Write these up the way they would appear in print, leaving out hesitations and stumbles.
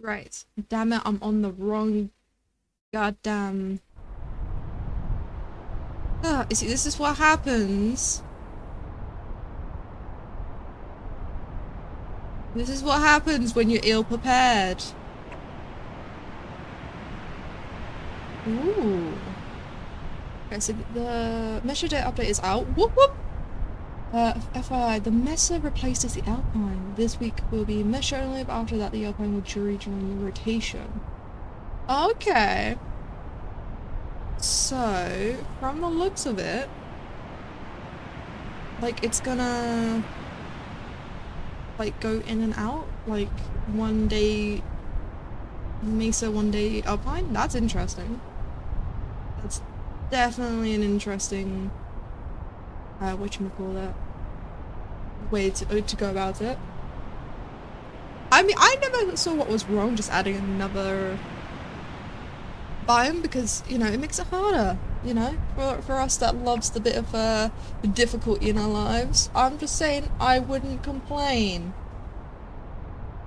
Right. Damn it, I'm on the wrong goddamn... Ah, you see, this is what happens. This is what happens when you're ill-prepared. Ooh. Okay, so the Mesa Day update is out. Whoop whoop! FYI, the Mesa replaces the Alpine. This week will be Mesa only, but after that the Alpine will rejoin the rotation. Okay. So, from the looks of it, like, it's gonna, like, go in and out? Like, one day Mesa, one day Alpine? That's interesting. That's definitely an interesting, whatchamacallit, way to go about it. I mean, I never saw what was wrong just adding another biome because, you know, it makes it harder, you know, for us that loves the bit of the difficulty in our lives. I'm just saying I wouldn't complain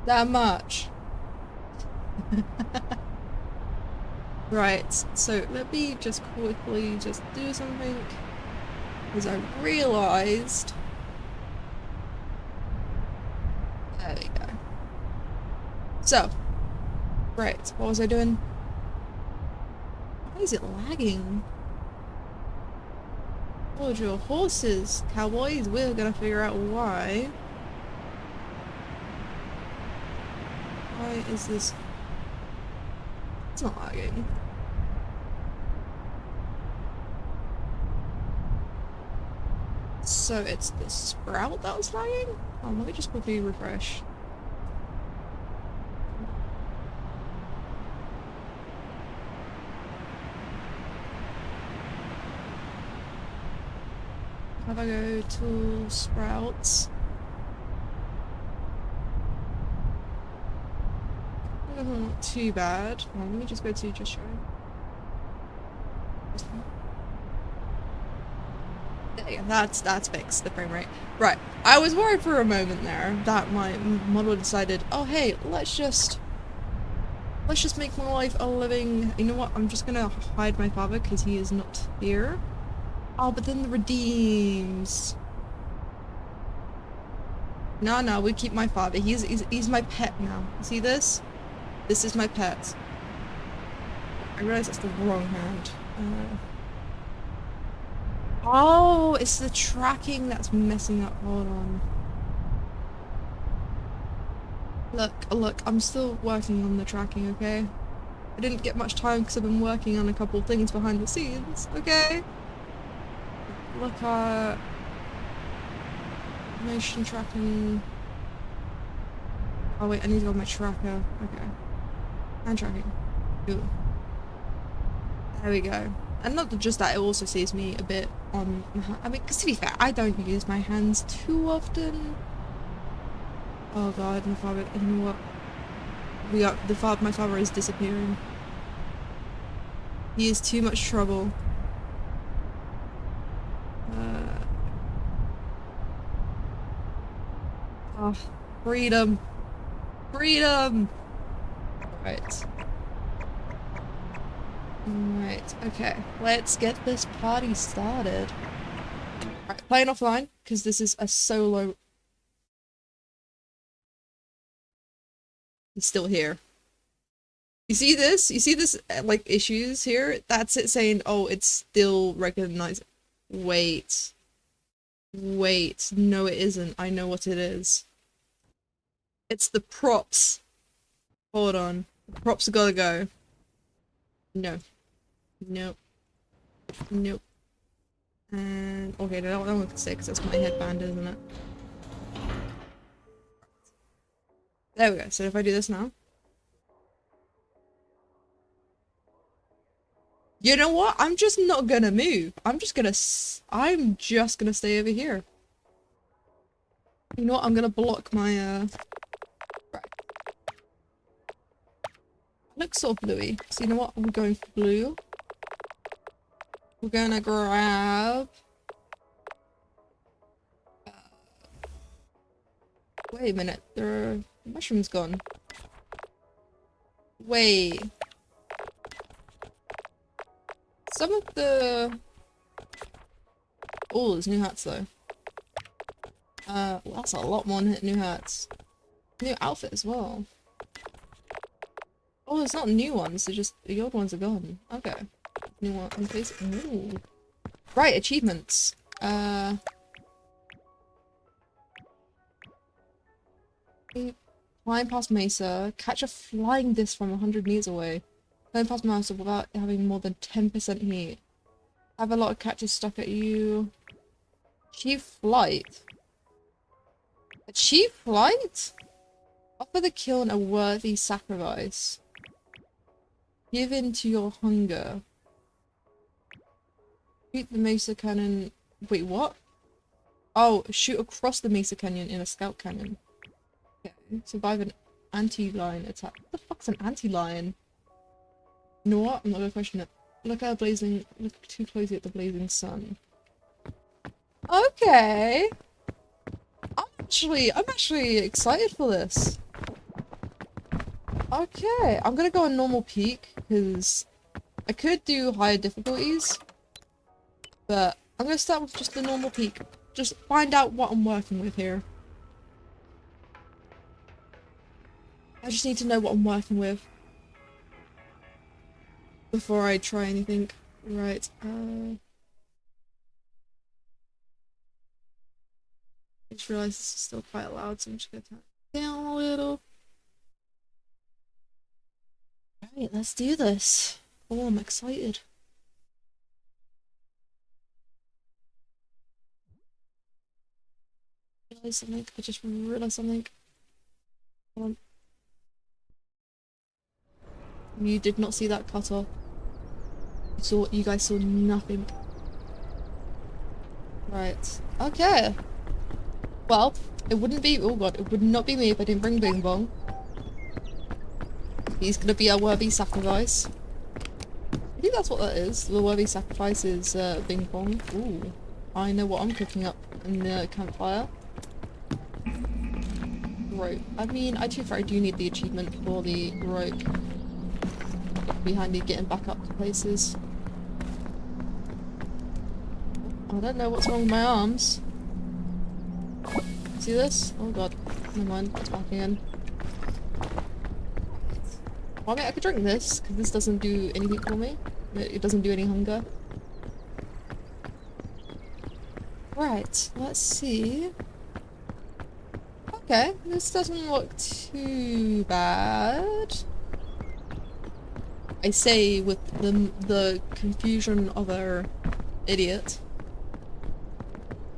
that much. Right, so let me just quickly just do something because I realized. There we go. So, right, what was I doing? Why is it lagging? Hold your horses, cowboys. We're gonna figure out why. Why is this? It's not lagging. So it's the sprout that was lagging? Oh, let me just quickly refresh. Have I go to sprouts? Not too bad. Oh, let me just go to just show. There you go. That's fixed, the frame rate. Right. I was worried for a moment there that my model decided, oh hey, let's just make my life a living. You know what? I'm just gonna hide my father because he is not here. Oh, but then the redeems. No, we keep my father. He's my pet now. You see this? This is my pet. I realize that's the wrong hand. Oh, it's the tracking that's messing up. Hold on. Look, I'm still working on the tracking, okay? I didn't get much time because I've been working on a couple of things behind the scenes, okay? Look at motion tracking. Oh wait, I need to go on my tracker. Okay. Hand tracking. Ooh. There we go. And not just that, it also saves me a bit on I mean, because to be fair, I don't use my hands too often. Oh god, my father, you know what? My father is disappearing. He is too much trouble. Oh, freedom. Freedom! Right. Right, okay. Let's get this party started. Alright, playing offline, because this is a solo. He's still here. You see this? You see this, like, issues here? That's it saying, oh, it's still recognized. Wait. Wait. No, it isn't. I know what it is. It's the props. Hold on. The props gotta go. No. Nope. Nope. And okay, that one can stay because that's my headband, isn't it? There we go. So if I do this now, you know what? I'm just not gonna move. I'm just gonna stay over here. You know what? I'm gonna block my right. Looks so bluey. So you know what? I'm going for blue. We're gonna grab. Wait a minute. The mushroom's gone. Wait. Some of the... Oh, there's new hats though. Well, that's a lot more new hats. New outfit as well. Oh, it's not new ones, they're just... The old ones are gone. Okay. New one. Ooh. Right, achievements. Climb past Mesa. Catch a flying disc from 100 meters away. Climb past Mesa without having more than 10% heat. Have a lot of catches stuck at you. Achieve flight. Achieve flight? Offer the kiln a worthy sacrifice. Give in to your hunger. Shoot the Mesa cannon. Wait, what? Oh, shoot across the Mesa Canyon in a scout cannon. Okay. Survive an anti-lion attack. What the fuck's an anti-lion? You know what? I'm not gonna question it. Look too closely at the blazing sun. Okay. I'm actually excited for this. Okay, I'm gonna go on normal peak because I could do higher difficulties, but I'm gonna start with just the normal peak. Just find out what I'm working with here. I just need to know what I'm working with before I try anything. Right, I just realised this is still quite loud, so I'm just gonna turn it down a little. Alright, let's do this. Oh, I'm excited. I just realised something. Hold on. You did not see that cut off. You guys saw nothing. Right. Okay. Well, it wouldn't be- oh god, it would not be me if I didn't bring Bing Bong. He's gonna be our worthy sacrifice. I think that's what that is. The worthy sacrifice is Bing Bong. Ooh. I know what I'm cooking up in the campfire. Rope. I mean, I do need the achievement for the rope. It'd be handy getting back up to places. I don't know what's wrong with my arms. See this? Oh god. Never mind, it's back again. Well, I mean, I could drink this, because this doesn't do anything for me. It doesn't do any hunger. Right, let's see. Okay, this doesn't look too bad. I say with the confusion of an idiot.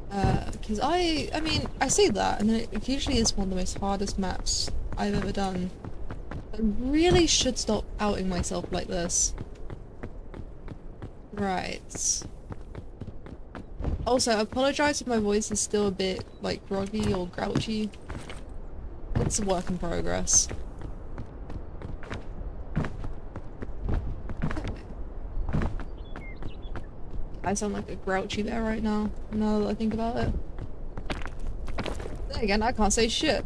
Because I mean, I say that, and it usually is one of the most hardest maps I've ever done. I really should stop outing myself like this. Right. Also, I apologise if my voice is still a bit, like, groggy or grouchy. It's a work in progress. I sound like a grouchy bear right now that I think about it. Then again, I can't say shit.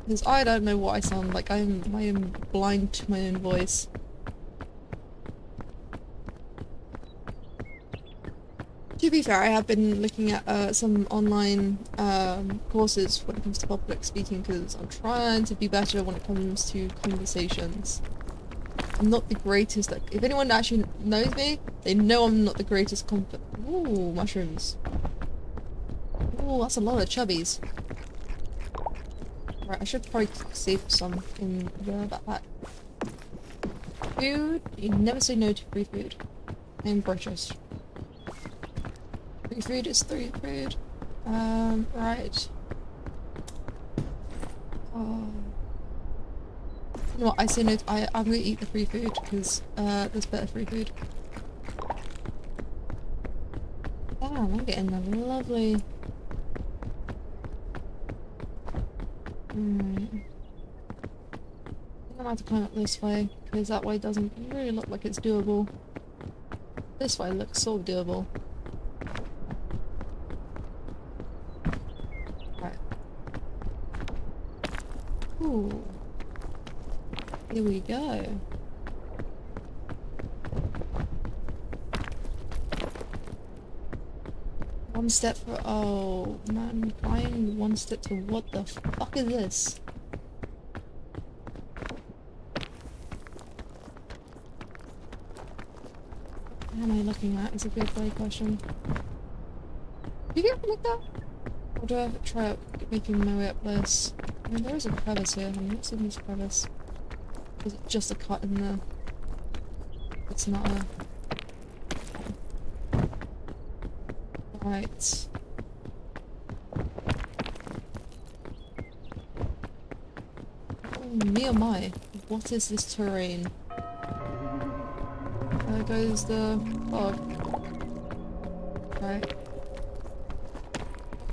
Because I don't know what I sound like. I am blind to my own voice. To be fair, I have been looking at some online courses when it comes to public speaking because I'm trying to be better when it comes to conversations. I'm not the greatest, like, if anyone actually knows me, they know I'm not the greatest Ooh, mushrooms. Ooh, that's a lot of chubbies. Right, I should probably save some in the backpack. Food? You never say no to free food. I'm British. Free food is free food. Right. Oh. You know what, I say no to, I'm gonna eat the free food, because, there's better free food. Damn, I'm getting the lovely... I think I'm gonna have to climb up this way, because that way doesn't really look like it's doable. This way looks so doable. Right. Ooh. Here we go. One step for— oh, mankind, one step to— what the fuck is this? What am I looking at? Is a good play question. Do you get like that? Or do I have to try out making my way up this? I mean, there is a crevice here. I'm not seeing this crevice. Is it just a cut in there? It's not a... right. Oh, me oh my. What is this terrain? There goes the fog. Right.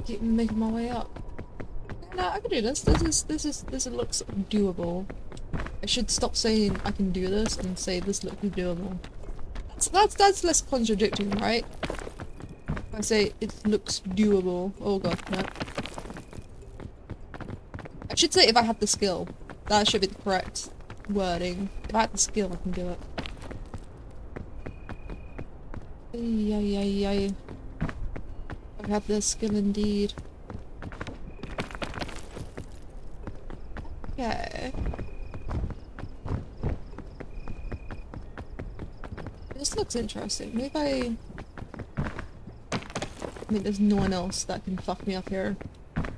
Keep making my way up. No, I can do this. This looks doable. I should stop saying I can do this and say this looks doable. That's less contradicting, right? If I say it looks doable. Oh god, no. I should say if I had the skill. That should be the correct wording. If I had the skill, I can do it. Ay. I have the skill indeed. Okay. This looks interesting. Maybe I mean, there's no one else that can fuck me up here.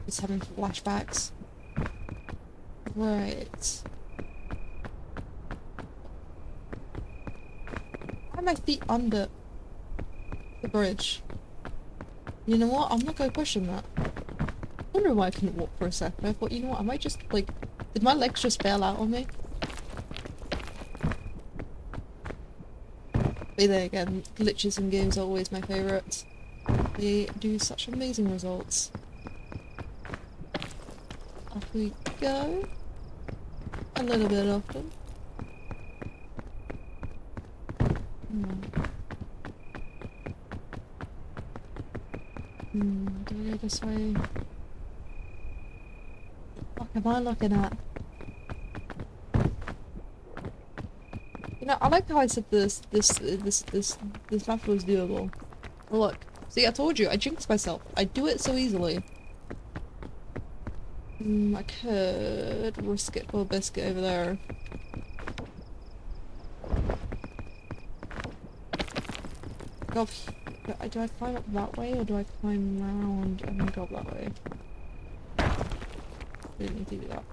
Just having flashbacks. Right. Why are my feet under the bridge? You know what? I'm not gonna question that. I wonder why I couldn't walk for a second. I thought, you know what? I might just, like... did my legs just bail out on me? But there again, glitches in games are always my favourite. They do such amazing results. Off we go. A little bit often. Do I go this way? What am I looking at? You know, I like how I said this map was doable. Well, look. See, I told you, I jinxed myself. I do it so easily. I could risk it for a biscuit over there. God, do I climb up that way or do I climb round and then go up that way? Didn't need to do that.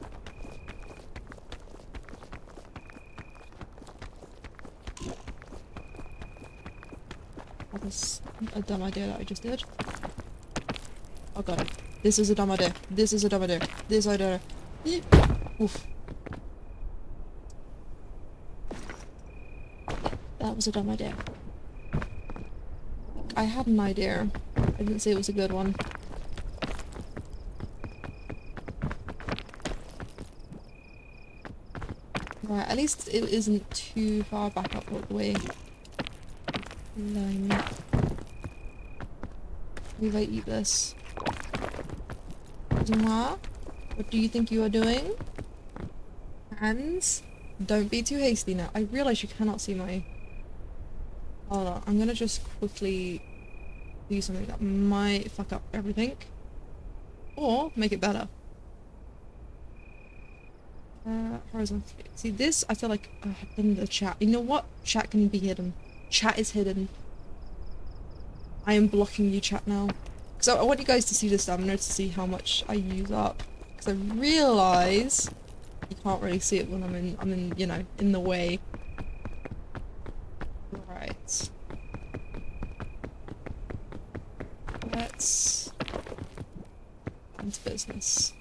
That was a dumb idea that I just did. Oh god. This is a dumb idea. This is a dumb idea. This idea. Oof. That was a dumb idea. I had an idea. I didn't say it was a good one. Right, at least it isn't too far back up all the way. Line. Maybe I eat this. What do you think you are doing? Hands? Don't be too hasty now. I realize you cannot see my... hold on, I'm gonna just quickly do something that might fuck up everything. Or make it better. Horizon. See this? I feel like in the chat. You know what? Chat can be hidden. Chat is hidden. I am blocking you, chat, now. So I want you guys to see the stamina to see how much I use up. Because I realise you can't really see it when I'm in, you know, in the way. Right. Let's get into business.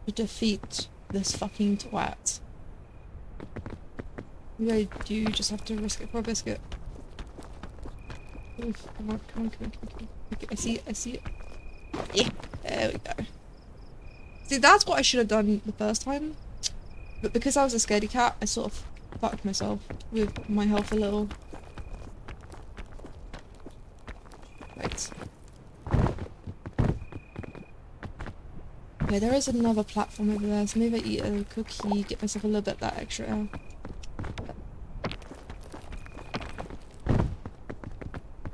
To defeat this fucking twat. Maybe I do just have to risk it for a biscuit. Oof, come on. Okay, I see it. Yeah, there we go. See, that's what I should have done the first time. But because I was a scaredy cat, I sort of fucked myself with my health a little. Right. Okay, there is another platform over there, so maybe I eat a cookie, get myself a little bit of that extra air.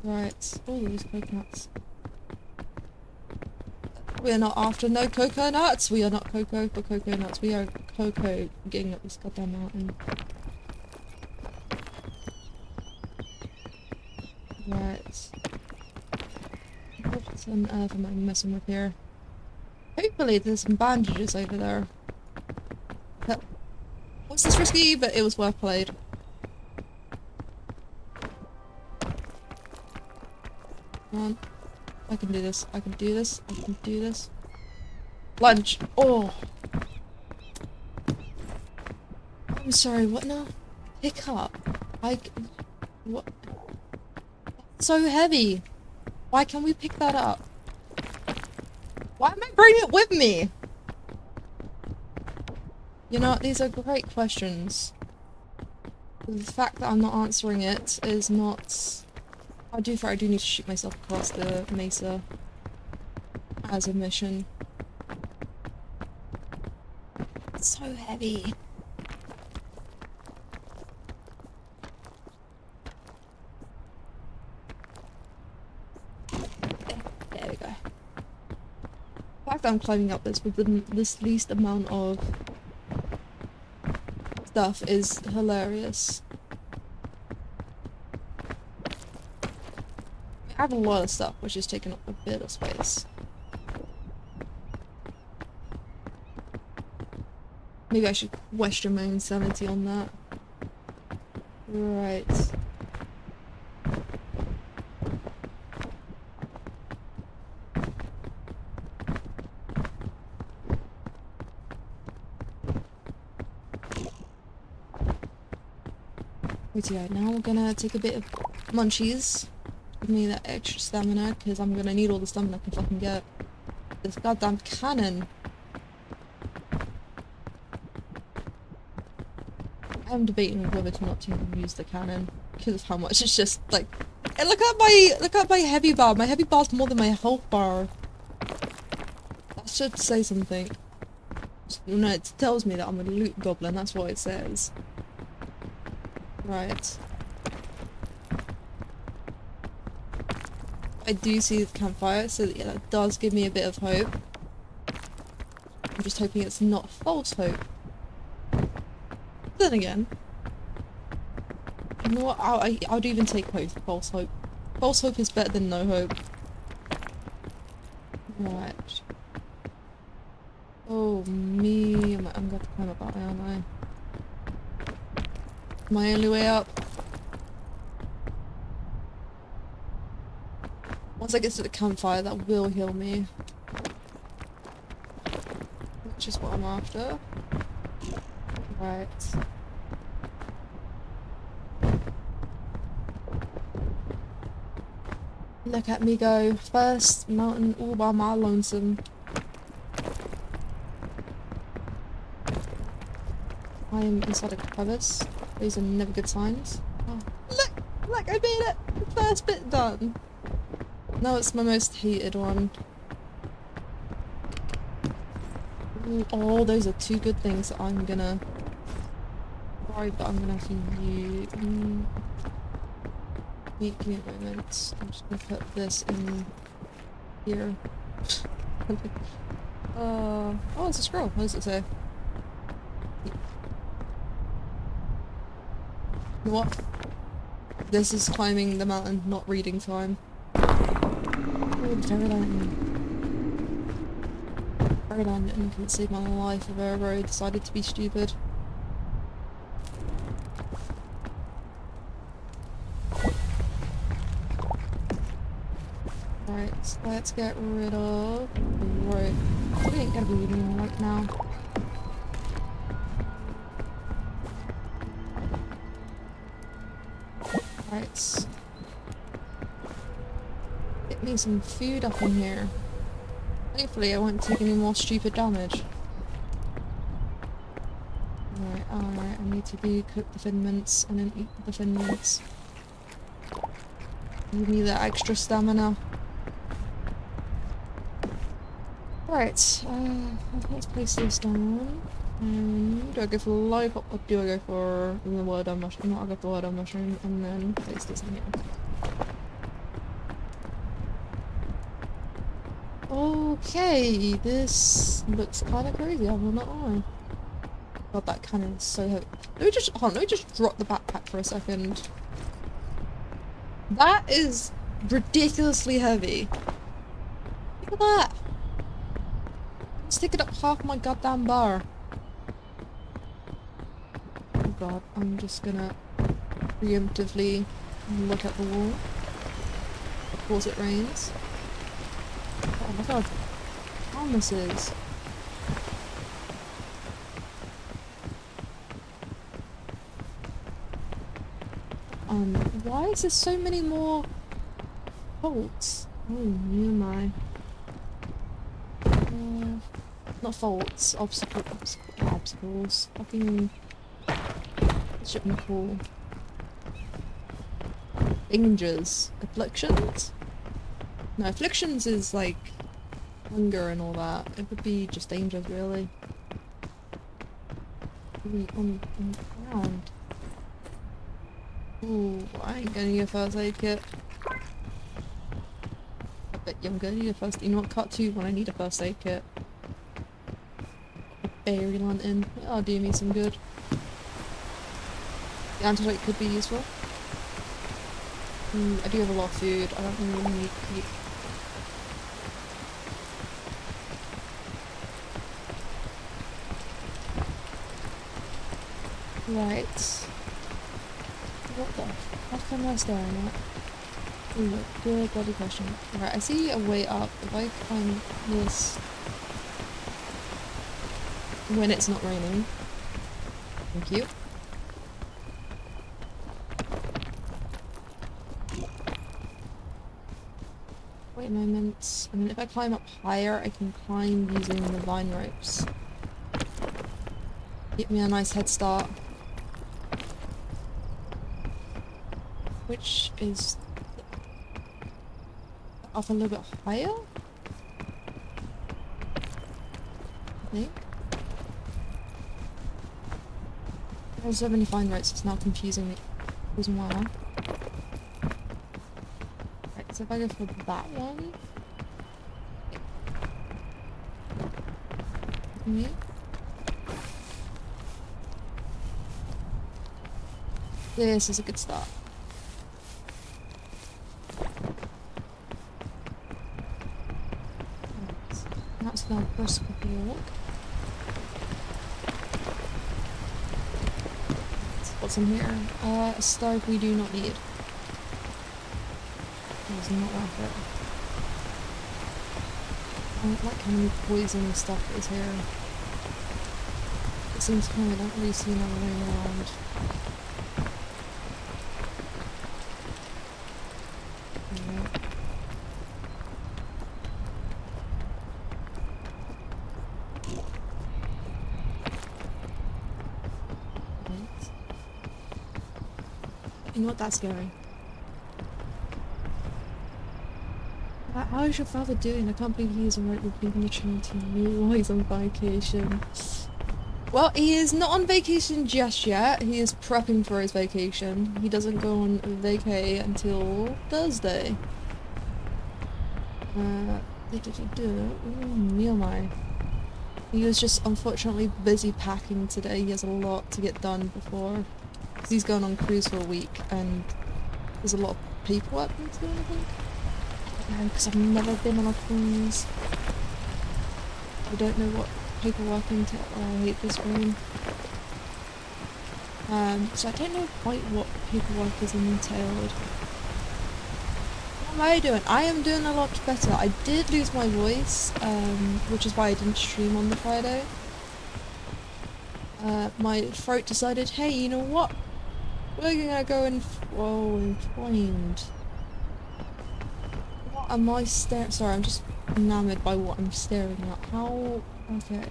Right, all these coconuts. We are not after no cocoa nuts. We are not cocoa for cocoa nuts. We are cocoa getting up this goddamn mountain. Right. What on earth am I messing with here? Hopefully there's some bandages over there. But was this risky? But it was worth played. Come on. I can do this. I can do this. I can do this. Lunch. Oh. I'm sorry, what now? Pick up. What? That's so heavy. Why can't we pick that up? Why am I bringing it with me? You know, these are great questions. The fact that I'm not answering it is not... I do need to shoot myself across the Mesa as a mission. It's so heavy. There we go. The fact that I'm climbing up this with this least amount of stuff is hilarious. I have a lot of stuff, which is taking up a bit of space. Maybe I should question my own sanity on that. Right. Rightio, now we're gonna take a bit of munchies. Give me that extra stamina, because I'm gonna need all the stamina I can fucking get. This goddamn cannon. I'm debating whether to not to even use the cannon, because of how much it's just like... And look at my heavy bar. My heavy bar's more than my health bar. That should say something. No, it tells me that I'm a loot goblin, that's what it says. Right. I do see the campfire, so yeah, that does give me a bit of hope. I'm just hoping it's not false hope. Then again, you know what? I would even take false hope. False hope is better than no hope. Right. Oh me, I'm gonna have to climb up that way, aren't I? My only way up. Once I get to the campfire, that will heal me. Which is what I'm after. Right. Look at me go. First mountain all by my lonesome. I am inside a crevice. These are never good signs. Oh. Look, I made it! The first bit done. Now it's my most hated one. Ooh, oh, those are two good things that I'm gonna... Right, but I'm gonna have to use... Give me a moment. I'm just gonna put this in here. Oh, it's a scroll. What does it say? You know what? This is climbing the mountain, not reading time. Oh, Very London can save my life if ever I decided to be stupid. Right, let's get rid of... Right. We ain't gonna be reading right now. Right. Get me some food up in here. Hopefully I won't take any more stupid damage. Alright, I need to cook the thin mints and then eat the thin mints. Give me that extra stamina. Alright, let's place this down. Do I go for the lollipop or do I go for the waterdown mushroom? No, I'll go for the waterdown mushroom and then place this in here. Okay, this looks kind of crazy, I will not lie. God, that cannon is so heavy. Let me just drop the backpack for a second. That is ridiculously heavy. Look at that! It's taking up half my goddamn bar. Oh god, I'm just gonna preemptively look at the wall. Of course it rains. Oh my god, how this is. Why is there so many more faults? Oh my. Not faults, obstacles. Fucking shit in the pool. Dangers. Afflictions? No, afflictions is like hunger and all that. It would be just dangers, really. On the ground. Ooh, I ain't gonna need a first aid kit. I bet you I'm gonna need a first. You know what? Cut 2 when I need a first aid kit. A berry lantern. That'll do me some good. The antidote could be useful. I do have a lot of food. I don't really need to keep. Right. What the fuck am I staring at? Ooh, good bloody question. Alright, I see a way up. If I climb this when it's not raining. Thank you. Wait a moment. I mean, if I climb up higher, I can climb using the vine ropes. Get me a nice head start. Which is up a little bit higher? I think. There's so many vine ropes, it's now confusing me. Reason why. Right, so if I go for that one. Me. This is a good start. That's now brisk walk. What's in here? A stove we do not need. It's not worth it. I don't like how many poison stuff is here. It seems kind of, I don't really see another way around. You know what, that's scary. How is your father doing? I can't believe he is alright with leaving the channel to me while he's on vacation. Well, he is not on vacation just yet. He is prepping for his vacation. He doesn't go on vacay until Thursday. Me oh my. He was just unfortunately busy packing today. He has a lot to get done before. Because he's going on cruise for a week and there's a lot of paperwork to do, I think. Because I've never been on a cruise. I don't know what paperwork entails. Oh, I hate this game. So I don't know quite what paperwork is entailed. What am I doing? I am doing a lot better. I did lose my voice, which is why I didn't stream on the Friday. My throat decided, hey, you know what? We're gonna go and inflamed. What am I staring? Sorry, I'm just enamored by what I'm staring at. How? Okay.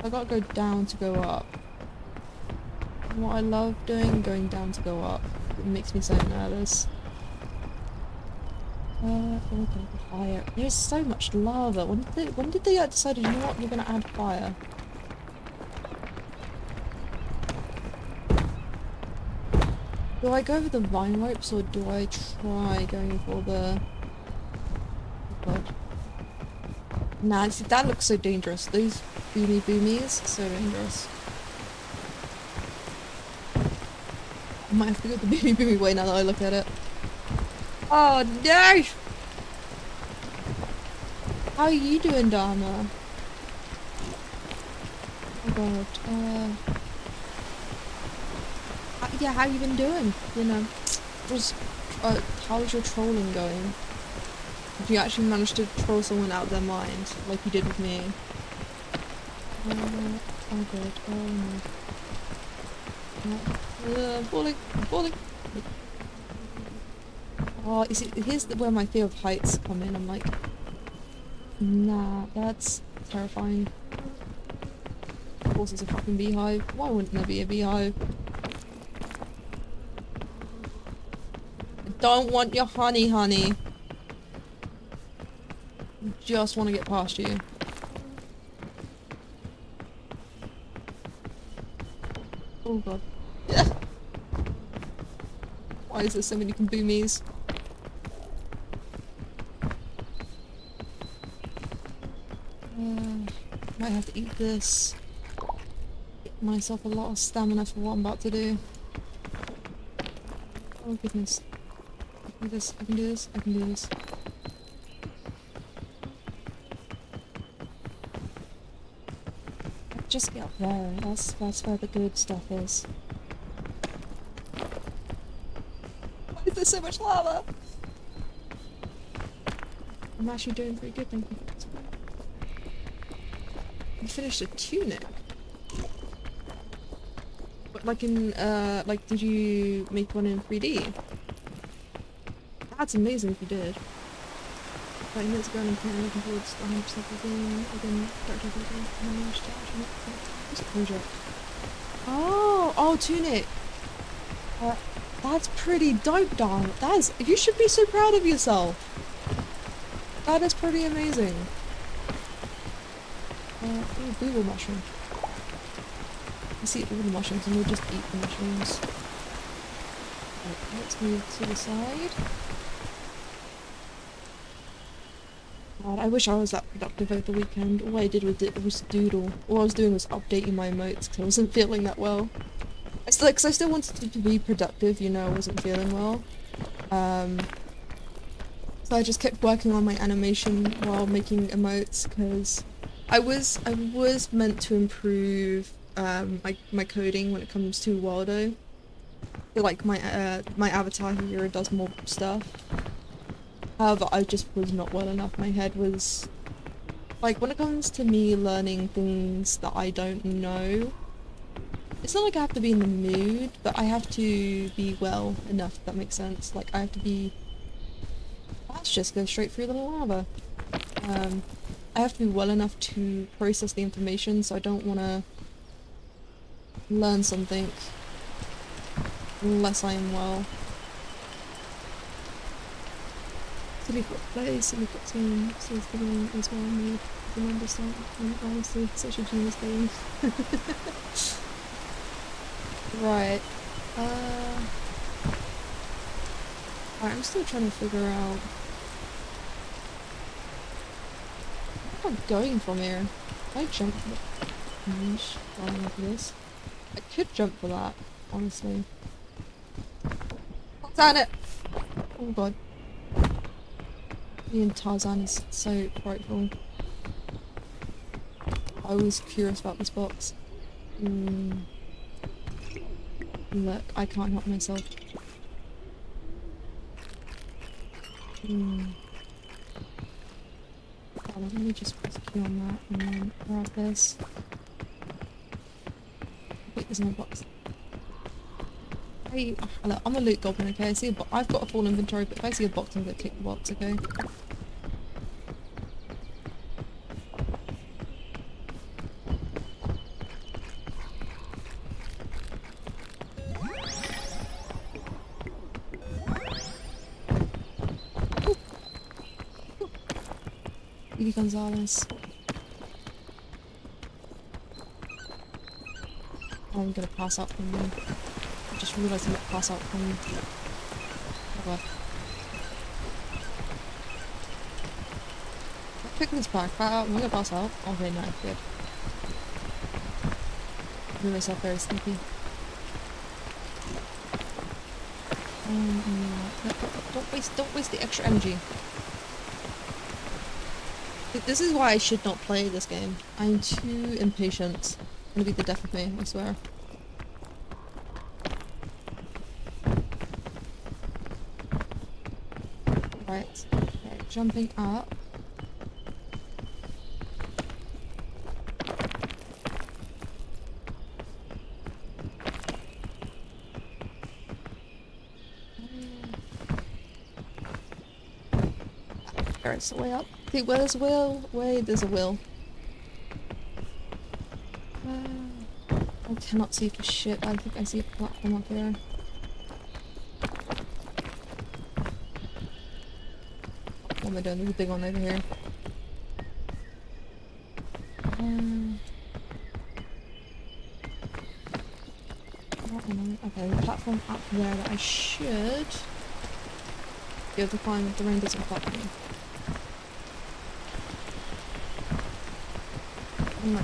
I gotta go down to go up. What I love doing, going down to go up. It makes me so nervous. Oh, the fire. There's so much lava. When did they decide, you know what, you're gonna add fire? Do I go for the vine ropes or do I try going for the... Oh god. Nah, see, that looks so dangerous. Those boomies, so dangerous. I might have to go the boomy way now that I look at it. Oh no! How are you doing, Dharma? Oh god. Yeah, how you been doing? You know, was how's your trolling going? Did you actually manage to troll someone out of their mind, like you did with me? Oh god. Oh no. Falling, falling. Oh, here's where my fear of heights come in. I'm like, nah, that's terrifying. Of course, it's a fucking beehive. Why wouldn't there be a beehive? I don't want your honey, honey. I just want to get past you. Oh god. Why is there so many kaboomies? Might have to eat this. Get myself a lot of stamina for what I'm about to do. Oh goodness. I can do this, I can do this, I can do this. Just get up there, that's where the good stuff is. Why is there so much lava? I'm actually doing pretty good, thank you. You finished a tunic? But like in, like did you make one in 3D? That's amazing if you did. 30 minutes ago, I'm currently looking towards 100% of the game. Again, character building, and I managed to actually make it. What's a project? Oh, tunic! That's pretty dope, Dom. You should be so proud of yourself. That is pretty amazing. Google mushroom. Let's eat all the mushrooms and we'll just eat the mushrooms. Right, let's move to the side. God, I wish I was that productive over the weekend. All I did was doodle. All I was doing was updating my emotes because I wasn't feeling that well. Because I still wanted to be productive, you know, I wasn't feeling well. So I just kept working on my animation while making emotes because I was meant to improve my coding when it comes to Waldo. I feel like my avatar here does more stuff. However, I just was not well enough. My head was like, when it comes to me learning things that I don't know, it's not like I have to be in the mood, but I have to be well enough, if that makes sense. Like, I have to be... Let's just go straight through the lava. I have to be well enough to process the information, so I don't want to learn something unless I am well. Silly foot play, silly foot team, says the game is well made. Remember something, honestly, such a genius game. Right. Alright, I'm still trying to figure out what I'm going from here. Can I jump for the niche flying like this? I could jump for that, honestly. Tarzan it! Oh god. Me and Tarzan is so frightful. I was curious about this box. Look, I can't help myself. Hold on, let me just press Q on that and then grab this. Wait, there's no box. Hey, look, I'm a loot goblin, okay? I've got a full inventory, but if I see a box, I'm gonna take the box, okay? Speedy Gonzalez. Oh, I'm gonna pass out from them. I just realised I'm gonna pass out from... Oh god. Pick this backpack out, I'm gonna pass out. Okay, no, good. I made myself very sleepy. Don't waste the extra energy. This is why I should not play this game. I'm too impatient. It's gonna be the death of me, I swear. Right. Okay, jumping up. There's a way up. Okay, where there's a will? Wait, there's a will. I cannot see for shit. I think I see a platform up here. What am I doing? There's a big one over here. Okay, the platform up there that I should be able to climb if the rain doesn't block me. Oh god.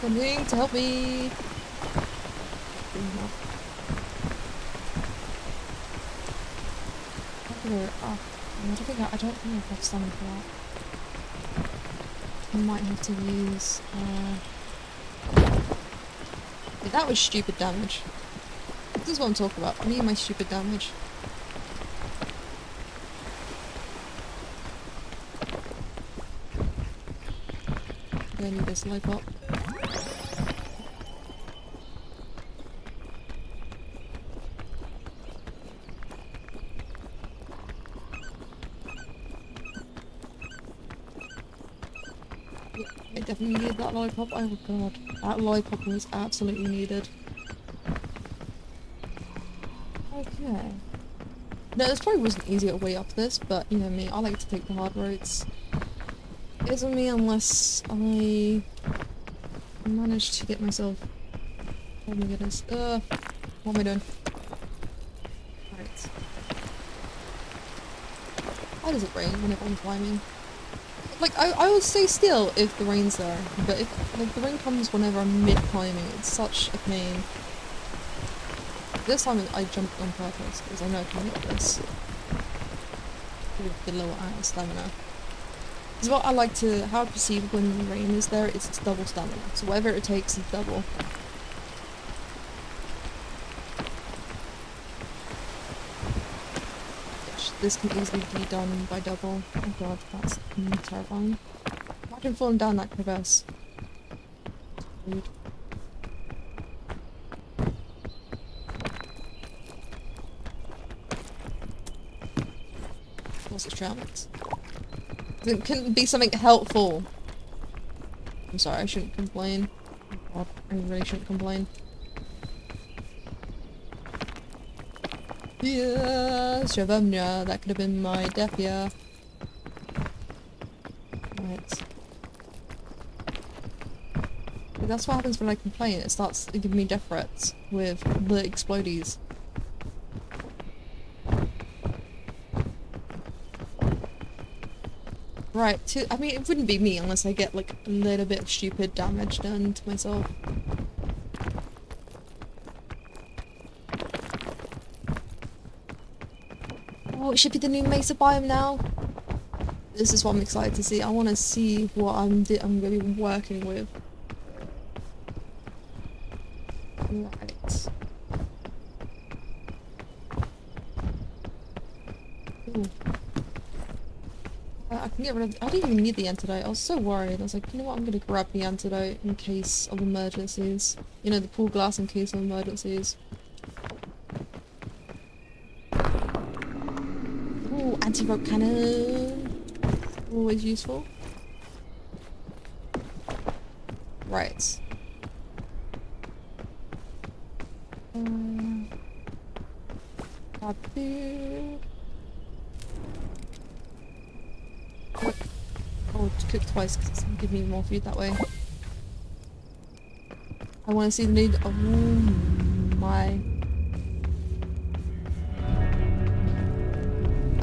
Anything to help me! I don't think I have stamina for that. I might have to use yeah, that was stupid damage. This is what I'm talking about. I need my stupid damage. I need this life up. I definitely need that lollipop. Oh god. That lollipop was absolutely needed. Okay. No, this probably was an easier way up this, but you know me, I like to take the hard roads. It isn't me unless I manage to get myself... Oh my goodness. What am I doing? Right. Why does it rain whenever I'm climbing? Like, I will stay still if the rain's there, but if, like, the rain comes whenever I'm mid-climbing, it's such a pain. This time I jumped on purpose, because I know I can get this. With the lower amount of stamina. Because what I like to, how I perceive when the rain is there, it's double stamina. So whatever it takes is double. This can easily be done by double. Oh god, that's terrifying. Imagine falling down that crevasse. Rude. What's it trapped? It couldn't be something helpful. I'm sorry, I shouldn't complain. Oh god, I really shouldn't complain. Yeah, Shavamnia, that could have been my death, yeah. Right. That's what happens when I complain, it starts giving me death threats with the explodies. Right, I mean, it wouldn't be me unless I get like a little bit of stupid damage done to myself. Oh, it should be the new Mesa biome now. This is what I'm excited to see. I want to see what I'm going to be working with. Right. Ooh. I can get rid of... I didn't even need the antidote. I was so worried. I was like, you know what? I'm going to grab the antidote in case of emergencies. You know, the pool glass in case of emergencies. Ooh, anti-rope cannon. Always useful. Right. Taboo. Or to cook twice because it's gonna give me more food that way. I want to see the need. Oh my.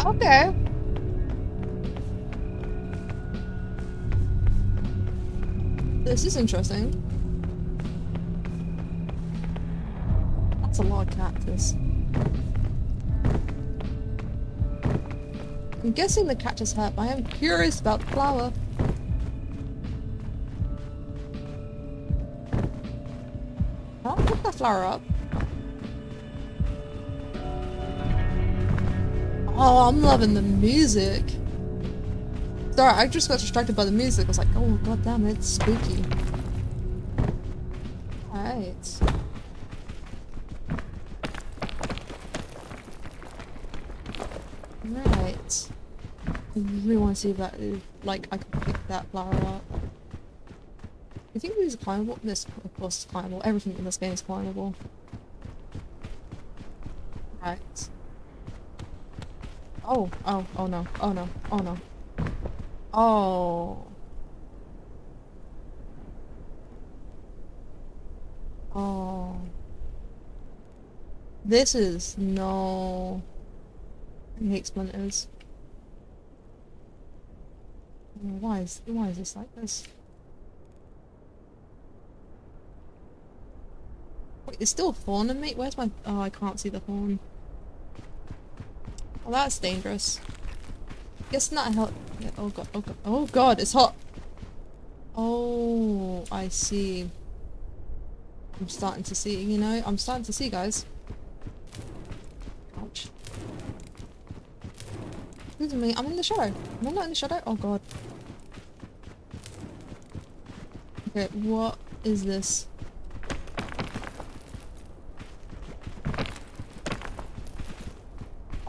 Okay. This is interesting. That's a lot of cactus. I'm guessing the cactus hurt, but I am curious about the flower. I'll pick that flower up. Oh, I'm loving the music. Sorry, I just got distracted by the music. I was like, oh god damn it, it's spooky. Alright. Right. I really want to see if that, like, I can pick that flower up. I think these are climbable. This, of course, is climbable. Everything in this game is climbable. Right. Oh, oh, oh no, oh no, oh no. Oh. Oh. This is no. I hate splinters. Why is this like this? Wait, there's still a thorn in me? Where's my... Oh, I can't see the thorn. Oh, that's dangerous. Guess not help. Yeah, oh god, oh god, oh god, it's hot! Oh, I see. I'm starting to see, you know? I'm starting to see, guys. Ouch. Excuse me, I'm in the shadow. Am I not in the shadow? Oh god. Okay, what is this?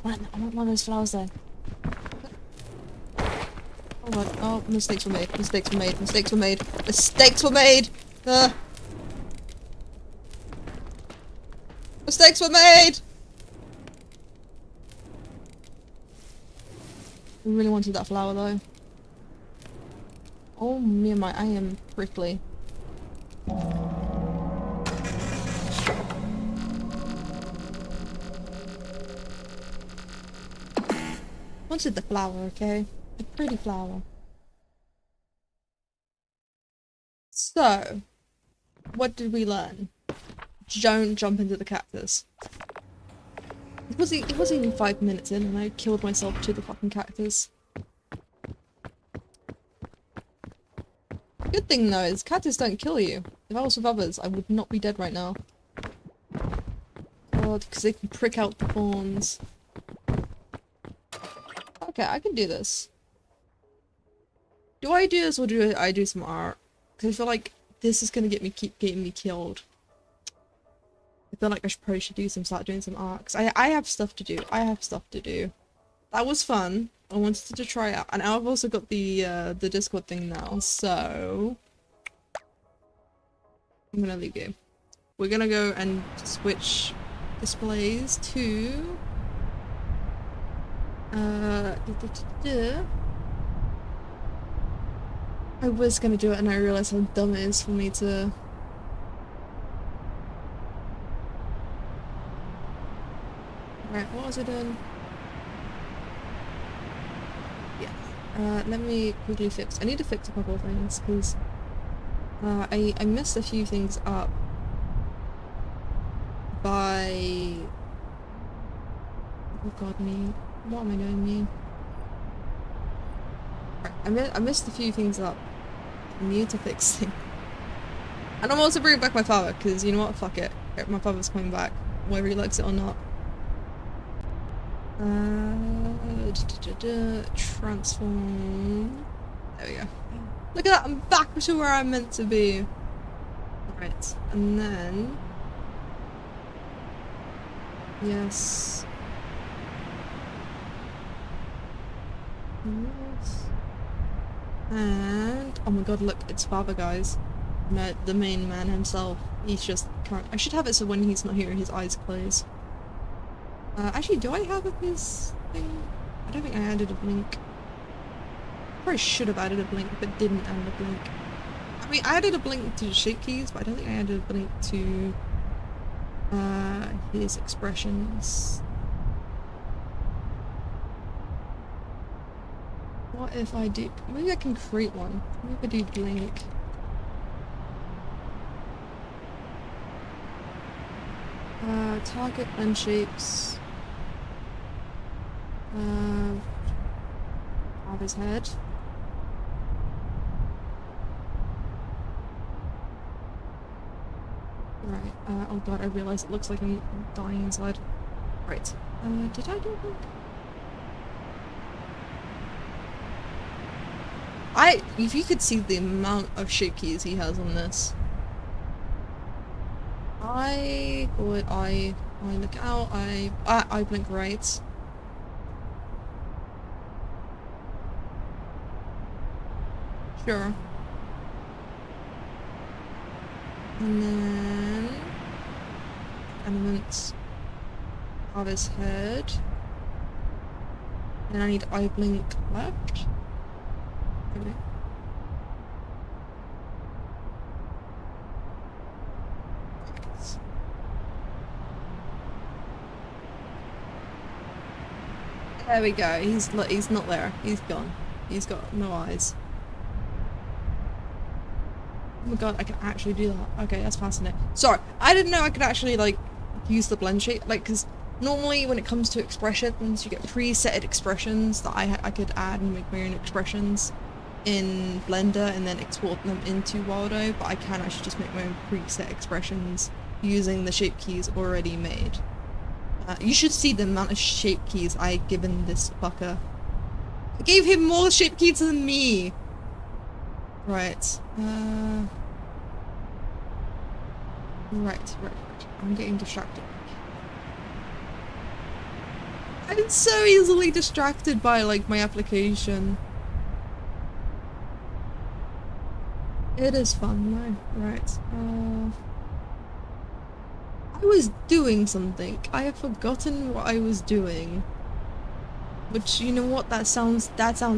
I want one of those flowers there. Oh god, oh, mistakes were made, mistakes were made, mistakes were made, mistakes were made! Mistakes were made! I really wanted that flower though. Oh me and my, I am prickly. Wanted the flower, okay? A pretty flower. So, what did we learn? Don't jump into the cactus. It wasn't even 5 minutes in and I killed myself to the fucking cactus. Good thing though is cactus don't kill you. If I was with others, I would not be dead right now. God, because they can prick out the thorns. Okay, I can do this. Do I do this or do I do some art? Because I feel like this is gonna keep getting me killed. I feel like I probably should start doing some art. Because I have stuff to do. I have stuff to do. That was fun. I wanted to try it out. And I've also got the Discord thing now, so... I'm gonna leave you. We're gonna go and switch displays to... I was gonna do it and I realized how dumb it is for me to... Right, what was I doing? Yeah. Let me quickly fix... I need to fix a couple of things, because... I messed a few things up by... Oh god, me. What am I doing, me? Right, I messed a few things up. I need to fix things. And I'm also bringing back my father, because you know what? Fuck it. My father's coming back, whether he likes it or not. Transform. There we go. Look at that, I'm back to where I'm meant to be. Right, and then... Yes. Yes. And... Oh my god, look, it's father, guys. No, the main man himself. He's just current. I should have it so when he's not here, his eyes close. Actually, do I have his thing? I don't think I added a blink. Probably should have added a blink, but didn't add a blink. I mean, I added a blink to the shape keys, but I don't think I added a blink to his expressions. What if I do? Maybe I can create one. Maybe I do blink. Target blend shapes. Have his head. Right. Oh god, I realize it looks like I'm dying inside. Right. Did I do blink? If you could see the amount of shape keys he has on this. I look out, I blink right. Sure. And then elements of his head. And I need eye blink left. Okay. There we go. He's not there. He's gone. He's got no eyes. Oh my god, I can actually do that. Okay, that's fascinating. Sorry, I didn't know I could actually, like, use the blend shape. Like, because normally when it comes to expressions, you get preset expressions that I could add and make my own expressions in Blender and then export them into Wildo, but I can actually just make my own preset expressions using the shape keys already made. You should see the amount of shape keys I've given this fucker. I gave him more shape keys than me! Right. Right. I'm getting distracted. I'm so easily distracted by, like, my application. It is fun, though. Right. I was doing something. I have forgotten what I was doing. Which, you know what? That sounds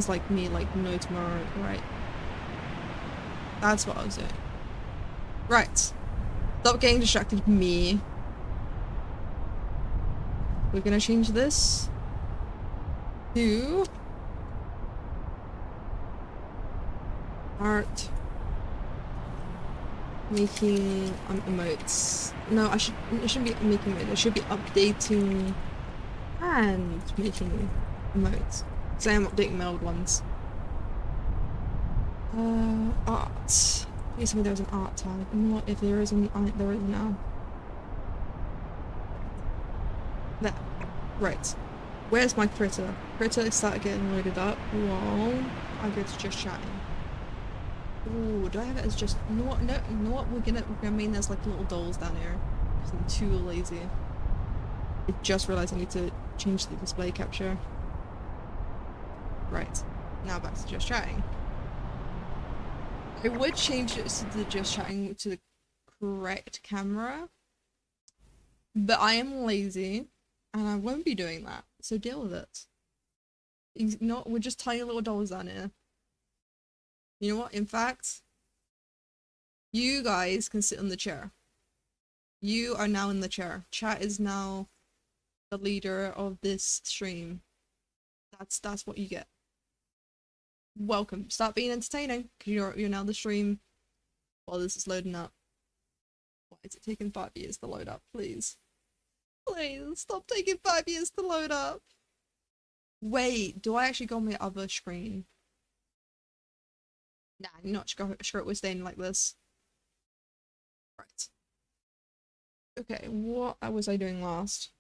like me, like, no tomorrow, right? That's what I was doing. Right. Stop getting distracted, me. We're gonna change this to art making emotes. No, I shouldn't be making emotes. I should be updating and making emotes. Because I am updating my old ones. Art. Please tell me there was an art tag. You know what? If there isn't, there is now. There. Right. Where's my critter? Critter started getting loaded up while I go to just chatting. Ooh, do I have it as just, you know what, no, you know what, we're gonna mean there's like little dolls down here. Because I'm too lazy. I just realised I need to change the display capture. Right. Now back to just chatting. I would change it to the just chatting to the correct camera. But I am lazy. And I won't be doing that. So deal with it. You know what, we're just tiny little dolls down here. You know what, in fact, you guys can sit on the chair. You are now in the chair. Chat is now the leader of this stream. That's what you get. Welcome. Start being entertaining, because you're now the stream while this is loading up. Why is it taking 5 years to load up, please? Please, stop taking 5 years to load up. Wait, do I actually go on my other screen? Nah, you're not sure it was staying like this. Right. Okay, what was I doing last?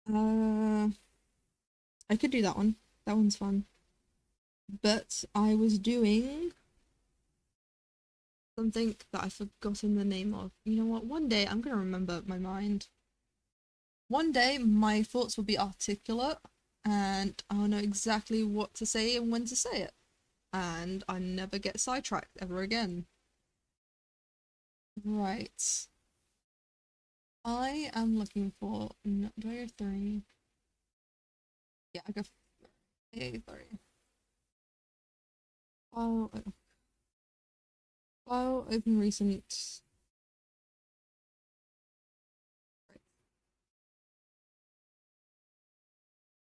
I could do that one. That one's fun. But I was doing something that I've forgotten the name of. You know what? One day I'm gonna remember my mind. One day my thoughts will be articulate and I'll know exactly what to say and when to say it. And I never get sidetracked ever again. Right. I am looking for. No, do I go 3? Yeah, I go 3. File, file, open recent.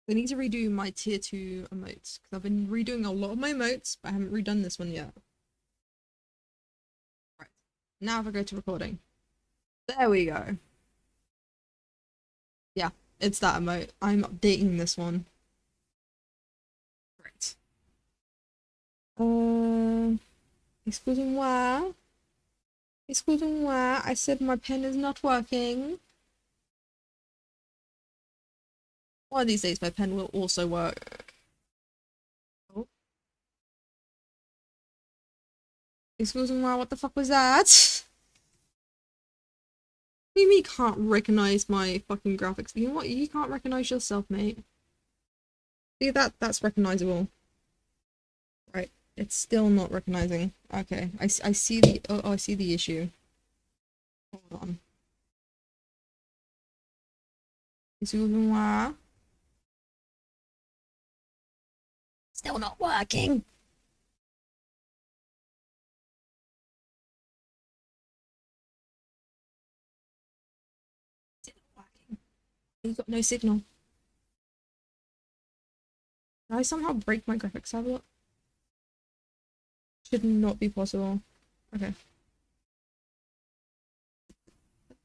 I need to redo my tier 2 emotes because I've been redoing a lot of my emotes, but I haven't redone this one yet. Right. Now if I go to recording. There we go. Yeah, it's that emote. I'm updating this one. Right. Excusez-moi. Excusez-moi. I said my pen is not working. One of these days my pen will also work. Oh. Excusez-moi, what the fuck was that? What do you mean you can't recognize my fucking graphics? You know what? You can't recognize yourself, mate. See, that's recognizable. Right. It's still not recognizing. Okay. I see the... Oh, I see the issue. Hold on. Excusez-moi. Still not working. Still not working. You got no signal. Did I somehow break my graphics tablet? Should not be possible. Okay.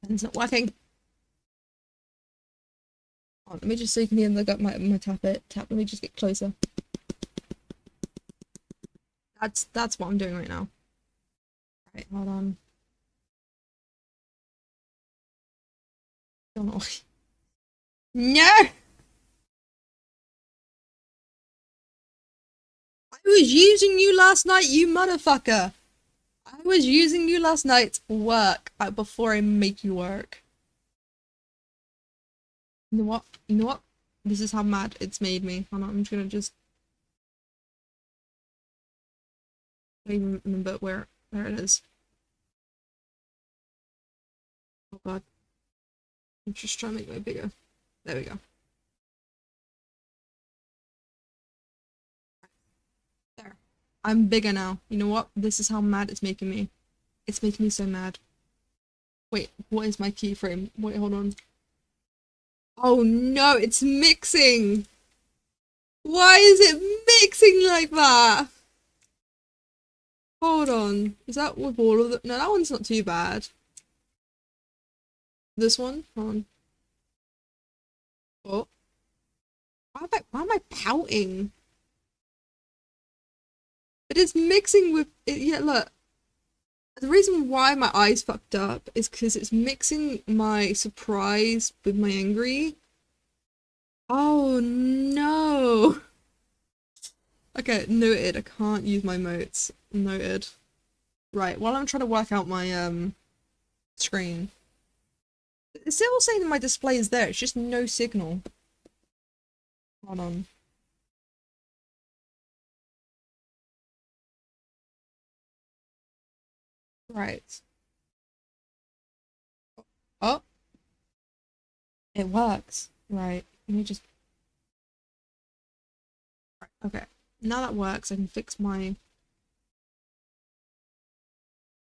Pen's not working. Oh, let me just so you can hear my tap it. Tap, let me just get closer. That's what I'm doing right now. Right, hold on. Still not. No! I was using you last night, you motherfucker! I was using you last night to work before I make you work. You know what? You know what? This is how mad it's made me. Hold on, I'm just gonna just... I don't even remember where it is. Oh god. I'm just trying to make it bigger. There we go. There. I'm bigger now. You know what? This is how mad it's making me. It's making me so mad. Wait, what is my keyframe? Wait, hold on. Oh no, it's mixing! Why is it mixing like that? Hold on. Is that with all of them? No, that one's not too bad. This one? Hold on. Oh. Why am I pouting? But it's mixing with it. Yeah, look. The reason why my eyes fucked up is because it's mixing my surprise with my angry. Oh no. Okay, noted. I can't use my motes. Noted. Right, while I'm trying to work out my screen. It's still saying that my display is there, it's just no signal. Hold on. Right. Oh, it works. Right. Let me just... Okay. Now that works, I can fix my...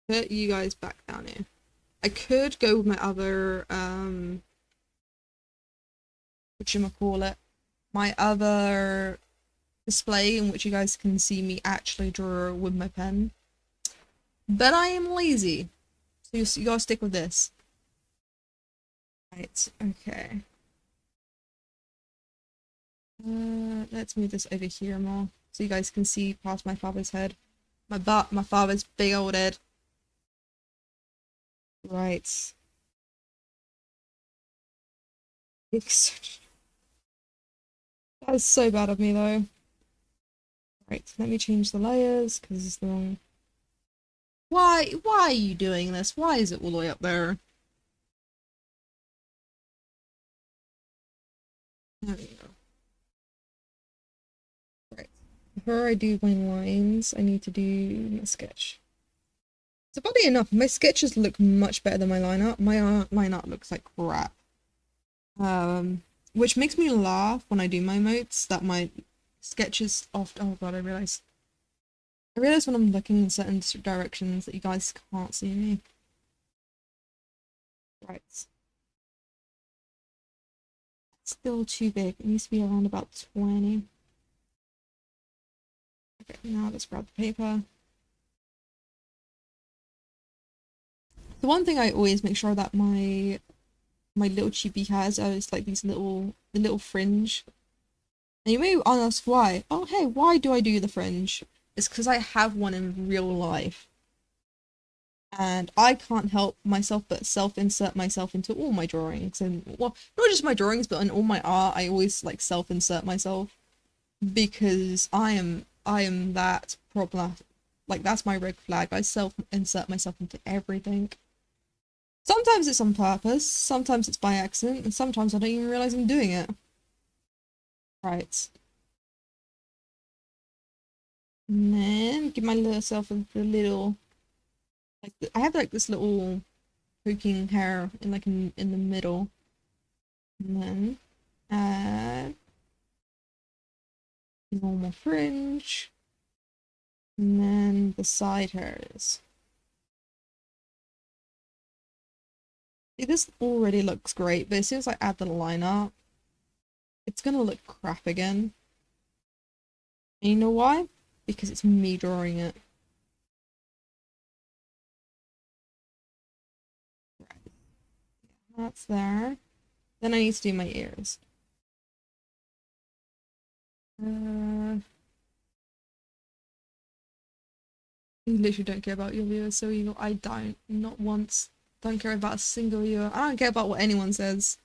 Put you guys back down here. I could go with my other, whatchamacallit, my other display in which you guys can see me actually draw with my pen. But I am lazy. So you gotta stick with this. Right, okay. Let's move this over here more so you guys can see past my father's head. My father's big old head. Right. That is so bad of me though. Right, let me change the layers because it's the wrong. Why are you doing this? Why is it all the way up there? There we go. Right. Before I do my lines, I need to do my sketch. So funny enough, my sketches look much better than my line art. My line art looks like crap. Which makes me laugh when I do my motes that my sketches often. Oh god, I realized I realize when I'm looking in certain directions that you guys can't see me. Right. Still too big. It needs to be around about 20. Okay, now let's grab the paper. The one thing I always make sure that my little chibi has is like the little fringe. And you may ask why. Oh hey, why do I do the fringe? It's because I have one in real life. And I can't help myself but self-insert myself into all my drawings. And well, not just my drawings, but in all my art, I always like self-insert myself because I am that problem. Like that's my red flag. I self-insert myself into everything. Sometimes it's on purpose, sometimes it's by accident, and sometimes I don't even realize I'm doing it. Right. And then give my little self a little like I have like this little poking hair in like in the middle. And then add normal fringe. And then the side hairs. See, this already looks great, but as soon as I add the line art, it's gonna look crap again. And you know why? Because it's me drawing it. That's there. Then I need to do my ears. Uh, you literally don't care about your viewers, so you I don't. Not once. Don't care about a single viewer. I don't care about what anyone says.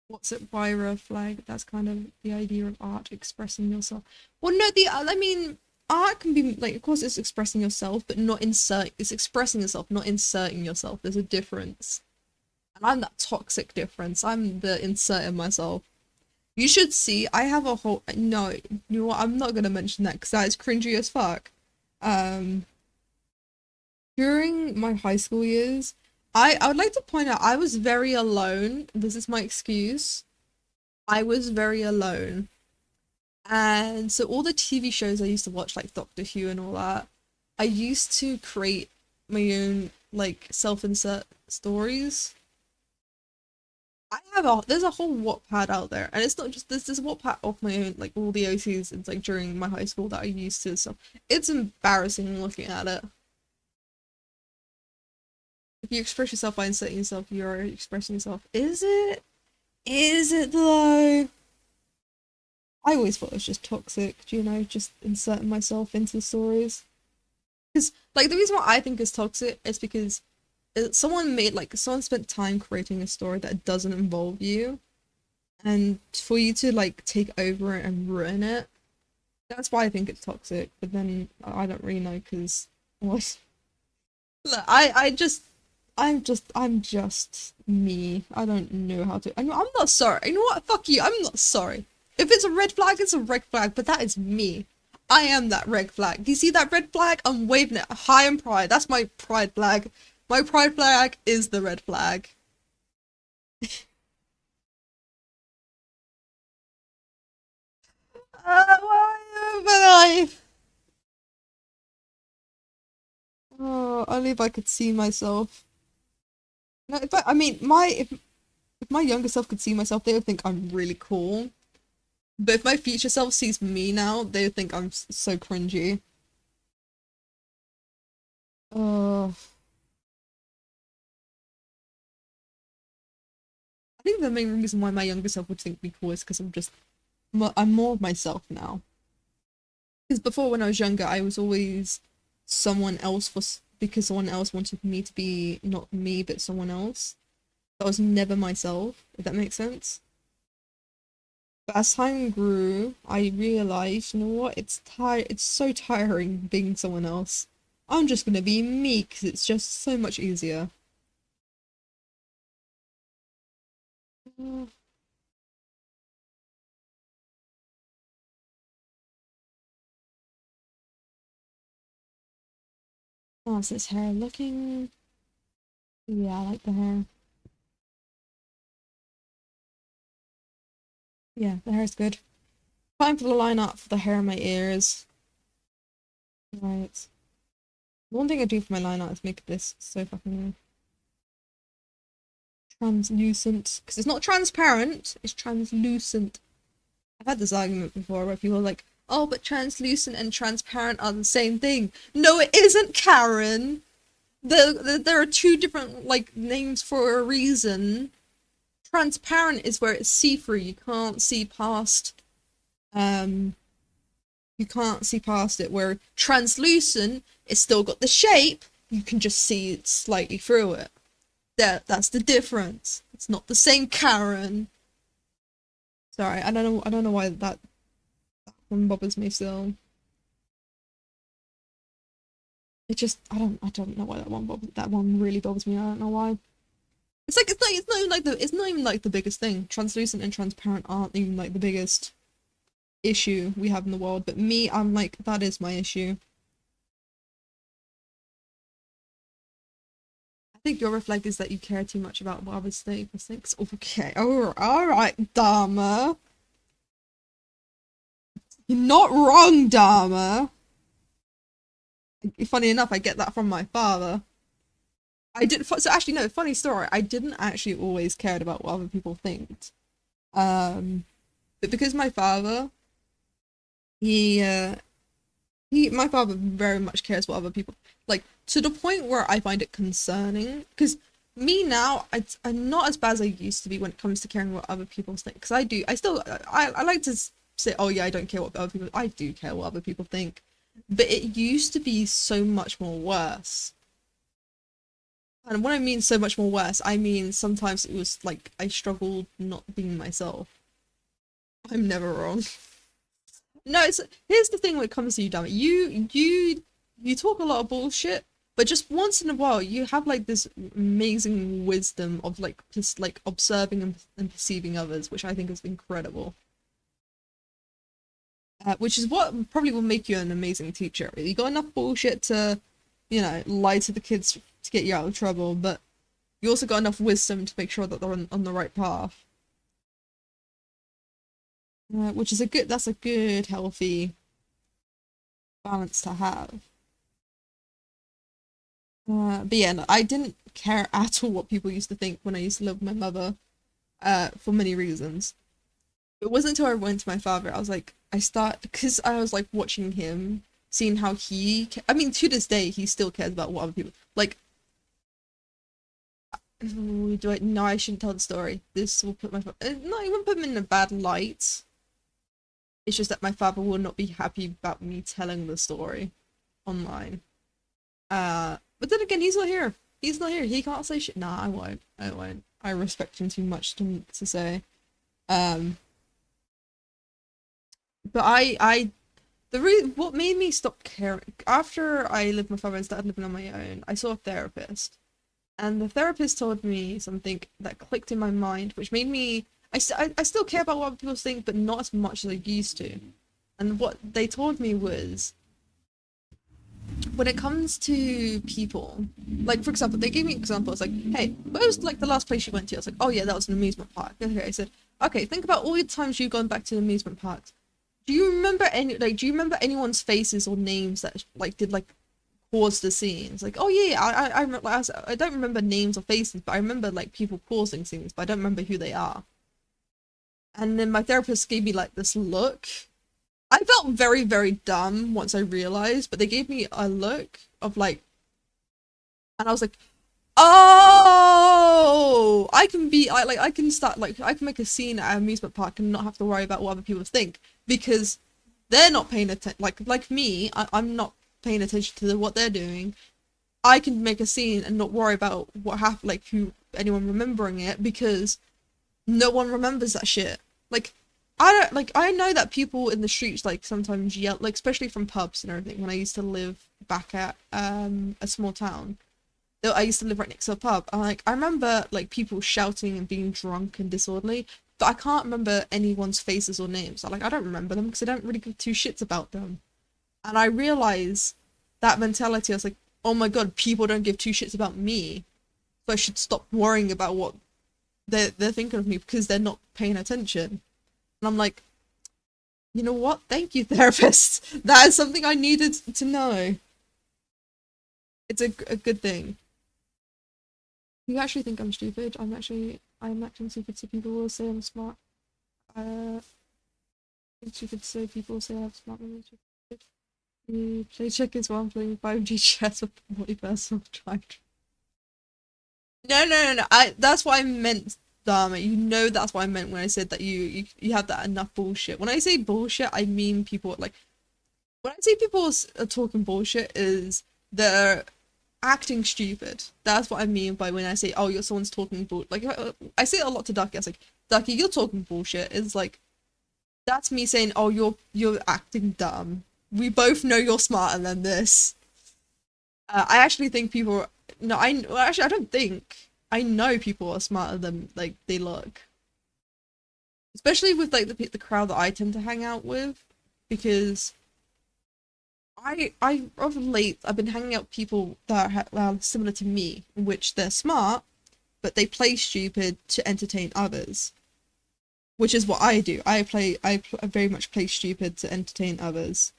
What's it, Wyra flag? That's kind of the idea of art expressing yourself. Well, no, I mean, art can be like, of course, it's expressing yourself, but not insert. It's expressing yourself, not inserting yourself. There's a difference, and I'm that toxic difference. I'm the inserting myself. You should see. I have a whole. No, you know what? I'm not gonna mention that because that is cringy as fuck. Um, during my high school years, I would like to point out I was very alone. This is my excuse. I was very alone. And so all the TV shows I used to watch, like Doctor Who and all that, I used to create my own like self-insert stories. I have there's a whole Wattpad out there, and it's not just there's a Wattpad of my own, like all the OCs it's like during my high school that I used to. So it's embarrassing looking at it. If you express yourself by inserting yourself, you're expressing yourself. Is it? Is it though? I always thought it was just toxic, you know, just inserting myself into the stories. Because, like, the reason why I think it's toxic is because someone spent time creating a story that doesn't involve you, and for you to, like, take over it and ruin it, that's why I think it's toxic. But then I don't really know because, what? Look, I'm just me. I don't know how to. I'm not sorry. You know what? Fuck you. I'm not sorry. If it's a red flag, it's a red flag. But that is me. I am that red flag. You see that red flag? I'm waving it high in pride. That's my pride flag. My pride flag is the red flag. Alive. Oh, only if I could see myself. No, I mean, if my younger self could see myself, they would think I'm really cool. But if my future self sees me now, they would think I'm so cringy. Uh, I think the main reason why my younger self would think me cool is because I'm more of myself now. Because before, when I was younger, I was always someone else because someone else wanted me to be not me, but someone else. I was never myself, if that makes sense. But as time grew, I realized, you know what? It's so tiring being someone else. I'm just gonna be me because it's just so much easier. Uh, How's this hair looking? Yeah, I like the hair. Yeah, the hair's good. Time for the line up for the hair in my ears. Right. One thing I do for my line art is make this so fucking translucent. Because it's not transparent, it's translucent. I've had this argument before where people are like, oh, but translucent and transparent are the same thing. No, it isn't, Karen. There are two different, like, names for a reason. Transparent is where it's see-through. Um, you can't see past it. Where translucent, it's still got the shape. You can just see it slightly through it. That's the difference. It's not the same, Karen. Sorry, I don't know. I don't know why that one bothers me still. It just I don't know why that one really bothers me. I don't know why. It's not even like the biggest thing. Translucent and transparent aren't even like the biggest issue we have in the world. But me, I'm like, that is my issue. I think your red flag is that you care too much about what others think. Okay, all right, Dharma. You're not wrong, Dharma. Funny enough, I get that from my father. I did so actually no, funny story. I didn't actually always cared about what other people think. Um, but because my father, he my father very much cares what other people like to the point where I find it concerning. Because me now, I'm not as bad as I used to be when it comes to caring what other people think. Because I like to say, oh yeah, I don't care what other people. I do care what other people think, but it used to be so much more worse. And when I mean so much more worse, I mean sometimes it was like I struggled not being myself. I'm never wrong. No, it's here's the thing when it comes to you, damn it. You talk a lot of bullshit, but just once in a while you have like this amazing wisdom of like just like observing and perceiving others, which I think is incredible. Which is what probably will make you an amazing teacher. You got enough bullshit to, lie to the kids to get you out of trouble, but you also got enough wisdom to make sure that they're on the right path. Which is that's a good, healthy balance to have. But yeah, no, I didn't care at all what people used to think when I used to live with my mother, for many reasons. It wasn't until I went to my father, I was like, because I was like watching him, seeing how I mean, to this day, he still cares about what other people, like, ooh, no, I shouldn't tell the story. This will put not even put him in a bad light. It's just that my father will not be happy about me telling the story online. But then again, he's not here. He's not here. He can't say shit. Nah, I won't. I won't. I respect him too much to say. Um, but what made me stop caring after I lived with my father and started living on my own, I saw a therapist, and the therapist told me something that clicked in my mind, which made me. I still care about what other people think, but not as much as I used to. And what they told me was when it comes to people, like for example, they gave me an example. It's like, hey, what was like the last place you went to? I was like, oh yeah, that was an amusement park. Okay, I said, okay, think about all the times you've gone back to the amusement parks. Do you remember anyone's faces or names that like did like cause the scenes? Like, oh yeah, I remember. I don't remember names or faces, but I remember like people causing scenes, but I don't remember who they are. And then my therapist gave me like this look. I felt very, very dumb once I realized, but they gave me a look of like, and I was like, oh, I can start, like, I can make a scene at an amusement park and not have to worry about what other people think because they're not paying attention. Like me, I'm not paying attention to what they're doing. I can make a scene and not worry about what happened, like who anyone remembering it because no one remembers that shit. Like, I don't like. I know that people in the streets like sometimes yell, like especially from pubs and everything. When I used to live back at a small town, I used to live right next to a pub. And like I remember like people shouting and being drunk and disorderly, but I can't remember anyone's faces or names. I don't remember them because I don't really give two shits about them. And I realize that mentality. I was like, oh my god, people don't give two shits about me, so I should stop worrying about what they're thinking of me because they're not paying attention. And I'm like, You know what? Thank you, therapist. That is something I needed to know. It's a good thing. You actually think I'm stupid? I'm actually stupid, so people will say I'm smart. It's stupid, so people say I'm smart. You play checkers while I'm playing 5G chess with my personal time. No. That's what I meant, Dharma. You know that's what I meant when I said that you have that enough bullshit. When I say bullshit, I mean people like when I say people are talking bullshit is they're acting stupid. That's what I mean by when I say, oh, you're someone's talking bull. Like I say it a lot to Ducky. I was like, Ducky, you're talking bullshit. It's like that's me saying, oh, you're acting dumb. We both know you're smarter than this. I actually think people. No, well, actually, I don't think. I know people are smarter than like they look. Especially with like the crowd that I tend to hang out with, because I of late I've been hanging out with people that are similar to me, in which they're smart, but they play stupid to entertain others, which is what I do. I very much play stupid to entertain others.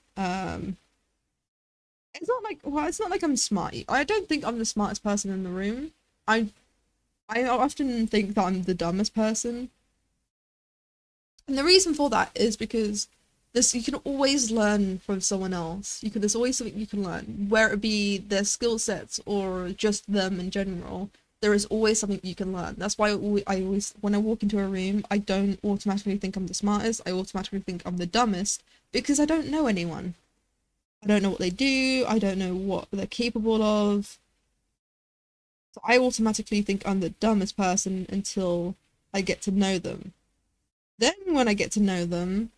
It's not like I'm smart. I don't think I'm the smartest person in the room. I I often think that I'm the dumbest person. And the reason for that is because this you can always learn from someone else. There's always something you can learn, where it be their skill sets or just them in general. There is always something you can learn. That's why I always, when I walk into a room, I don't automatically think I'm the smartest. I automatically think I'm the dumbest because I don't know anyone. I don't know what they do. I don't know what they're capable of. So I automatically think I'm the dumbest person until I get to know them. Then when I get to know them,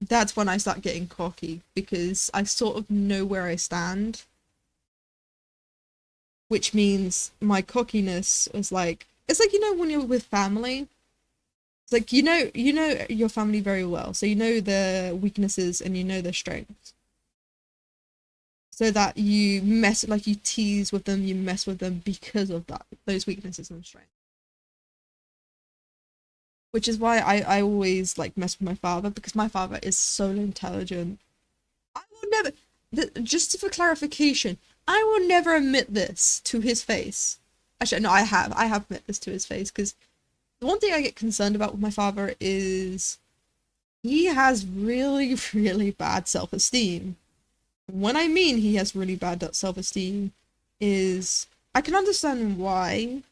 that's when I start getting cocky because I sort of know where I stand, which means my cockiness is like it's like when you're with family, it's like you know your family very well, so you know their weaknesses and you know their strengths. So that you tease with them, you mess with them because of those weaknesses and strengths. Which is why I always like mess with my father because my father is so intelligent. I will never, just for clarification, I will never admit this to his face. Actually, no, I have admit this to his face because the one thing I get concerned about with my father is he has really, really bad self-esteem. When I mean he has really bad self-esteem is I can understand why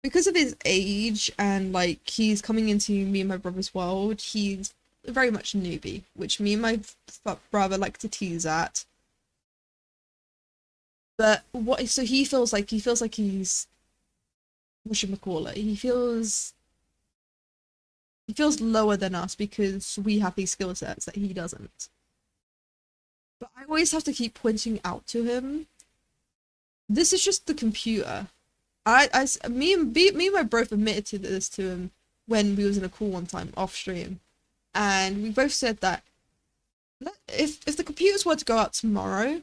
because of his age and like he's coming into me and my brother's world, he's very much a newbie, which me and my brother like to tease at. But what so he feels like he's what should we call it? He feels lower than us because we have these skill sets that he doesn't. But I always have to keep pointing out to him, this is just the computer. Me and my brother admitted to this to him when we was in a call one time off stream, and we both said that if the computers were to go out tomorrow,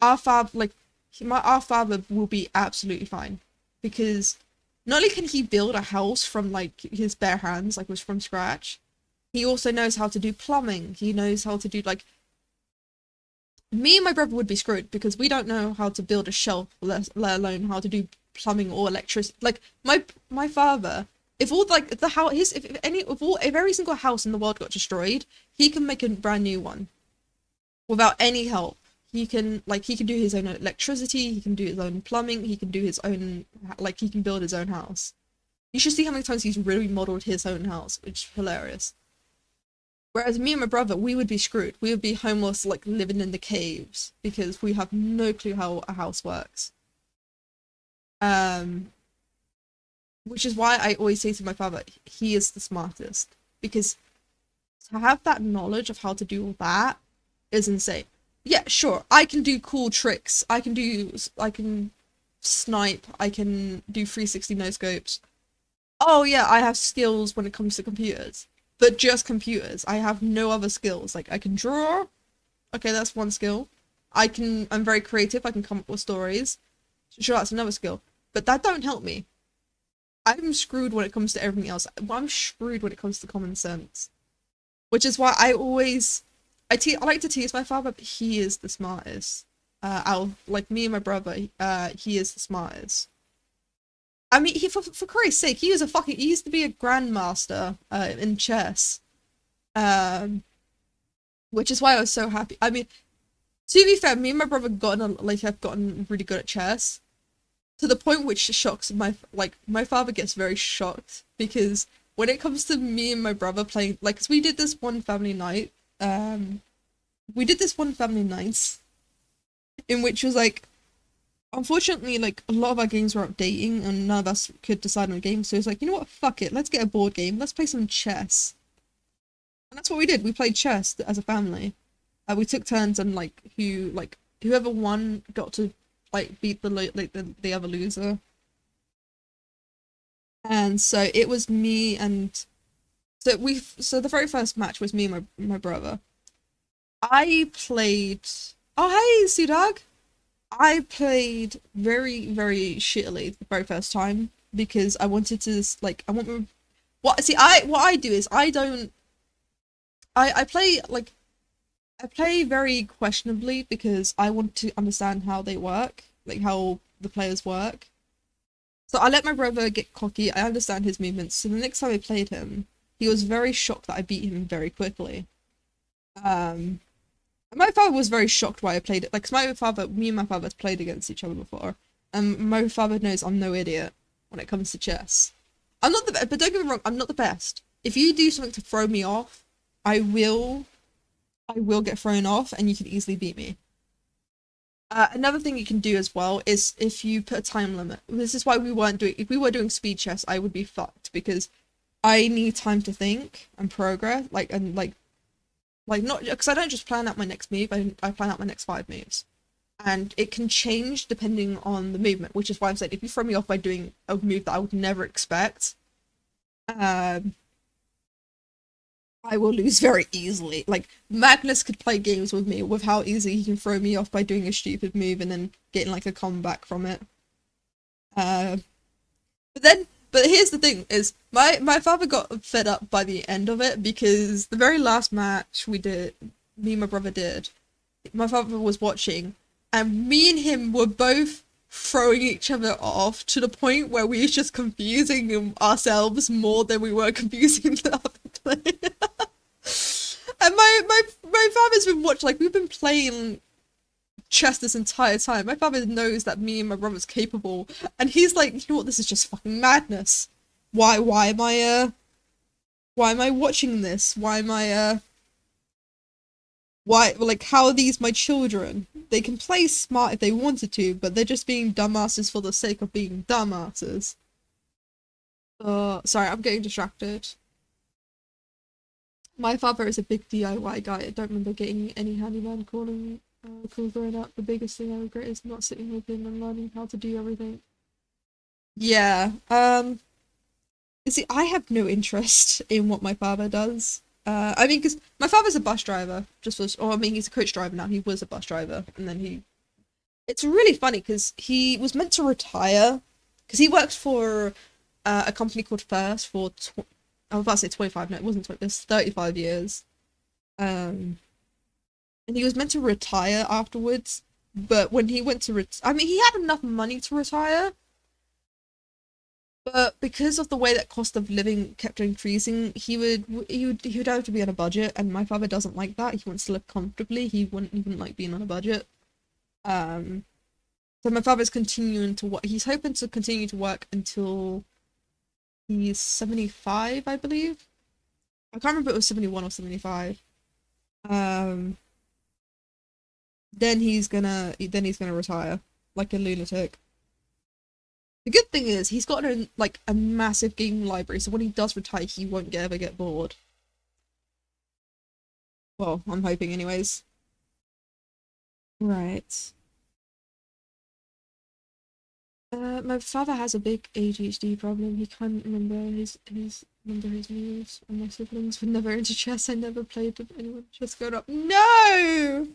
our father will be absolutely fine because not only can he build a house from like his bare hands, like was from scratch, he also knows how to do plumbing. He knows how to do like me and my brother would be screwed because we don't know how to build a shelf, let alone how to do plumbing or electricity. Like my father, if all like the house, if every single house in the world got destroyed, he can make a brand new one without any help. He can do his own electricity, he can do his own plumbing, he can do his own he can build his own house. You should see how many times he's really modeled his own house, which is hilarious. Whereas me and my brother, we would be screwed. We would be homeless, like living in the caves because we have no clue how a house works. Um, which is why I always say to my father, he is the smartest because to have that knowledge of how to do all that is insane. Yeah, sure, I can do cool tricks. I can snipe. I can do 360 no scopes. Oh yeah, I have skills when it comes to computers, but just computers. I have no other skills. Like I can draw. Okay, that's one skill. I'm very creative. I can come up with stories. Sure, that's another skill. But that don't help me. I'm screwed when it comes to everything else. I'm screwed when it comes to common sense. which is why I like to tease my father, but he is the smartest. Out of, like, me and my brother, he is the smartest. I mean, for Christ's sake, he used to be a grandmaster in chess. Um, which is why I was so happy. I mean, to be fair, me and my brother have gotten really good at chess to the point which shocks my father gets very shocked because when it comes to me and my brother playing, like, 'cause we did this one family night in which was like, unfortunately, like, a lot of our games were updating and none of us could decide on a game, so it's like, you know what, fuck it, let's get a board game, let's play some chess. And that's what we did. We played chess as a family. We took turns and whoever won got to like beat the other loser. And so it was me and so the very first match was me and my brother. I played. Oh, hey, Sudag. I played very, very shittily the very first time because I wanted to like I want what I do is I don't I play like I play very questionably because I want to understand how they work, like how the players work. So I let my brother get cocky. I understand his movements. So the next time I played him, he was very shocked that I beat him very quickly. Um, my father was very shocked why I played it. Like, 'cause me and my father has played against each other before, and my father knows I'm no idiot when it comes to chess. I'm not but don't get me wrong, I'm not the best. If you do something to throw me off, I will, I will get thrown off, and you can easily beat me. Another thing you can do as well is if you put a time limit. This is why we weren't doing. If we were doing speed chess, I would be fucked because I need time to think and progress, like not because I don't just plan out my next move. I plan out my next 5 moves, and it can change depending on the movement. Which is why I'm saying if you throw me off by doing a move that I would never expect, um, I will lose very easily. Like Magnus could play games with me with how easy he can throw me off by doing a stupid move and then getting like a comeback from it. Uh, but here's the thing: is my father got fed up by the end of it because the very last match me and my brother did, my father was watching, and me and him were both throwing each other off to the point where we were just confusing ourselves more than we were confusing the other player. And my father's been watching, like, we've been playing chess this entire time. My father knows that me and my brother's capable, and he's like, you know what, this is just fucking madness. Why am why am I watching this? Why, like, how are these my children? They can play smart if they wanted to, but they're just being dumbasses for the sake of being dumbasses. Sorry, I'm getting distracted. My father is a big DIY guy. I don't remember getting any handyman calls growing up. The biggest thing I regret is not sitting with him and learning how to do everything. Yeah. You see, I have no interest in what my father does. I mean, because my father's a bus driver, or I mean, he's a coach driver now. He was a bus driver, and then It's really funny because he was meant to retire, because he worked for a company called First for I was about to say 25. No, it wasn't 20. It was 35 years. Um, and he was meant to retire afterwards, but when he went to I mean, he had enough money to retire, but because of the way that cost of living kept increasing, he would have to be on a budget, and my father doesn't like that. He wants to live comfortably. He wouldn't even like being on a budget. Um, so my father's continuing to work. He's hoping to continue to work until he's 75, I believe. I can't remember if it was 71 or 75. Um, then he's gonna retire like a lunatic. The good thing is he's got a massive game library, so when he does retire, he won't ever get bored. Well, I'm hoping, anyways. Right. My father has a big ADHD problem. He can't remember his moves, and my siblings were never into chess. I never played with anyone chess growing up. No.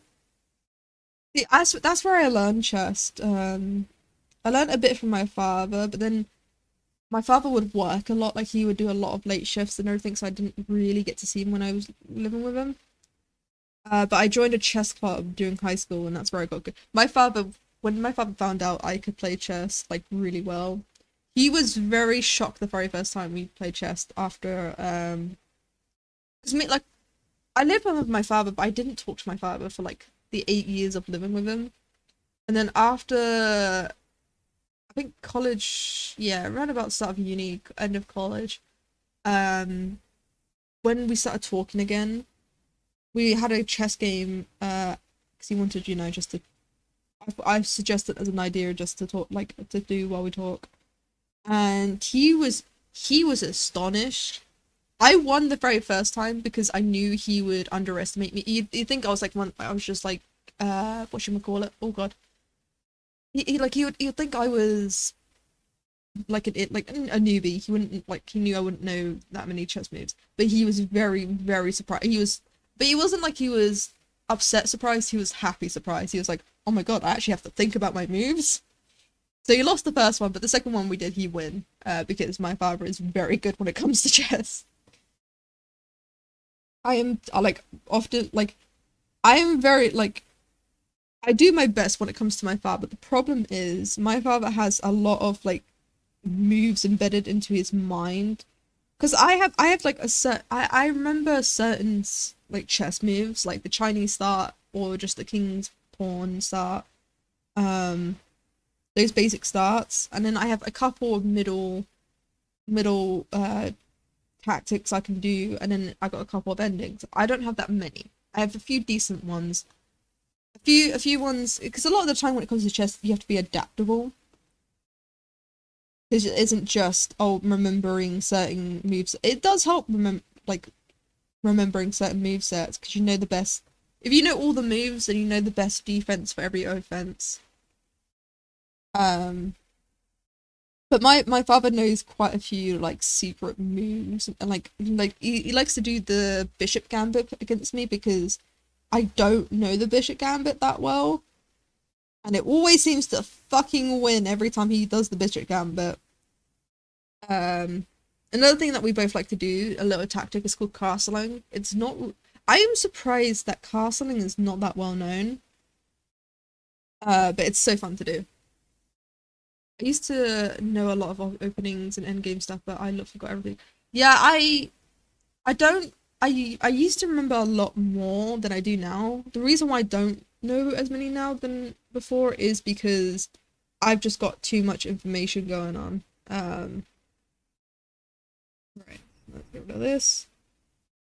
See, that's where I learned chess. I learned a bit from my father, but then my father would work a lot, like he would do a lot of late shifts and everything, so I didn't really get to see him when I was living with him. But I joined a chess club during high school, and that's where I got good. When my father found out I could play chess like really well, he was very shocked the very first time we played chess after, 'cause me, like, I lived with my father, but I didn't talk to my father for like the 8 years of living with him. And then after, I think college, yeah, around about start of uni, end of college, um, when we started talking again, we had a chess game, because he wanted, just to, I suggested as an idea just to talk, like, to do while we talk. And he was astonished. I won the very first time because I knew he would underestimate me. You'd think I was like one. I was just like, what should we call it? Oh God. He would think I was like a newbie. He wouldn't like he knew I wouldn't know that many chess moves. But he was very very surprised. But he wasn't like he was upset surprised. He was happy surprised. He was like, oh my God, I actually have to think about my moves. So he lost the first one, but the second one we did, he win. Because my father is very good when it comes to chess. I like often like I am very like I do my best when it comes to my father, but the problem is my father has a lot of like moves embedded into his mind. Because I have like I remember certain like chess moves, like the Chinese start or just the king's pawn start, um, those basic starts, and then I have a couple of middle tactics I can do, and then I got a couple of endings. I don't have that many. I have a few decent ones, a few ones, because a lot of the time when it comes to chess, you have to be adaptable. Because it isn't just remembering certain moves. It does help remembering certain move sets because you know the best. If you know all the moves, then you know the best defense for every offense. Um, but my father knows quite a few like secret moves and like he likes to do the bishop gambit against me because I don't know the bishop gambit that well, and it always seems to fucking win every time he does the bishop gambit. Um, Another thing that we both like to do, a little tactic, is called castling. It's not. I am surprised that castling is not that well known. But it's so fun to do. I used to know a lot of openings and endgame stuff, but forgot everything. Yeah, I don't. I used to remember a lot more than I do now. The reason why I don't know as many now than before is because I've just got too much information going on. Right. Let's get rid of this.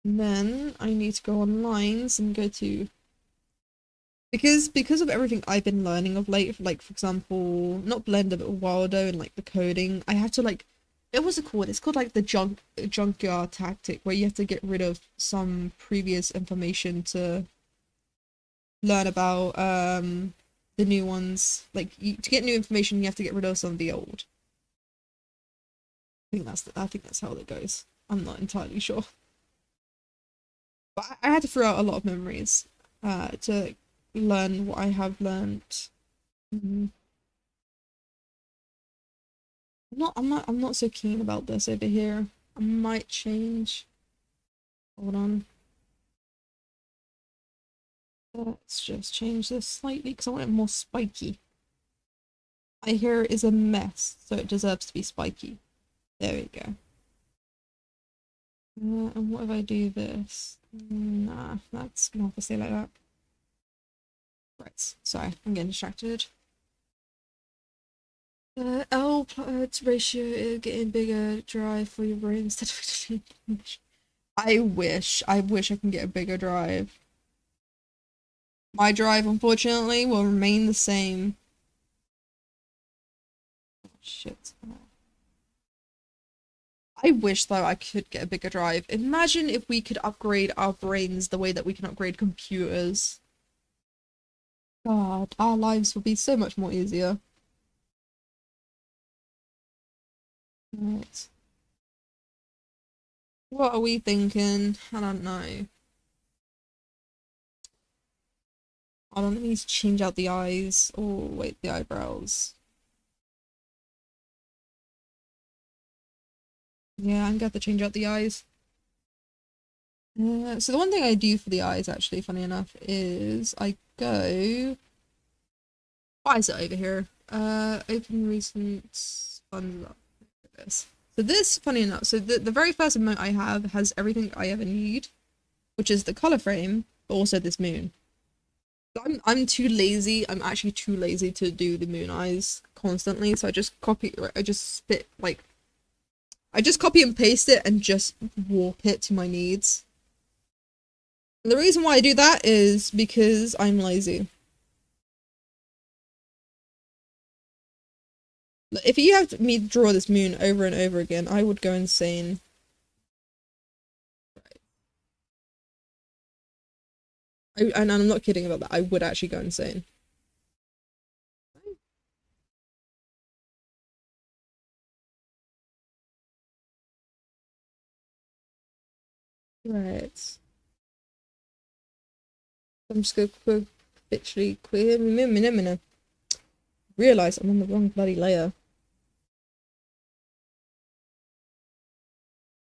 And then I need to go on lines and go to because of everything I've been learning of late, like for example, not Blender but Waldo and like the coding, I have to like it was it called? It's called like the junkyard tactic where you have to get rid of some previous information to learn about the new ones. To get new information you have to get rid of some of the old. I think that's how it goes. I'm not entirely sure. But I had to throw out a lot of memories to learn what I have learned. Mhm. I'm not so keen about this over here. I might change. Hold on. Let's just change this slightly because I want it more spiky. My hair is a mess, so it deserves to be spiky. There we go. And what if I do this? Nah, that's not to stay like that. Right, sorry, I'm getting distracted. L ratio is getting bigger, dry for your brain instead of I wish I can get a bigger drive. My drive, unfortunately, will remain the same. Oh, shit. I wish, though, I could get a bigger drive. Imagine if we could upgrade our brains the way that we can upgrade computers. God, our lives would be so much more easier. Right. What are we thinking? I don't know. I don't need to change out the eyes. Oh, wait, the eyebrows. Yeah, I'm gonna have to change out the eyes. So the one thing I do for the eyes, actually, funny enough, is I go. Why is it over here? Open recent funds up. This. So this, funny enough, so the very first emote I have has everything I ever need, which is the color frame, but also this moon. I'm too lazy. I'm actually too lazy to do the moon eyes constantly. So I just copy. I just spit like. I just copy and paste it and just warp it to my needs. And the reason why I do that is because I'm lazy. If you have me draw this moon over and over again, I would go insane. And I'm not kidding about that. I would actually go insane. Right. I'm just gonna literally quit. Realize I'm on the wrong bloody layer.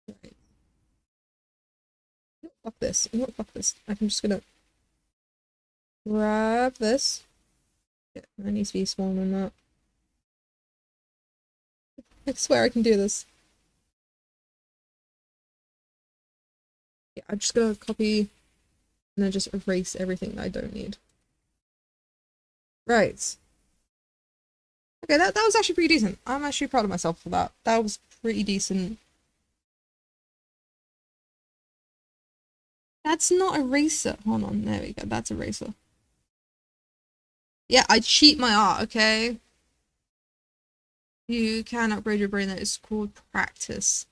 Right. Fuck this. You know what? Fuck this. I'm just gonna grab this. Yeah, that needs to be smaller than that. I swear I can do this. Yeah, I'm just gonna copy and then just erase everything that I don't need. Right. Okay, that was actually pretty decent. I'm actually proud of myself for that. That was pretty decent. That's not eraser. Hold on, there we go. That's eraser. Yeah, I cheat my art, okay? You can upgrade your brain. That is called practice.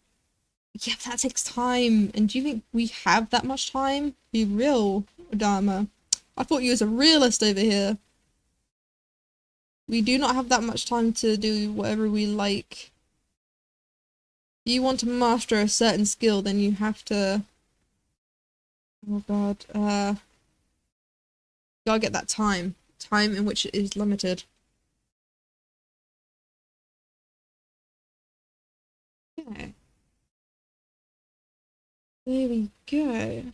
Yeah, that takes time. And do you think we have that much time? Be real, Dharma. I thought you was a realist over here. We do not have that much time to do whatever we like. If you want to master a certain skill, then you have to. Oh god. You gotta get that time. Time in which it is limited. Okay. There we go.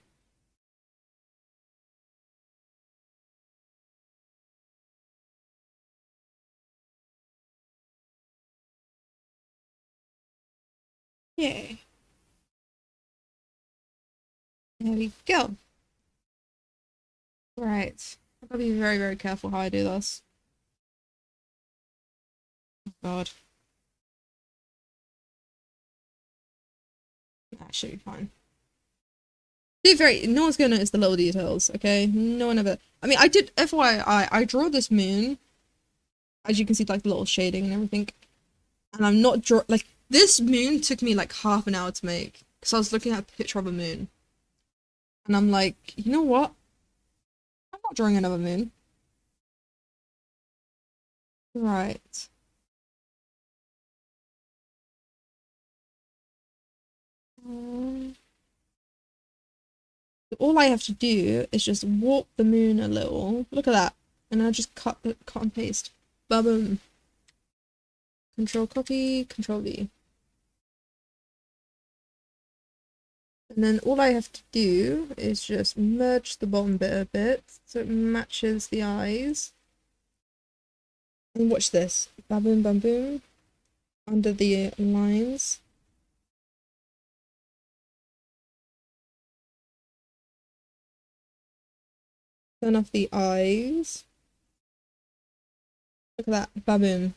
Yay. There we go. Right. I've gotta be very, very careful how I do this. Oh god. That should be fine. Be very, no one's gonna notice the little details, okay? No one ever. I mean, I did, FYI, I draw this moon, as you can see, like the little shading and everything. And I'm not like, this moon took me like half an hour to make. Because I was looking at a picture of a moon. And I'm like, you know what? I'm not drawing another moon. Right. Um, all I have to do is just warp the moon a little. Look at that. And I'll just cut and paste. Boom. Control copy, control V. And then all I have to do is just merge the bottom bit a bit so it matches the eyes. And watch this. Ba-boom, ba-boom. Under the lines. Turn off the eyes. Look at that. Ba-boom.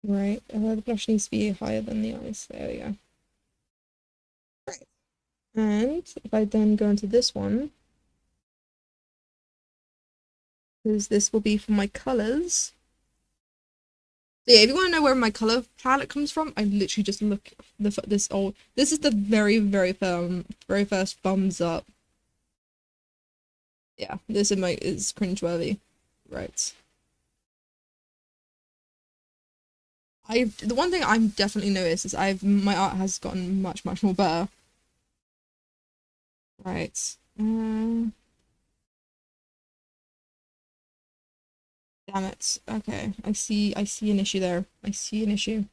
Right. The brush needs to be higher than the eyes. There we go. Right. And if I then go into this one, because this will be for my colors. So yeah, if you want to know where my color palette comes from, I literally just look this old. This is the very first thumbs up. Yeah, this emote is cringeworthy. Right. The one thing I'm definitely noticed is my art has gotten much more better. Right. Damn it. Okay, I see an issue there. I see an issue.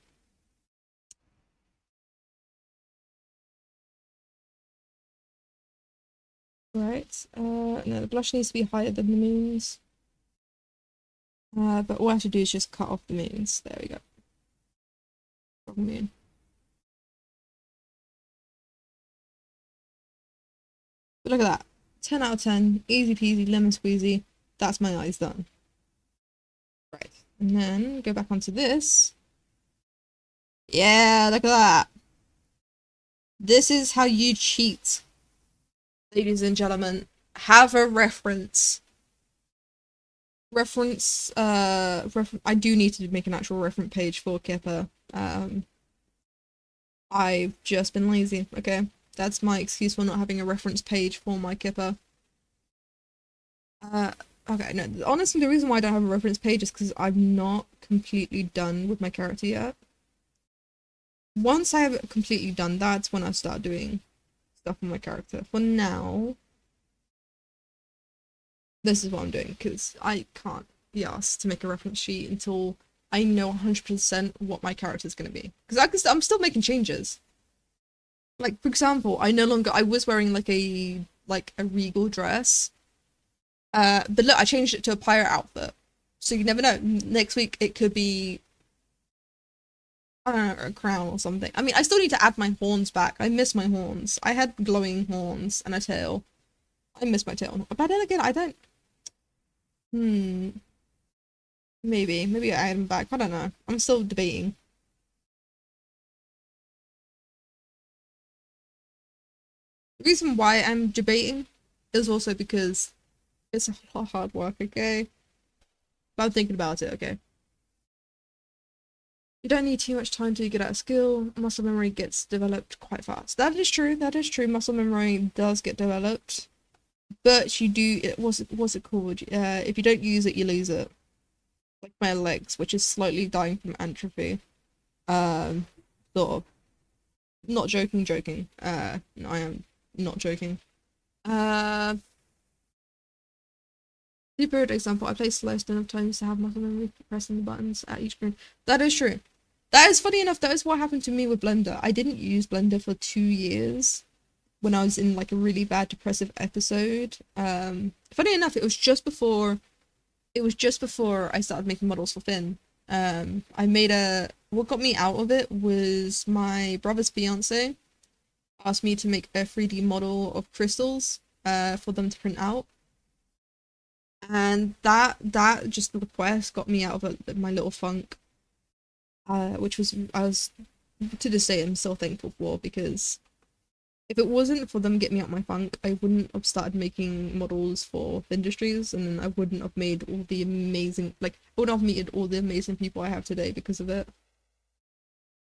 Right. No, the blush needs to be higher than the moons. But all I have to do is just cut off the moons. There we go. Wrong moon. But look at that. 10 out of 10. Easy peasy, lemon squeezy. That's my eyes done. Right. And then go back onto this. Yeah, look at that. This is how you cheat, ladies and gentlemen. Have a reference. I do need to make an actual reference page for Kipper. I've just been lazy, okay? That's my excuse for not having a reference page for my Kipper. Uh, okay, no, honestly, the reason why I don't have a reference page is because I'm not completely done with my character yet. Once I have completely done, that's when I start doing stuff on my character. For now, this is what I'm doing, because I can't be asked to make a reference sheet until I know 100% what my character is going to be. Because I'm still making changes. Like, for example, I was wearing like a regal dress. But look, I changed it to a pirate outfit. So you never know. Next week it could be, I don't know, a crown or something. I mean, I still need to add my horns back. I miss my horns. I had glowing horns and a tail. I miss my tail. But then again, I don't. Hmm. Maybe I add them back. I don't know. I'm still debating. The reason why I'm debating is also because it's a lot of hard work, okay? But I'm thinking about it, okay? You don't need too much time to get at a skill. Muscle memory gets developed quite fast. That is true. That is true. Muscle memory does get developed, but you do. What's it called? If you don't use it, you lose it. Like my legs, which is slightly dying from atrophy. Um, sort of. Not joking. Joking. No, I am not joking. Uh, super good example. I play slow enough times to have muscle memory for pressing the buttons at each screen. That is true. That is funny enough. That is what happened to me with Blender. I didn't use Blender for 2 years when I was in like a really bad depressive episode. Funny enough, it was just before I started making models for Finn. I made what got me out of it was my brother's fiance asked me to make a 3D model of crystals for them to print out. And that just the request got me out of my little funk. Which was I was to this day I'm still thankful for, because if it wasn't for them getting me out my funk, I wouldn't have started making models for industries, and then I wouldn't have made all the amazing, like, I wouldn't have meted all the amazing people I have today because of it.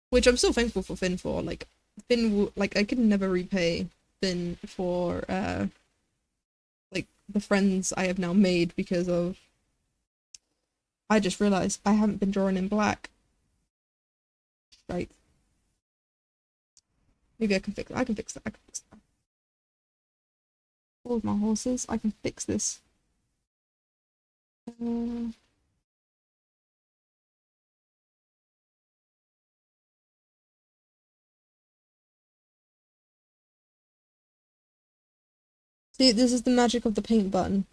Which I'm still thankful for Finn for. Like, like, I could never repay Finn for, like, the friends I have now made because of. I just realized I haven't been drawing in black. Right. Maybe I can fix that. I can fix that. All of my horses. I can fix this. Uh, See, this is the magic of the paint button.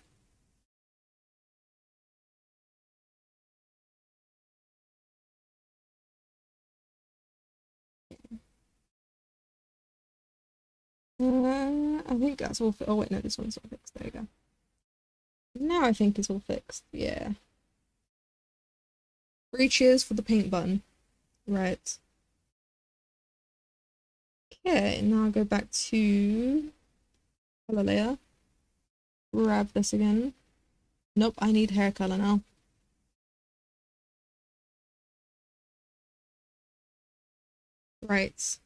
I think that's all. Oh wait, no, this one's all fixed. There you go. Now I think it's all fixed. Yeah. 3 cheers for the paint button. Right. Okay, now I'll go back to color layer. Grab this again. Nope, I need hair color now. Right.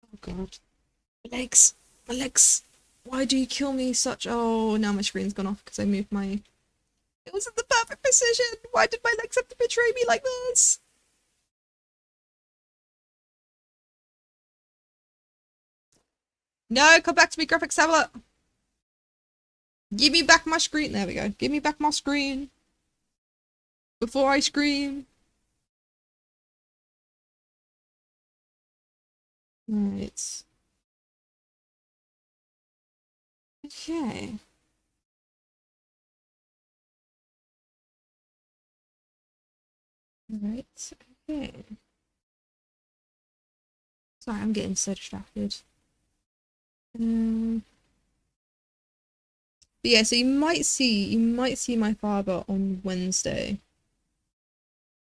Oh god. My legs. My legs. Why do you kill me such? Oh, now my screen's gone off because I moved my. It wasn't the perfect precision. Why did my legs have to betray me like this? No, come back to me, graphics tablet. Give me back my screen. There we go. Give me back my screen. Before I scream. Right. Okay. Right. Okay. Sorry, I'm getting so distracted. But yeah, so you might see my father on Wednesday.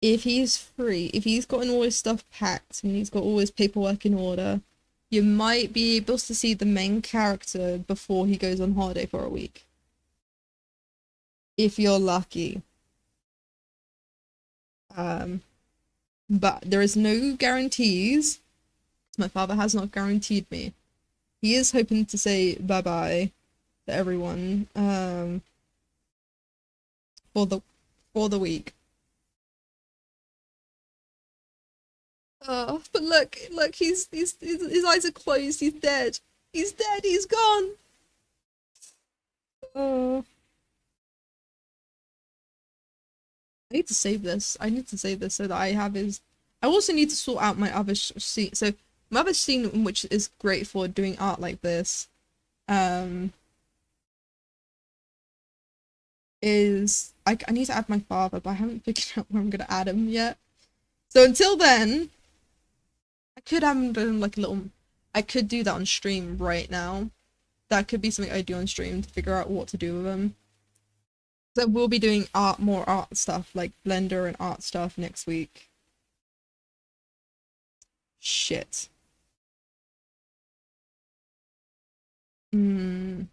If he's free, if he's gotten all his stuff packed and he's got all his paperwork in order, you might be able to see the main character before he goes on holiday for a week. If you're lucky. Um, but there is no guarantees. My father has not guaranteed me. He is hoping to say bye-bye to everyone, for the week. But look, his eyes are closed. He's dead. He's dead. He's gone. Oh, I need to save this. I need to save this so that I have his. I also need to sort out my other scene. So my other scene, which is great for doing art like this, um, is I need to add my father, but I haven't figured out where I'm gonna add him yet. So until then, I could have him doing like a little. I could do that on stream right now. That could be something I do on stream to figure out what to do with him. So we'll be doing more art stuff, like Blender and art stuff next week. Shit. Hmm.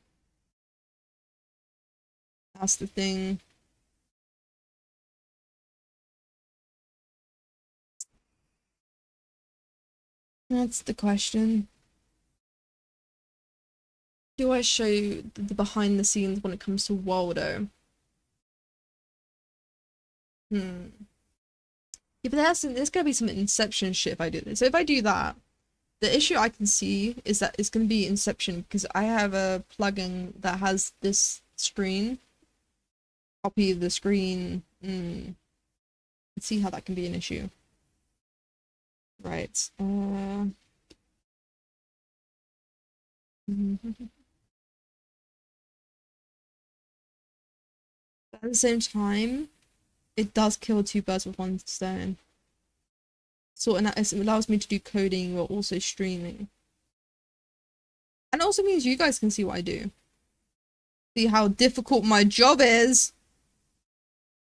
That's the thing. That's the question. Do I show you the behind the scenes when it comes to Waldo? Hmm. Yeah, but there's gonna be some Inception shit if I do this. So if I do that, the issue I can see is that it's gonna be Inception because I have a plugin that has this screen, copy of the screen. Let's see how that can be an issue. Right. At the same time, it does kill two birds with one stone. So and it allows me to do coding while also streaming. And it also means you guys can see what I do. See how difficult my job is.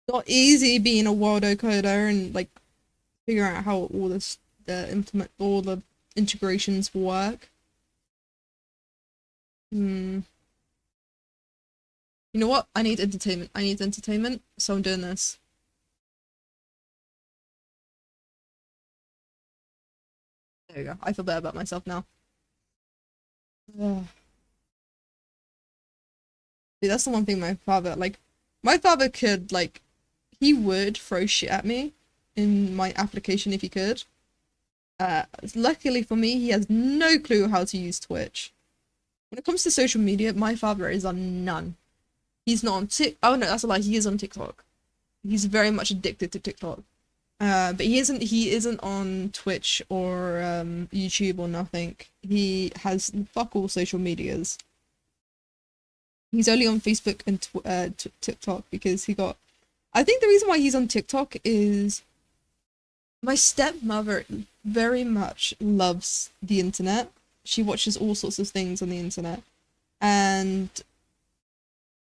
Not easy being a Waldo coder and like figuring out how all this implement all the integrations work. Hmm. You know what? I need entertainment. I need entertainment, so I'm doing this. There we go. I feel better about myself now. Ugh. See, that's the one thing my father could like he would throw shit at me in my application if he could. Luckily for me, he has no clue how to use Twitch. When it comes to social media, my father is on none. He's not on Oh no, that's a lie. He is on TikTok. He's very much addicted to TikTok. But he isn't on Twitch or YouTube or nothing. He has fuck all social medias. He's only on Facebook and TikTok because he got. I think the reason why he's on TikTok is my stepmother very much loves the internet. She watches all sorts of things on the internet, and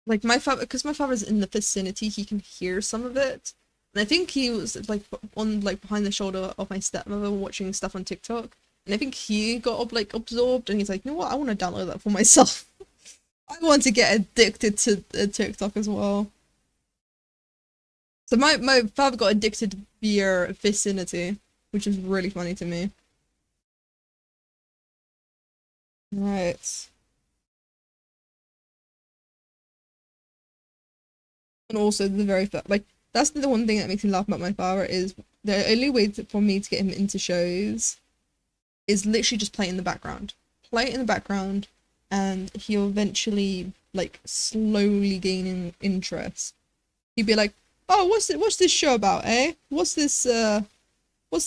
like my father, because my father's in the vicinity, he can hear some of it. And I think he was like on like behind the shoulder of my stepmother watching stuff on TikTok, and I think he got like absorbed, and he's like, you know what, I want to download that for myself. I want to get addicted to TikTok as well. So my father got addicted via vicinity, which is really funny to me. Right. And also the very fact, like that's the one thing that makes me laugh about my father is the only way for me to get him into shows is literally just play it in the background. Play it in the background, and he'll eventually like slowly gaining interest. He'd be like, "Oh, what's this show about, eh? What's this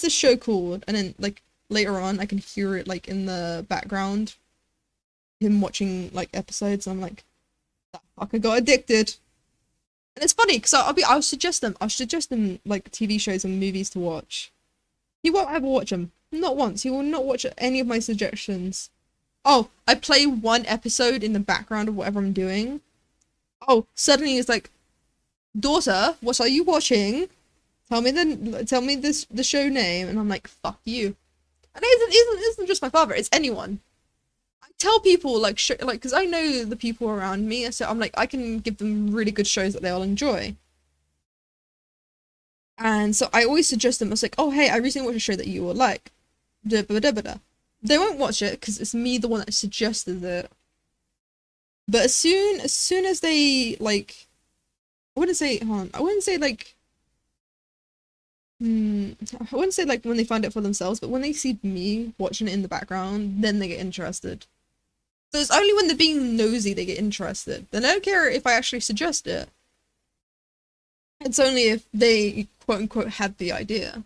show called?" And then like later on, I can hear it like in the background, him watching like episodes. And I'm like, that fucker got addicted. And it's funny because I'll suggest them like TV shows and movies to watch. He won't ever watch them. Not once. He will not watch any of my suggestions. Oh, I play one episode in the background of whatever I'm doing. Oh, suddenly it's like, daughter, what are you watching? Tell me the show name. And I'm like, fuck you. And it isn't just my father, it's anyone. I tell people like because I know the people around me, so I'm like, I can give them really good shows that they'll enjoy. And so I always suggest them. I was like, oh hey, I recently watched a show that you will like. They won't watch it because it's me the one that suggested it. But as soon as they like, I wouldn't say like when they find it for themselves, but when they see me watching it in the background, then they get interested. So it's only when they're being nosy they get interested. Then I don't care if I actually suggest it. It's only if they quote unquote had the idea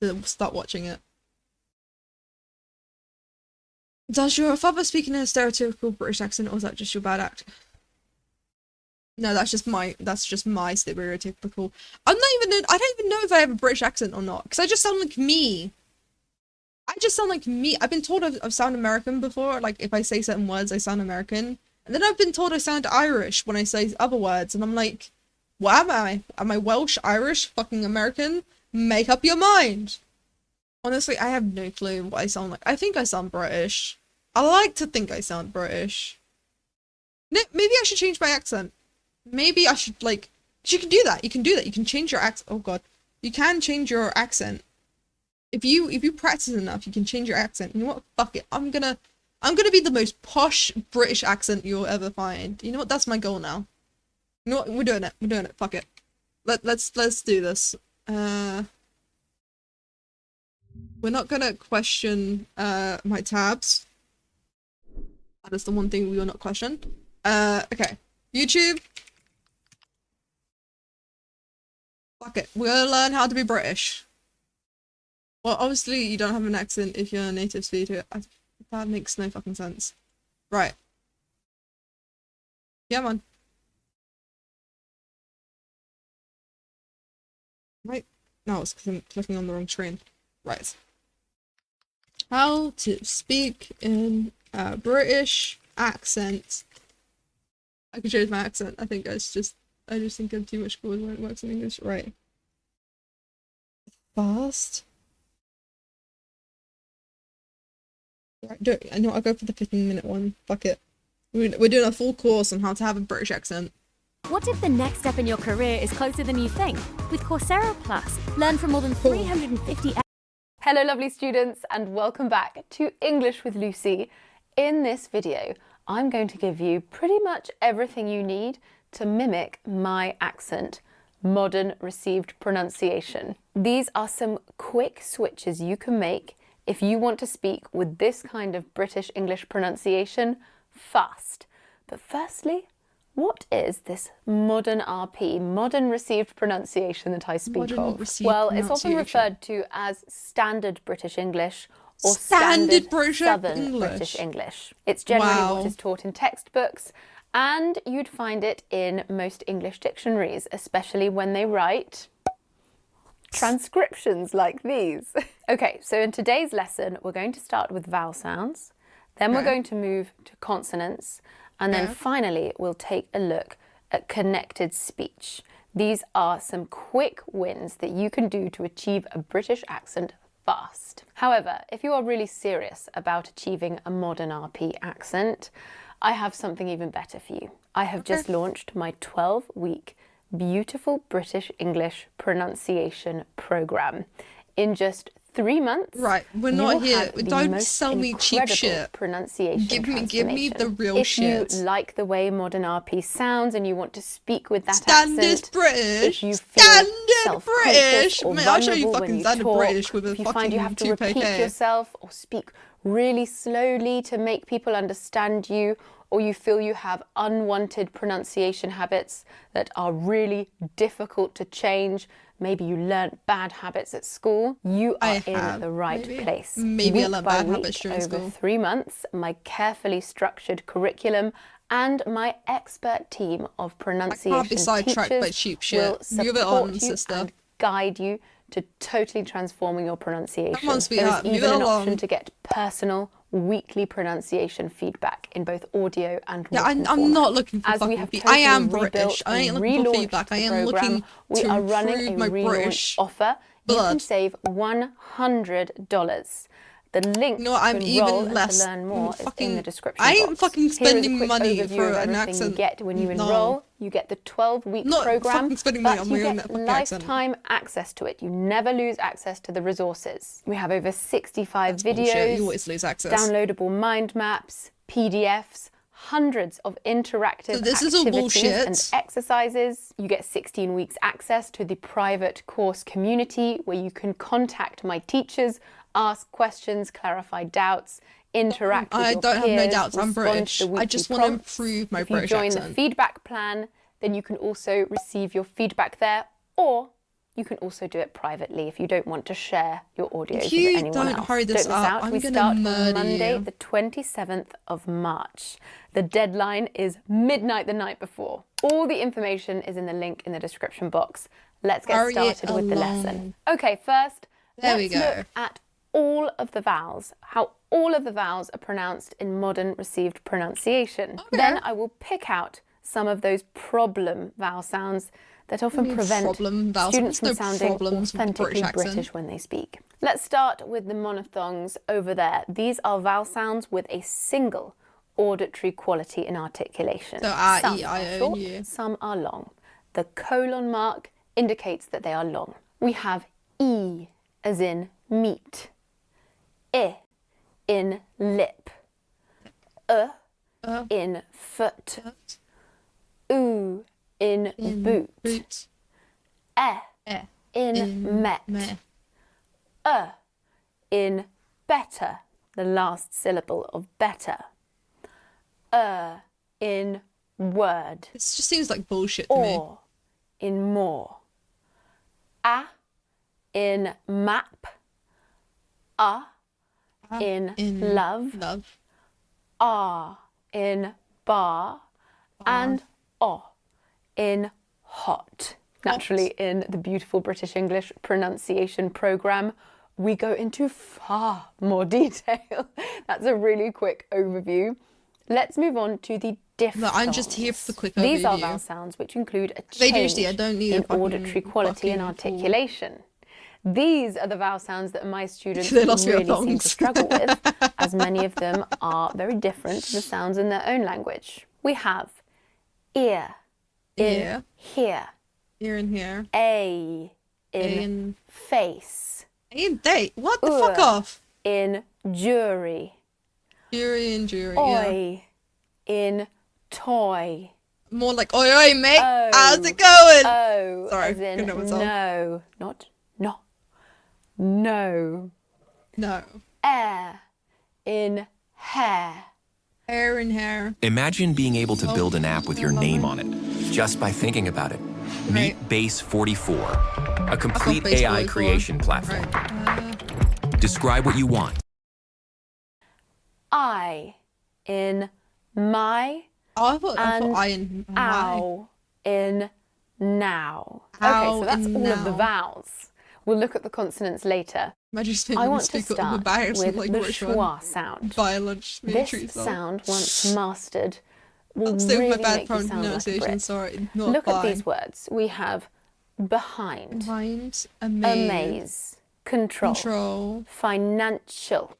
to start watching it. Does your father speak in a stereotypical British accent, or is that just your bad act? No, that's just my stereotypical. I don't even know if I have a British accent or not, because I just sound like me. I've been told I sound American before, like if I say certain words I sound American. And then I've been told I sound Irish when I say other words, and I'm like, what am I? Am I Welsh, Irish, fucking American? Make up your mind. Honestly, I have no clue what I sound like. I think I sound British. I like to think I sound British. Maybe I should change my accent. Maybe I should, like... You can do that. You can do that. You can change your accent. Oh god. You can change your accent. If you practice enough, you can change your accent. You know what? Fuck it. I'm gonna be the most posh British accent you'll ever find. You know what? That's my goal now. You know what? We're doing it. We're doing it. Fuck it. Let's do this. We're not gonna question my tabs. That is the one thing we will not question. Okay. YouTube. Fuck it. We're gonna learn how to be British. Well, obviously you don't have an accent if you're a native speaker. That makes no fucking sense. Right. Yeah, man. Right. No, it's because I'm clicking on the wrong screen. Right. How to speak in a British accent. I could change my accent. I just think I'm too much cooler when it works in English. Right. Fast. Right, I know I'll go for the 15-minute one. Fuck it. We're doing a full course on how to have a British accent. What if the next step in your career is closer than you think? With Coursera Plus, learn from more than 350... Hello lovely students, and welcome back to English with Lucy. In this video, I'm going to give you pretty much everything you need to mimic my accent, modern received pronunciation. These are some quick switches you can make if you want to speak with this kind of British English pronunciation fast. But firstly, what is this modern RP, modern received pronunciation that I speak of? Well, it's often referred to as standard British English or standard Southern British English. It's generally what is taught in textbooks, and you'd find it in most English dictionaries, especially when they write transcriptions like these. Okay, so in today's lesson, we're going to start with vowel sounds, then we're going to move to consonants, and then finally, we'll take a look at connected speech. These are some quick wins that you can do to achieve a British accent fast. However, if you are really serious about achieving a modern RP accent, I have something even better for you. I have just launched my 12-week Beautiful British English Pronunciation Program. In just 3 months, right? We're not here. Don't sell me cheap shit. Pronunciation. Give me the real shit. If you like the way modern RP sounds and you want to speak with that standard British, standard British. Mate, I'll show you fucking standard British with a fucking you find you have to repeat yourself or speak really slowly to make people understand you, or you feel you have unwanted pronunciation habits that are really difficult to change, maybe you learnt bad habits at school, you are in the right place. Maybe I learned bad Week habits during over school. 3 months, my carefully structured curriculum and my expert team of pronunciation sidetracked by teachers cheap shit. will Move it support on, you sister. and guide you to totally transforming your pronunciation. Come on, sweetheart, There is move even it an option along. to get personal weekly pronunciation feedback in both audio and Yeah, written I'm not format. looking for As we fucking have feedback. I am totally British. rebuilt I ain't and looking for relaunched feedback. I the am program, looking we to are running a improve my relaunch British offer. You can blood. save $100. The link You know what, I'm to even enroll and less to learn more is in fucking- the description I ain't box. fucking Here is a spending quick money overview for of an everything accent. you get when you No. enroll. You get the 12-week Not program, fucking spending money but on you my own get fucking accent. lifetime access to it. You never lose access to the resources. We have over 65 That's bullshit. videos, You always lose access. downloadable mind maps, PDFs, hundreds of interactive So this is all activities bullshit. and exercises. You get 16 weeks access to the private course community where you can contact my teachers, ask questions, clarify doubts, interact with I your don't have no peers, doubts. I'm respond to British. the I weekly just want to prompts. improve my If you British join accent. the feedback plan, then you can also receive your feedback there, or you can also do it privately if you don't want to share your audios you with anyone don't else. hurry this don't miss up, out. I'm We gonna start on murder Monday, you. the 27th of March. The deadline is midnight the night before. All the information is in the link in the description box. Let's get Hurry it started with the lesson. along. Okay, first, There we let's go. look at all of the vowels, how all of the vowels are pronounced in modern received pronunciation. Then I will pick out some of those problem vowel sounds that often prevent problem vowels? students from There's no sounding problems with the authentically British accent. British when they speak. Let's start with the monophthongs over there. These are vowel sounds with a single auditory quality in articulation. So R, Some E, I, are O, short, and U. some are long. The colon mark indicates that they are long. We have E as in meat, I in lip, in foot, U in boot, Eh, in met, in better, the last syllable of better, in word, This just seems like bullshit to me. or in more, a in map, in love, R in bar, and O in hot. Naturally, in the beautiful British English pronunciation programme, we go into far more detail. That's a really quick overview. Let's move on to the diphthongs. I'm just here for the quick These are overview. vowel sounds which include a They do, change see, I don't need a in fucking- auditory quality and fucking articulation. These are the vowel sounds that my students They lost me really at seem to thongs. struggle with, as many of them are very different to the sounds in their own language. We have ear in Ear. here, Here and here. a in In face, in date. What the fuck off? in jury, Jury and jury. Yeah. oi in toy, More like oi oi mate. Oh. How's it going? o Sorry, as in couldn't help myself. no, not no, no, No. air in hair, Hair and hair. Imagine being able to build an app with your name on it just by thinking about it. Meet Base 44, a complete Base AI 44. creation platform. Right. Describe what you want. I in my, Oh, I and thought I and my. ow in now. Ow Okay, so that's in all of the now. vowels. We'll look at the consonants later. Imagine just I want to speak start embarrassing, with like the which one? schwa sound. Violent This military song. sound, once mastered, will I'm still really with my bad make you sound like a pronunciation, Brit. sorry. Not Look fine. at these words. We have behind, Behind, amaze, amaze, control, control, financial,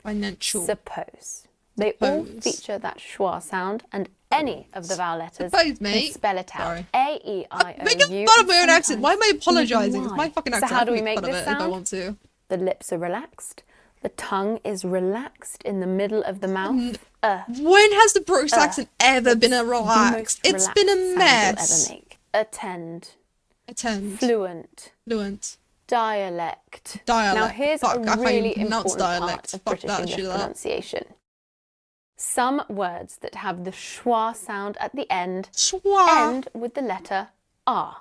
financial. suppose. They all Suppose. feature that schwa sound, and any of the vowel letters Suppose, can mate. spell it out. Sorry. A-E-I-O-U. Making fun of my own and accent. Why am I sometimes apologising? even It's my Y. fucking So accent. how I do can we make make fun of this it if I sound? want to. The lips are relaxed. The tongue is relaxed in the middle of the mouth. When has the British accent ever been a The relaxed? most It's been a relaxed sound mess. you'll ever make. Attend. Attend. Fluent. Fluent. dialect. Dialect. Now here's Fuck, I a can't really even pronounce important dialect. part of Fuck British that English shit up. pronunciation. Some words that have the schwa sound at the end Schwa. end with the letter R.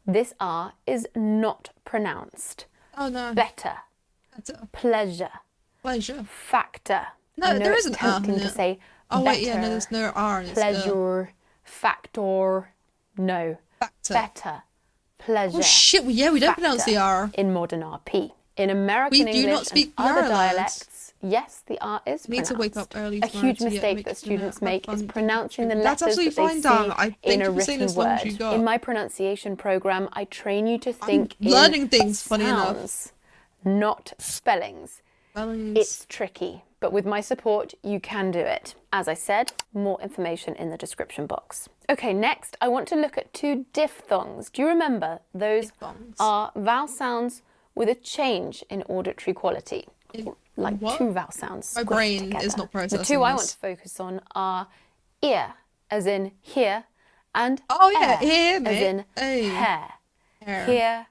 This R is not pronounced. Oh no. Better, Better. pleasure, Pleasure. factor. No, I know there it's is an R in tempting to it. say Oh better, wait, yeah, no, there's no R in it. pleasure, factor. No, Factor. better, pleasure. Oh shit, well, yeah, we don't pronounce the factor R. in modern RP. In American We do English not speak and the other R, lads. dialects, yes, the R is We need pronounced. to wake up early A tomorrow huge to get mistake mixed that in it. students Have make is fun. pronouncing the That's letters absolutely that they fine, see Dan. I in thank a you for saying written as long as word. you got. In my pronunciation program, I train you to think learning in things, funny enough. sounds, not spellings. Spellings. It's tricky, but with my support, you can do it. As I said, more information in the description box. Okay, next, I want to look at two diphthongs. Do you remember? Those Diphthongs. are vowel sounds with a change in auditory quality. Like what? two vowel sounds. My squished brain together. is not The processing two I want this. to focus on are ear, as in here, and Oh yeah, air, here, as mate. in Hey. hair. Hair. Here,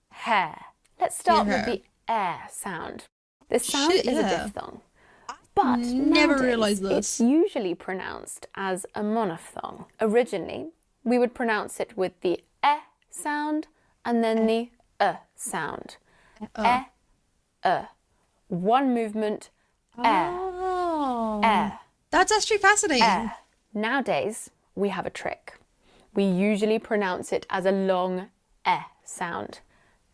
hair. Let's start Here, with hair. the air sound. This sound Shit, is a yeah. diphthong, but never nowadays realised it's this. usually pronounced as a monophthong. Originally, we would pronounce it with the sound and then the sound. One movement, air, Oh. air, That's actually fascinating. air. Nowadays, we have a trick. We usually pronounce it as a long sound.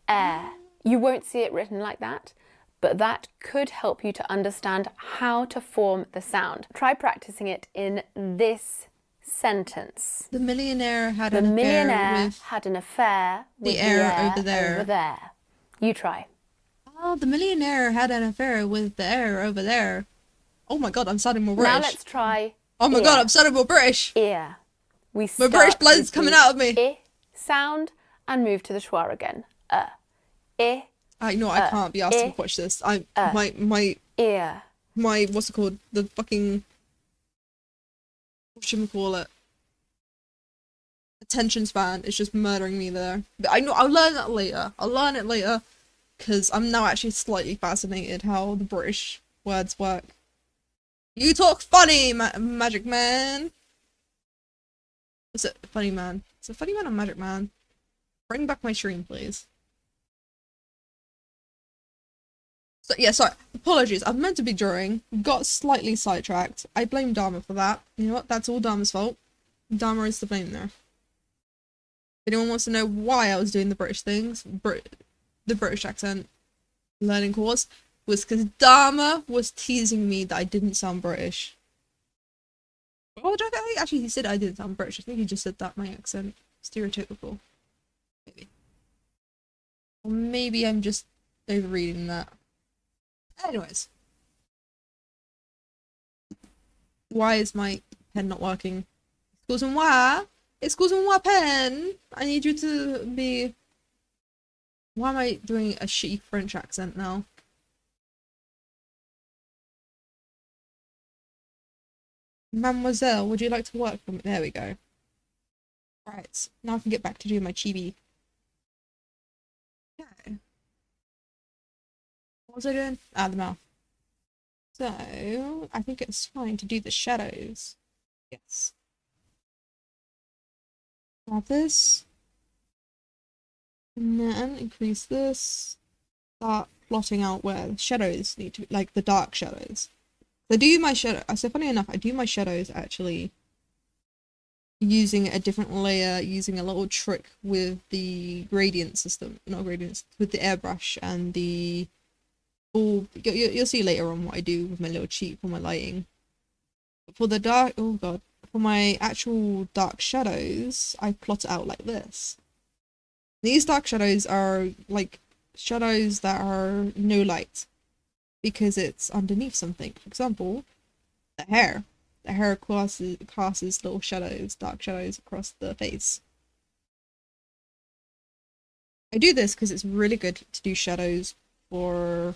Air. You won't see it written like that, but that could help you to understand how to form the sound. Try practicing it in this sentence. The millionaire had The an affair millionaire with had an affair with the air over there. over there. You try. Oh, the millionaire had an affair with the air over there. Oh my god, I'm sounding more British. Now let's try Oh my ear. god, I'm sounding more British. Ear. We My start British blood's with coming the out of me. I sound and move to the schwa again. I, I know I can't be asked to watch this. My ear. what's it called? The fucking whatchamacallit? Attention span is just murdering me there. But I know I'll learn that later. I'll learn it later because I'm now actually slightly fascinated how the British words work. You talk funny, Magic Man. Is it funny man? Is it funny man or Magic Man? Bring back my stream, please. So yeah, sorry. Apologies. I meant to be drawing. Got slightly sidetracked. I blame Dharma for that. You know what? That's all Dharma's fault. Dharma is to blame there. If anyone wants to know why I was doing the British things, the British accent learning course, was because Dharma was teasing me that I didn't sound British. Oh, actually, he said I didn't sound British. I think he just said that my accent stereotypical. Maybe. Or maybe I'm just overreading that. Anyways. Why is my pen not working? Excuse-moi. Excuse-moi, pen. I need you to be... Why am I doing a shitty French accent now? Mademoiselle, would you like to work for me? There we go. Right, now I can get back to doing my chibi. Okay. What was I doing? Ah, the mouth. So, I think it's time to do the shadows. Yes. Grab this. And then increase this. Start plotting out where the shadows need to be, like the dark shadows. I do my shadow. So funny enough, I do my shadows actually using a different layer, using a little trick with the gradient system, not gradients, with the airbrush and the. Oh, you'll see later on what I do with my little cheat for my lighting. For the dark, oh god, for my actual dark shadows, I plot it out like this. These dark shadows are like shadows that are no light. Because it's underneath something. For example, the hair. The hair casts little shadows, dark shadows across the face. I do this because it's really good to do shadows for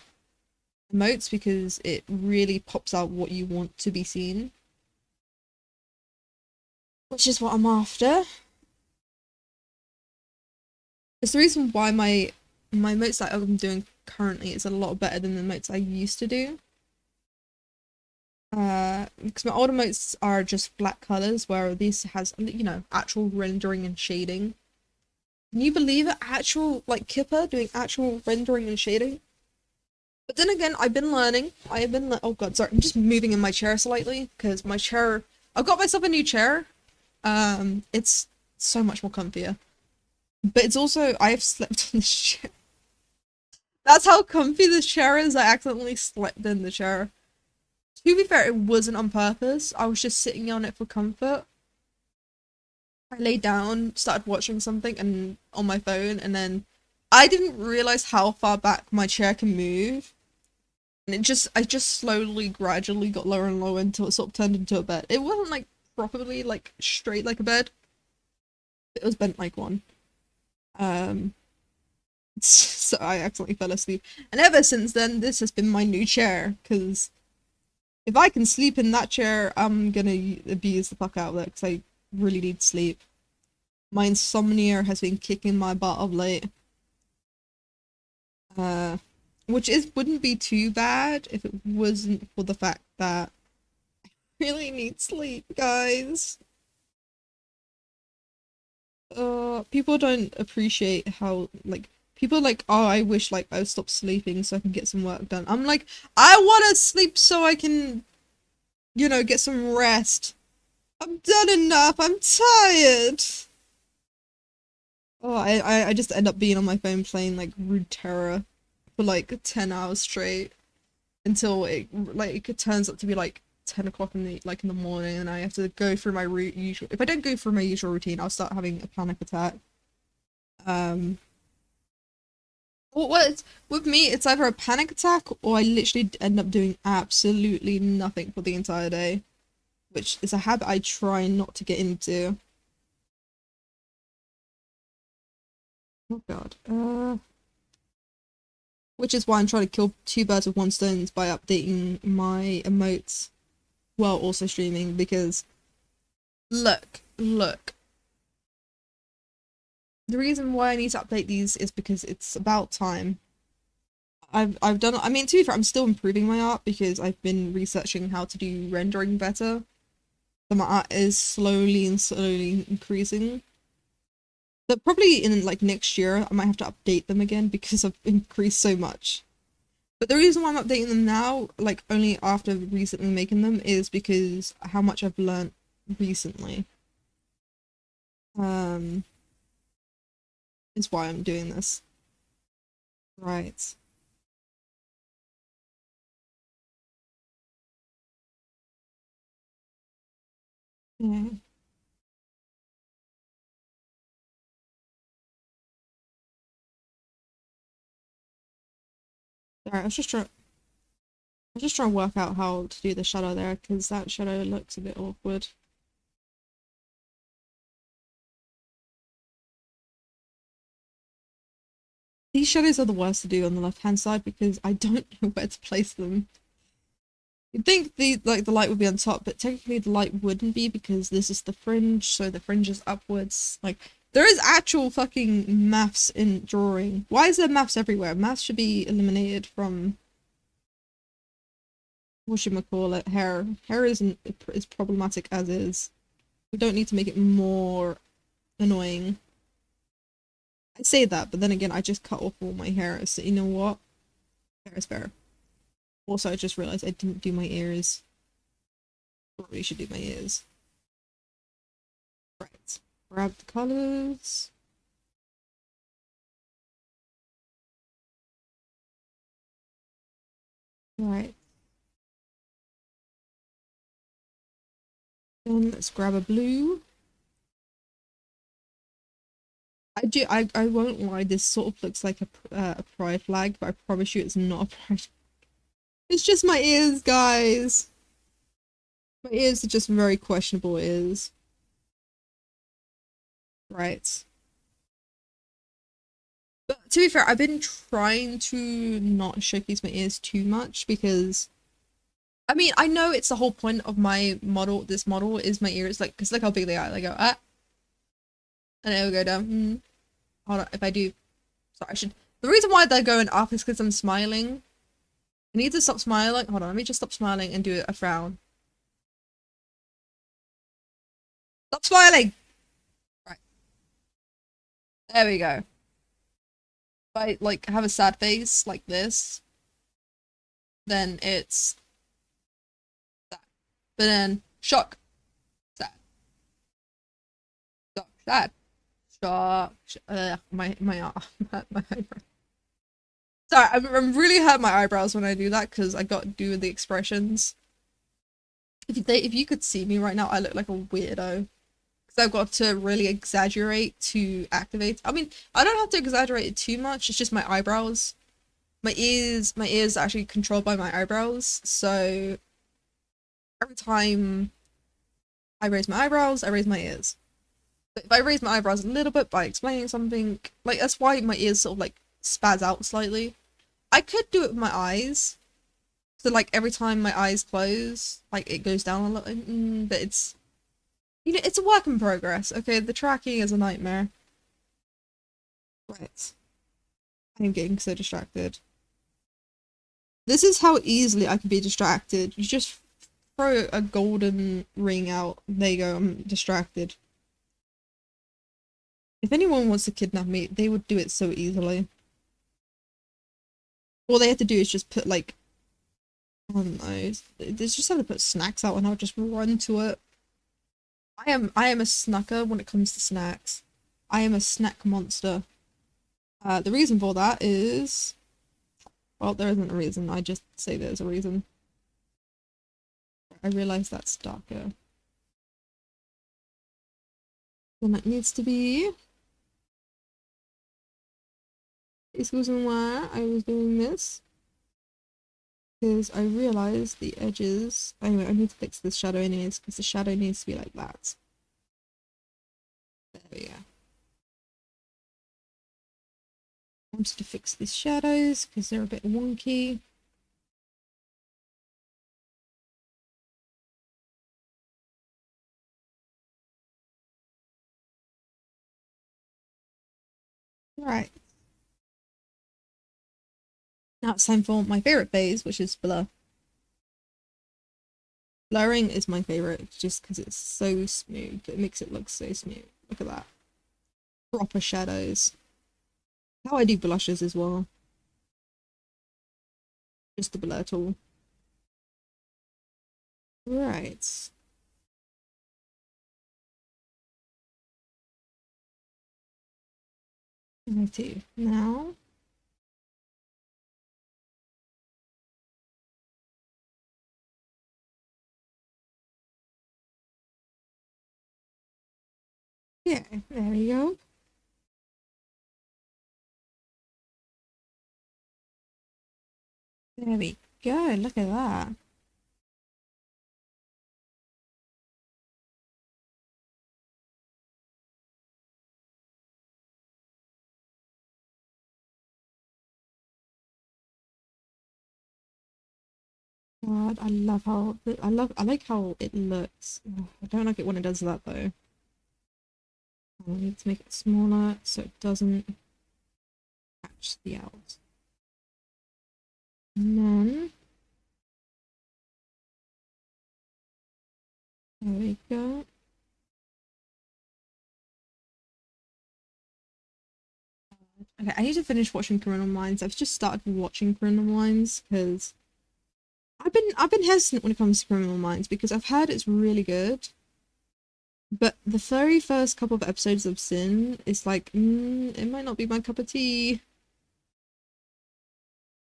emotes because it really pops out what you want to be seen. Which is what I'm after. It's the reason why my my emotes that I'm doing currently is a lot better than the emotes I used to do. Because my old emotes are just flat colors, where this has, you know, actual rendering and shading. Can you believe it? Actual, like, Kipper doing actual rendering and shading? But then again, I've been learning. I have been, oh god, sorry, I'm just moving in my chair slightly, because my chair, I've got myself a new chair. It's so much more comfier. But it's also, I have slept in this chair. That's how comfy this chair is. I accidentally slept in the chair. To be fair, it wasn't on purpose. I was just sitting on it for comfort. I laid down, started watching something and on my phone, and then I didn't realize how far back my chair can move. And I just slowly, gradually got lower and lower until it sort of turned into a bed. It wasn't like properly like straight like a bed. It was bent like one. So I accidentally fell asleep. And ever since then, this has been my new chair, because if I can sleep in that chair, I'm gonna abuse the fuck out of it, because I really need sleep. My insomnia has been kicking my butt of late. Which wouldn't be too bad if it wasn't for the fact that I really need sleep, guys. People don't appreciate how, like, people are like, oh, I wish, like, I would stop sleeping so I can get some work done. I'm like, I wanna sleep so I can, you know, get some rest. I'm done enough, I'm tired. Oh, I just end up being on my phone playing, like, Rude Terror for, like, 10 hours straight. Until it turns up to be, like, 10 o'clock in the morning, and I have to go through my usual. If I don't go through my usual routine, I'll start having a panic attack. With me, it's either a panic attack or I literally end up doing absolutely nothing for the entire day, which is a habit I try not to get into. Oh god. Which is why I'm trying to kill two birds with one stone by updating my emotes while also streaming, because look. The reason why I need to update these is because it's about time. I've done, I mean, to be fair, I'm still improving my art because I've been researching how to do rendering better. So my art is slowly increasing. But probably in like next year I might have to update them again because I've increased so much. But the reason why I'm updating them now, like only after recently making them, is because how much I've learnt recently. Is why I'm doing this. Right. Yeah. Sorry, I was just trying to work out how to do the shadow there, because that shadow looks a bit awkward. These shadows are the worst to do on the left-hand side because I don't know where to place them. You'd think the light would be on top, but technically the light wouldn't be because this is the fringe, so the fringe is upwards. Like, there is actual fucking maths in drawing. Why is there maths everywhere? Maths should be eliminated from whatchamacallit, hair. Hair is problematic as is. We don't need to make it more annoying. I say that, but then again, I just cut off all my hair, so you know what? Hair is fair. Also, I just realized I didn't do my ears. Probably should do my ears. Right. Grab the colors. Right. Then let's grab a blue. I won't lie, this sort of looks like a pride flag, but I promise you it's not a pride. It's just my ears, guys. My ears are just very questionable ears. Right. But to be fair, I've been trying to not showcase my ears too much because I mean, I know it's the whole point of my model, this model is my ears, like, because look how big they are. They go, ah, and it'll go down. Hold on, if I do, sorry, I should, The reason why they're going up is because I'm smiling. I need to stop smiling. Hold on, let me just stop smiling and do a frown. Stop smiling! Right. There we go. If I, like, have a sad face like this, then it's sad. But then, shock, sad. Shock, sad. Shock, my eyebrow. Sorry, I'm really hurt my eyebrows when I do that because I got to do the expressions. If you could see me right now, I look like a weirdo. Because I've got to really exaggerate to activate. I mean, I don't have to exaggerate it too much. It's just my eyebrows. My ears are actually controlled by my eyebrows. So every time I raise my eyebrows, I raise my ears. But if I raise my eyebrows a little bit by explaining something, like that's why my ears sort of like spaz out slightly. I could do it with my eyes. So like every time my eyes close, like it goes down a little, but it's, you know, it's a work in progress. Okay, the tracking is a nightmare. Right. I'm getting so distracted. This is how easily I can be distracted. You just throw a golden ring out. There you go, I'm distracted. If anyone wants to kidnap me, they would do it so easily. All they have to do is just put like, I don't know, they just have to put snacks out and I'll just run to it. I am a snacker when it comes to snacks. I am a snack monster. The reason for that is, well, there isn't a reason. I just say there's a reason. I realize that's darker than it needs to be. This reason why I was doing this because I realized the edges. Anyway, I need to fix this shadow anyways because the shadow needs to be like that. There we go. I'm just to fix these shadows because they're a bit wonky. Right. Now it's time for my favorite phase, which is blur. Blurring is my favorite just because it's so smooth. It makes it look so smooth. Look at that. Proper shadows. How I do blushes as well. Just the blur tool. Right. Righty. Now. Yeah, there we go. There we go. Look at that. God, I love how I like how it looks. Ugh, I don't like it when it does that though. I need to make it smaller so it doesn't catch the out. And then there we go. Okay, I need to finish watching Criminal Minds. I've just started watching Criminal Minds because I've been hesitant when it comes to Criminal Minds because I've heard it's really good. But the very first couple of episodes I've seen, it's like, it might not be my cup of tea.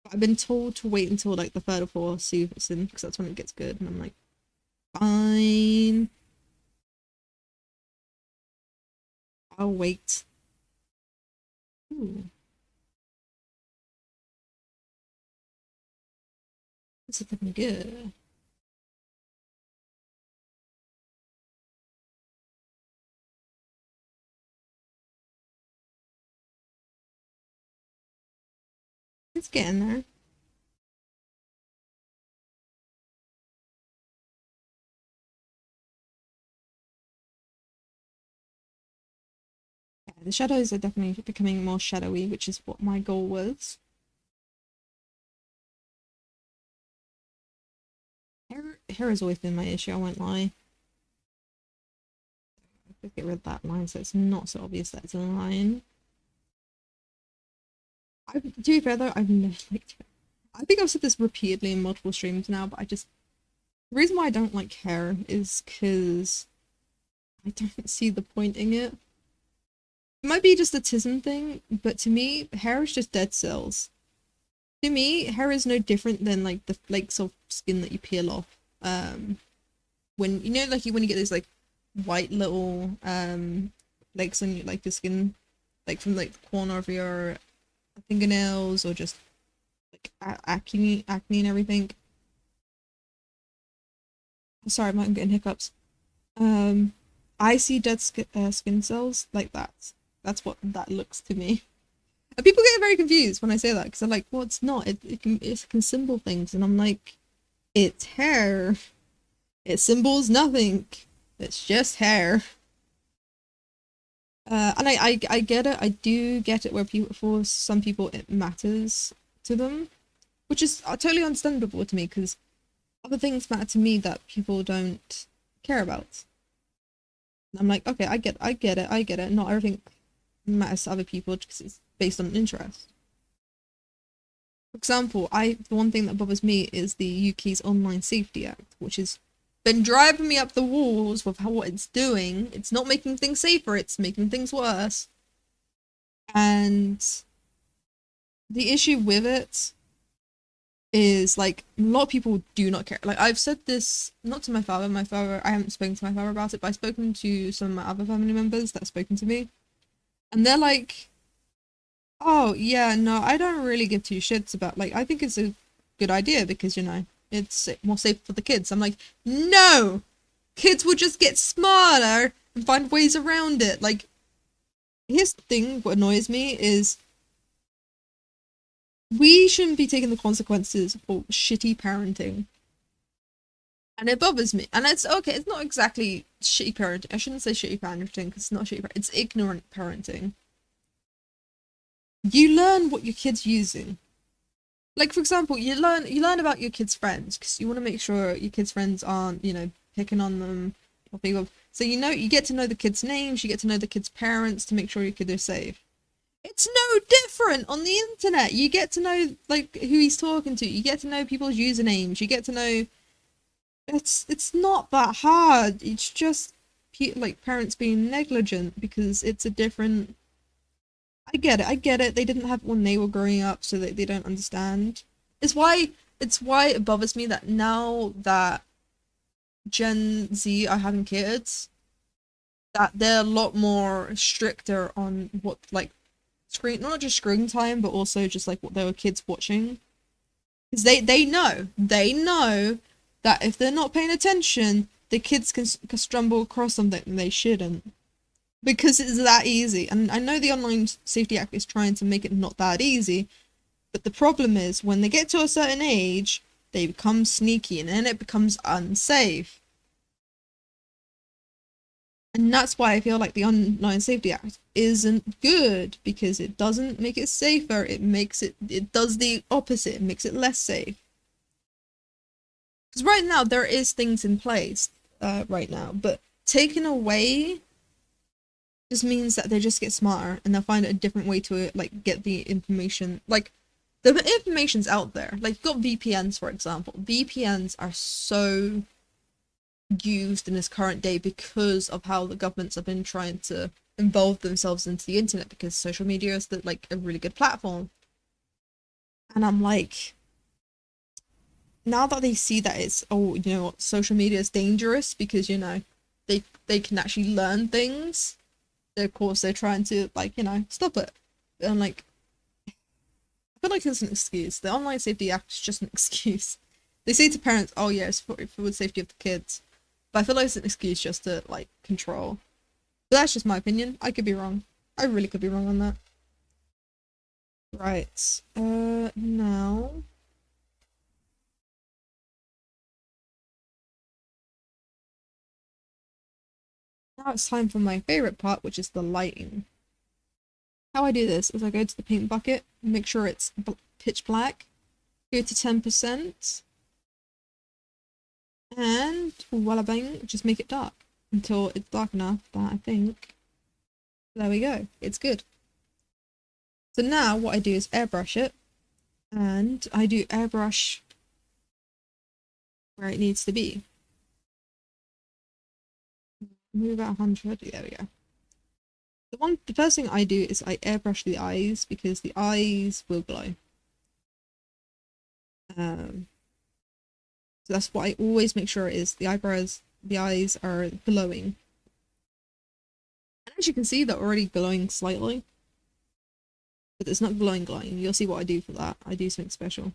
But I've been told to wait until like the third or fourth season because that's when it gets good, and I'm like, fine, I'll wait. Ooh, this is looking good. It's getting there. The shadows are definitely becoming more shadowy, which is what my goal was. Hair has always been my issue, I won't lie. Let's get rid of that line so it's not so obvious that it's a line. To be fair though, I've never liked it. I think I've said this repeatedly in multiple streams now, but the reason why I don't like hair is because I don't see the point in it. It might be just a tism thing, but to me, hair is just dead cells. To me, hair is no different than like the flakes of skin that you peel off. When you know, like when you get those like white little flakes on like your skin, like from like the corner of your fingernails or just like acne and everything. Sorry, I'm getting hiccups. I see dead skin cells like that. That's what that looks to me. And people get very confused when I say that because they're like, well, it's not. It can symbol things. And I'm like, it's hair. It symbols nothing. It's just hair. And I get it. I do get it where for some people it matters to them, which is totally understandable to me because other things matter to me that people don't care about. And I'm like, okay, I get it. Not everything matters to other people because it's based on interest. For example, the one thing that bothers me is the UK's Online Safety Act, which has been driving me up the walls with what it's doing. It's not making things safer, it's making things worse. And the issue with it is like a lot of people do not care. Like I've said this not to my father. I haven't spoken to my father about it, but I've spoken to some of my other family members that have spoken to me. And they're like, oh yeah, no, I don't really give two shits about like I think it's a good idea because you know it's more safe for the kids. I'm like, no, kids will just get smarter and find ways around it. Like, here's the thing: what annoys me is we shouldn't be taking the consequences for shitty parenting. And it bothers me. And it's okay, it's not exactly shitty parenting. I shouldn't say shitty parenting because it's not shitty parenting. It's ignorant parenting. You learn what your kid's using. Like, for example, you learn about your kid's friends because you want to make sure your kid's friends aren't, you know, picking on them or people. So you get to know the kids' names, you get to know the kids' parents to make sure your kid is safe. It's no different on the internet. You get to know like who he's talking to. You get to know people's usernames. You get to know. It's not that hard. It's just like parents being negligent because it's a different. I get it. I get it. They didn't have it when they were growing up, so they don't understand. It's why it bothers me that now that Gen Z are having kids, that they're a lot more stricter on what like screen, not just screen time, but also just like what their kids watching. Because they know that if they're not paying attention, the kids can stumble across something they shouldn't. Because it's that easy. And I know the Online Safety Act is trying to make it not that easy, but the problem is when they get to a certain age, they become sneaky and then it becomes unsafe. And that's why I feel like the Online Safety Act isn't good, because it doesn't make it safer, it does the opposite, it makes it less safe. Because right now there is things in place right now, but taken away just means that they just get smarter and they'll find a different way to like get the information. Like the information's out there. Like you've got VPNs, for example. VPNs are so used in this current day because of how the governments have been trying to involve themselves into the internet, because social media is like a really good platform. And I'm like, now that they see that it's social media is dangerous because they can actually learn things, of course they're trying to like stop it. And like I feel like it's an excuse. The Online Safety Act is just an excuse. They say to parents, oh yeah, it's for the safety of the kids, but I feel like it's an excuse just to like control. But that's just my opinion. I could be wrong. I really could be wrong on that. Right. Now it's time for my favorite part, which is the lighting. how I do this is I go to the paint bucket, make sure it's pitch black, go to 10%, and voila bang, just make it dark until it's dark enough that I think, there we go, it's good. So now what I do is airbrush it, and I do airbrush where it needs to be. Move at 100, there we go. The first thing I do is I airbrush the eyes because the eyes will glow. So that's what I always make sure is the eyes are glowing. And as you can see, they're already glowing slightly. But it's not glowing. You'll see what I do for that. I do something special.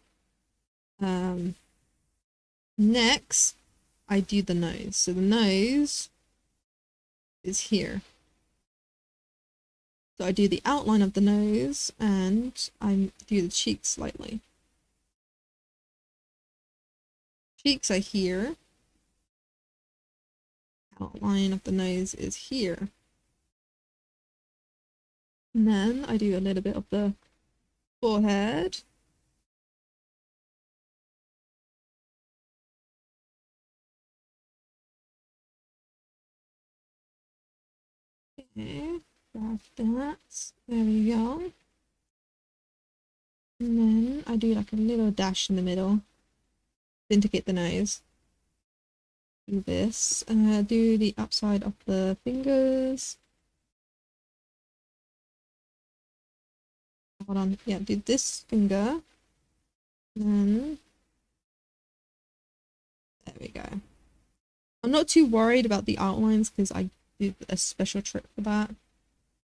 Next, I do the nose. So the nose is here. So I do the outline of the nose and I do the cheeks slightly. Cheeks are here. Outline of the nose is here. And then I do a little bit of the forehead. Okay, grab that. There we go. And then I do like a little dash in the middle to indicate the nose. Do this. Do the upside of the fingers. Hold on. Yeah, do this finger. Then there we go. I'm not too worried about the outlines because I do a special trick for that.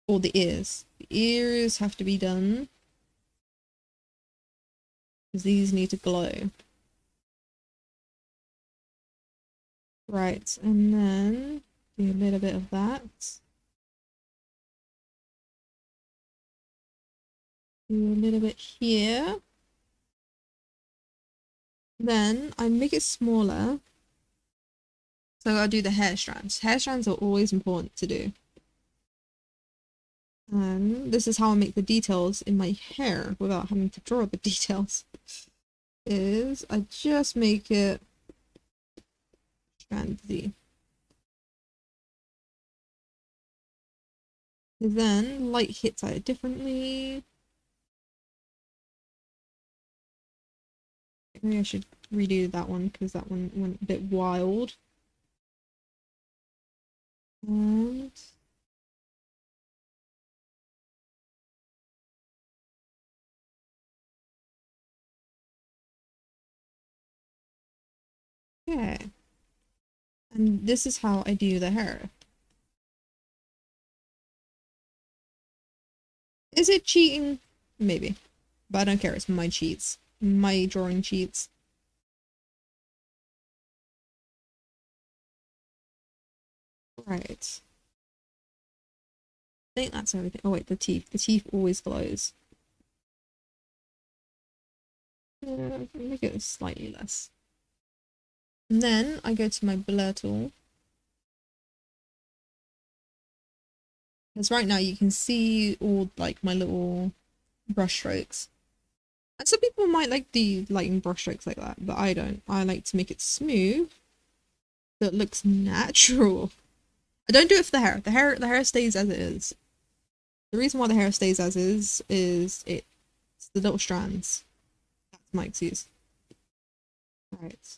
Or the ears. The ears have to be done because these need to glow. Right, and then do a little bit of that. Do a little bit here. Then I make it smaller. So I'll do the hair strands. Hair strands are always important to do. And this is how I make the details in my hair without having to draw the details. Is I just make it strandy. Then light hits at it differently. Maybe I should redo that one because that one went a bit wild. And okay. And this is how I do the hair. Is it cheating? Maybe. But I don't care, it's my cheats. My drawing cheats. Right. I think that's everything. Oh wait, the teeth. The teeth always glows. Make it slightly less. And then I go to my blur tool. Because right now you can see all like my little brush strokes. And some people might like the lighting brush strokes like that, but I don't. I like to make it smooth so it looks natural. I don't do it for the hair. The hair stays as it is. The reason why the hair stays as is it's the little strands. That's my excuse. Right.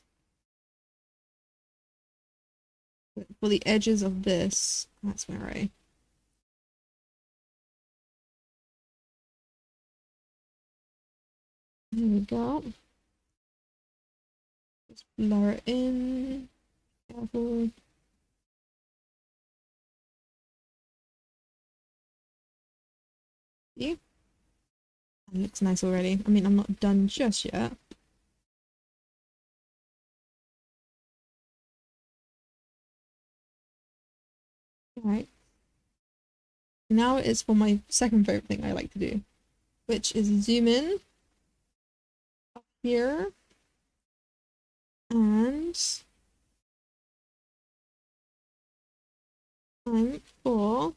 But for the edges of this, that's where I there we go. Just blur it in. Careful. See? That looks nice already. I mean, I'm not done just yet. Right. Now it's for my second favorite thing I like to do, which is zoom in up here and time for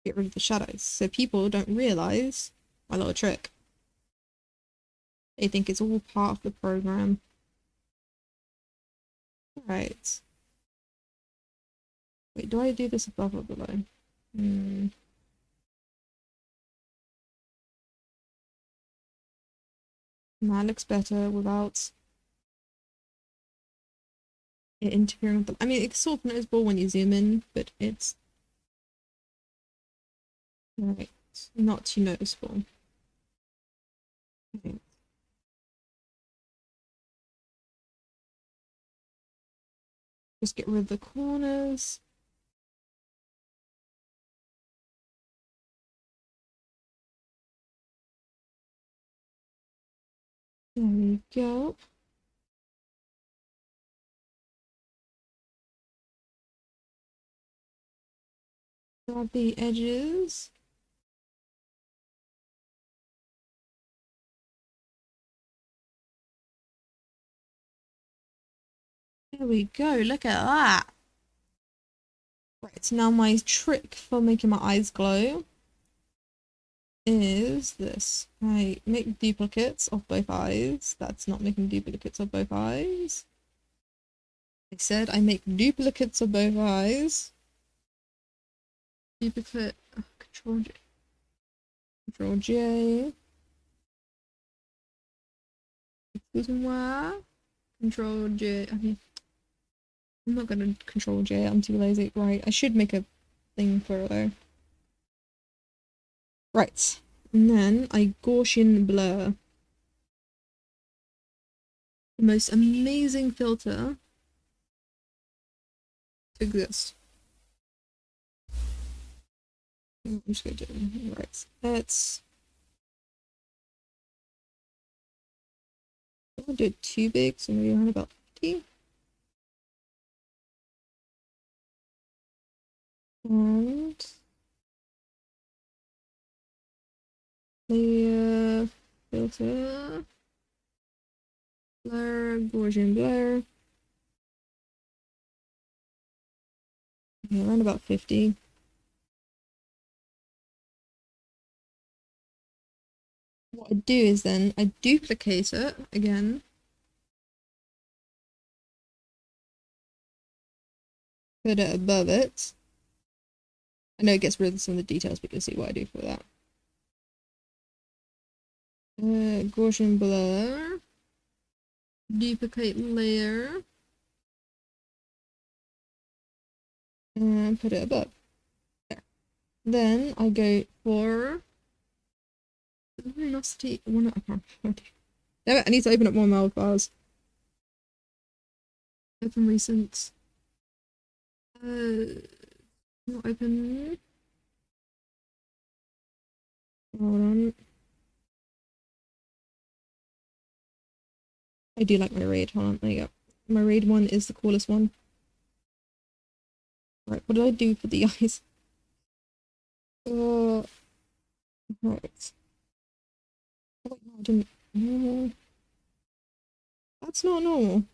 get rid of the shadows so people don't realize my little trick. They think it's all part of the program. Right. Wait, do I do this above or below? That looks better without it interfering with them. I mean, it's sort of noticeable when you zoom in, but it's right, not too noticeable. Okay. Just get rid of the corners. There we go. Grab the edges. There we go, look at that. Right, now my trick for making my eyes glow is this. I make duplicates of both eyes. That's not making duplicates of both eyes. I said I make duplicates of both eyes. Duplicate, Control J. Control J. Excuse-moi. Control J. I mean, I'm not gonna Control J, I'm too lazy. Right, I should make a thing for it though. Right, and then I Gaussian blur. The most amazing filter to exist. I'm just gonna do it. Right, let's. I don't want to do it too big, so maybe around about 50. And layer filter, blur, Gaussian blur. Yeah, around about 50. What I do is then I duplicate it again. Put it above it. I know it gets rid of some of the details, but you'll see what I do for that. Gaussian blur. Duplicate layer. And put it above. There. Then I go for luminosity. Well, I can't. Damn it, I need to open up more mouth bars. Open recent. Not open. Hold on. I do like my raid. Hold on, there you go. My raid one is the coolest one. Right, what did I do for the eyes? Right. Oh, wait, no, I didn't. No. That's not normal.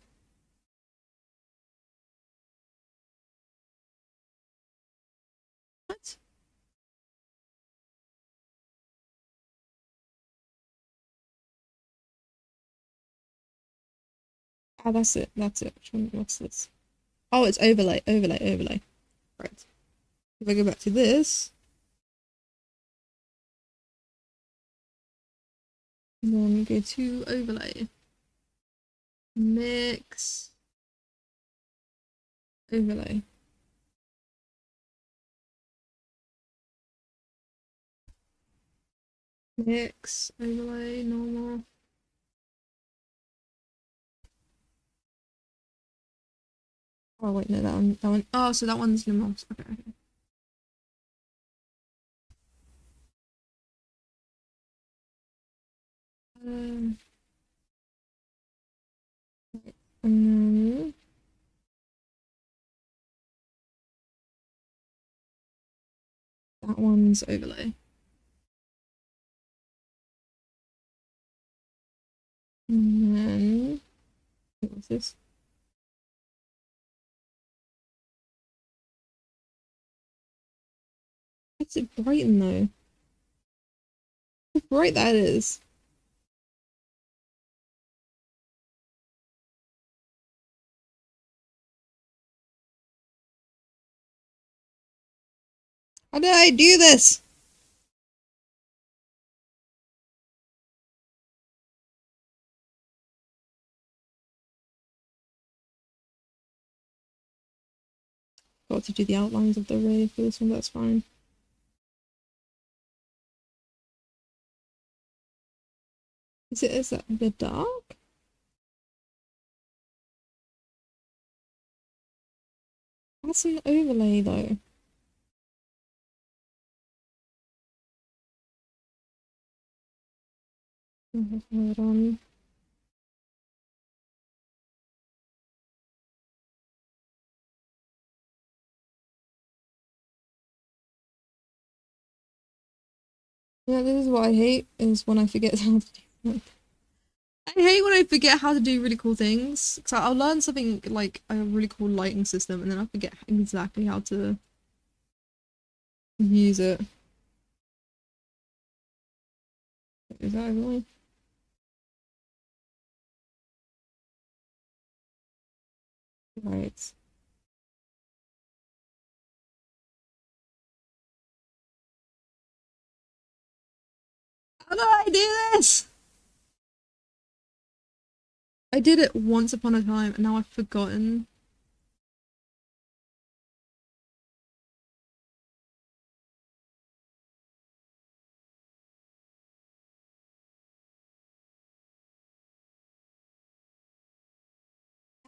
What? Ah, that's it. That's it. Which one? What's this? Oh, it's overlay, overlay, overlay. Right. If I go back to this, and then go to overlay, mix, overlay. Mix, overlay, normal. Oh wait, no, that one. Oh, so that one's normal. Okay, okay. Um, right. And then that one's overlay. And then what's this? What? What's it brighten though? How bright that is. How did I do this? Got to do the outlines of the ray for this one, that's fine. Is that a bit dark? That's an overlay though. Hold on. Yeah, this is what I hate, is when I forget how to do it. I hate when I forget how to do really cool things. So I'll learn something like a really cool lighting system and then I forget exactly how to use it. Is that everyone? Right. How do I do this? I did it once upon a time and now I've forgotten.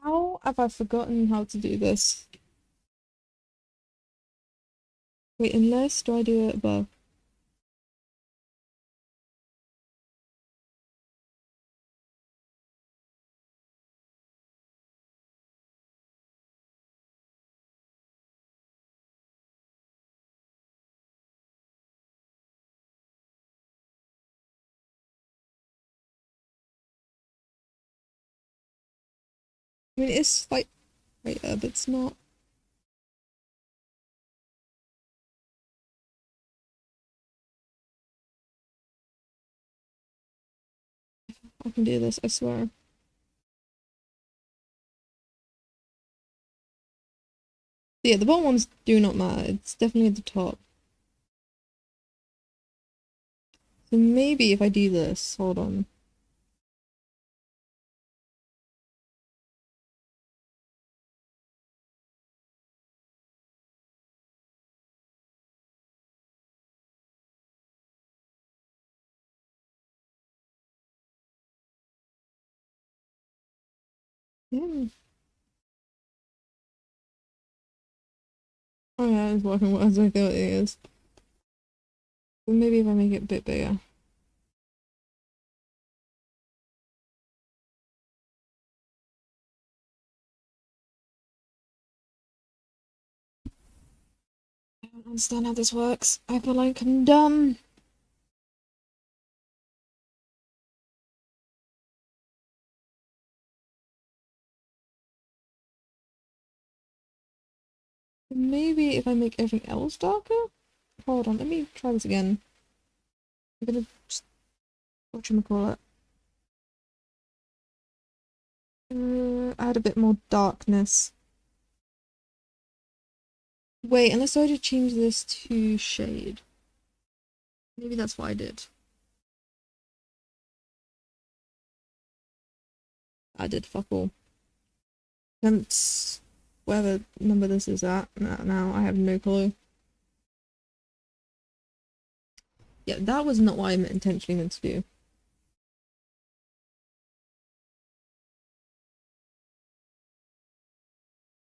How have I forgotten how to do this? Wait, unless, do I do it above? I mean, it's like right there, but it's not. I can do this, I swear. Yeah, the bottom ones do not matter. It's definitely at the top. So maybe if I do this, hold on. Yeah. Oh yeah, it's working as I thought it is. But maybe if I make it a bit bigger. I don't understand how this works. I feel like I'm dumb. Maybe if I make everything else darker? Hold on, let me try this again. I'm gonna just, whatchamacallit, add a bit more darkness. Wait, unless I just change this to shade. Maybe that's what I did. I did fuck all. Hence, whatever number this is at now, I have no clue. Yeah, that was not what I intentionally meant to do.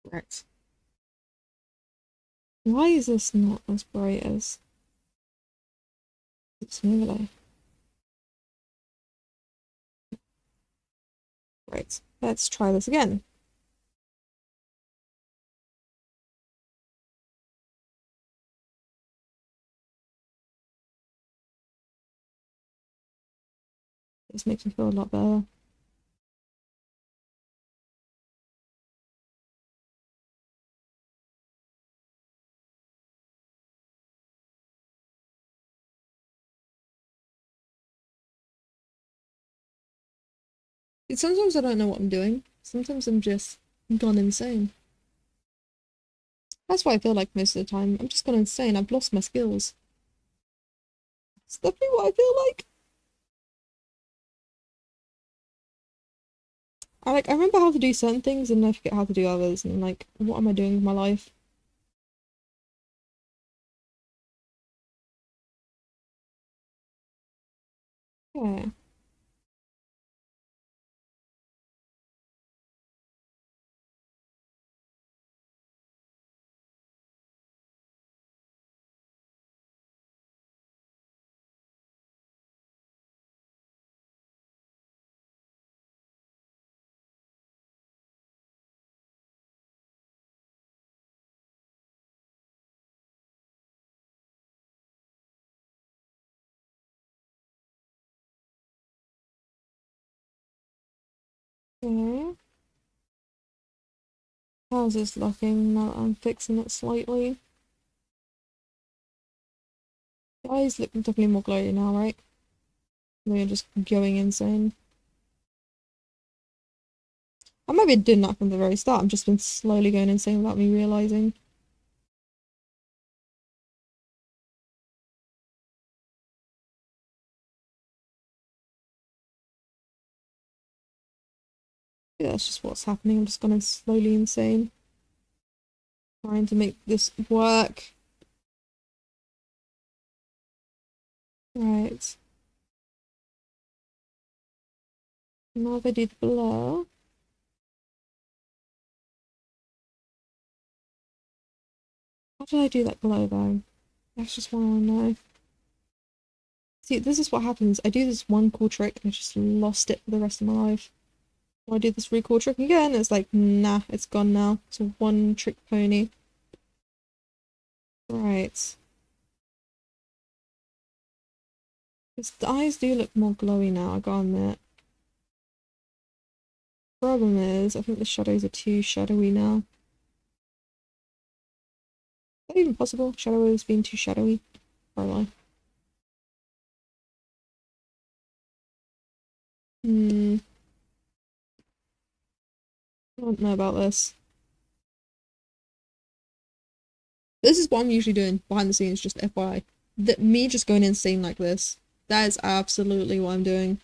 Right. Why is this not as bright as it's overlay? Right, let's try this again. This makes me feel a lot better. Sometimes I don't know what I'm doing. Sometimes I'm just gone insane. That's what I feel like most of the time. I'm just gone insane. I've lost my skills. It's definitely what I feel like. I remember how to do certain things and I forget how to do others, and like, what am I doing with my life? Yeah. Okay. How's this looking now that I'm fixing it slightly? The eyes look definitely more glowy now, right? We're just going insane. I might be doing that from the very start. I've just been slowly going insane without me realizing. Yeah, that's just what's happening. I'm just going slowly insane. Trying to make this work. Right. Now if I do the blur. How did I do that glow though? That's just what I want to know. See, this is what happens. I do this one cool trick and I just lost it for the rest of my life. When I do this recool trick again, it's like, nah, it's gone now. It's a one trick pony. Right. The eyes do look more glowy now, I gotta admit. Problem is, I think the shadows are too shadowy now. Is that even possible? Shadows being too shadowy? Probably. Hmm. I don't know about this. This is what I'm usually doing behind the scenes, just FYI. That me just going insane like this. That is absolutely what I'm doing.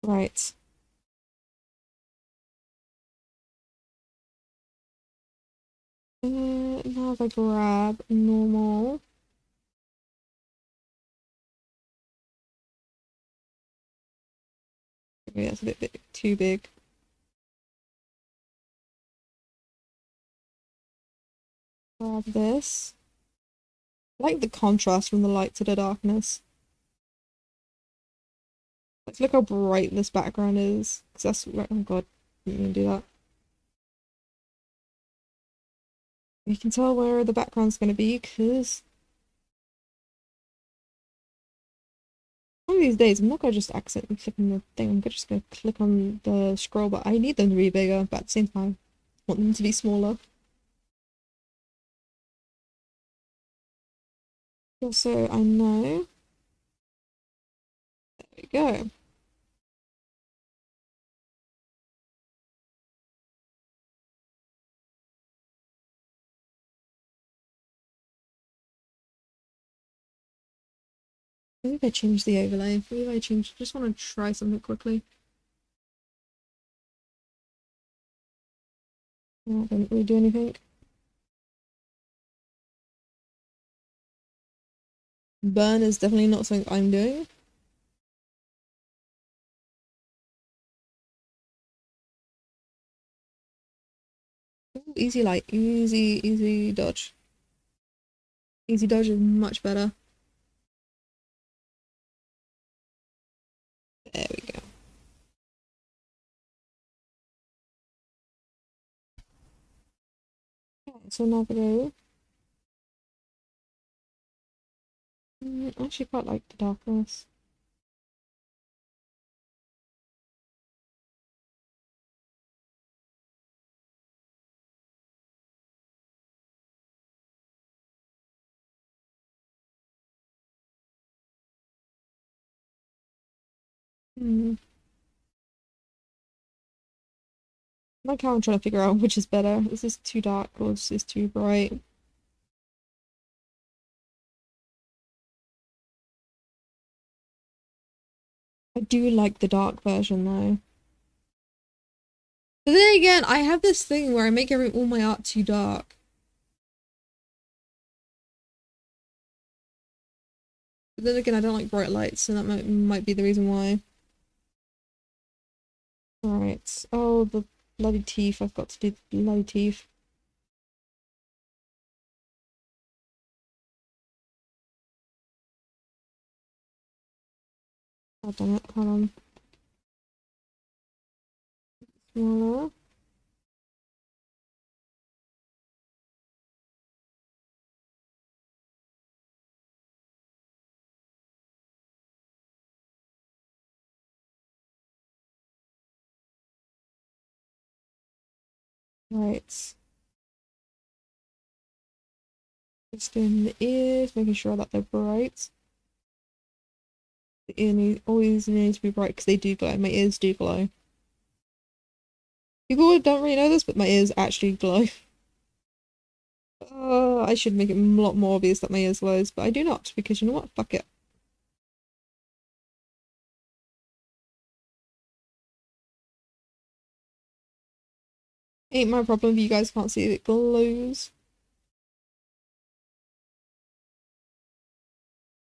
Right. Now if I grab normal. Okay, that's a bit too big. Grab this. I like the contrast from the light to the darkness. Like, look how bright this background is. Cause that's, oh god, didn't even do that. You can tell where the background's gonna be, because one of these days I'm not gonna just accidentally click on the thing, I'm just gonna click on the scroll, but I need them to be bigger, but at the same time, I want them to be smaller. Also, I know. There we go. Maybe if I change the overlay. Maybe if I change. Just want to try something quickly. No, didn't really do anything. Burn is definitely not something I'm doing. Ooh, easy light, easy dodge. Easy dodge is much better. There we go. Okay, so now we go. I actually quite like the darkness. Hmm. Like how I'm trying to figure out which is better. Is this too dark or is this too bright? I do like the dark version though. But then again, I have this thing where I make all my art too dark. But then again, I don't like bright lights, so that might be the reason why. Alright. Oh, the bloody teeth. I've got to do the bloody teeth. Oh, damn it. Hold on. Smaller. Right. Just doing the ears, making sure that they're bright. The always need to be bright because they do glow. My ears do glow. People don't really know this, but my ears actually glow. I should make it a lot more obvious that my ears glows, but I do not, because you know what? Fuck it. Ain't my problem if you guys can't see it glows.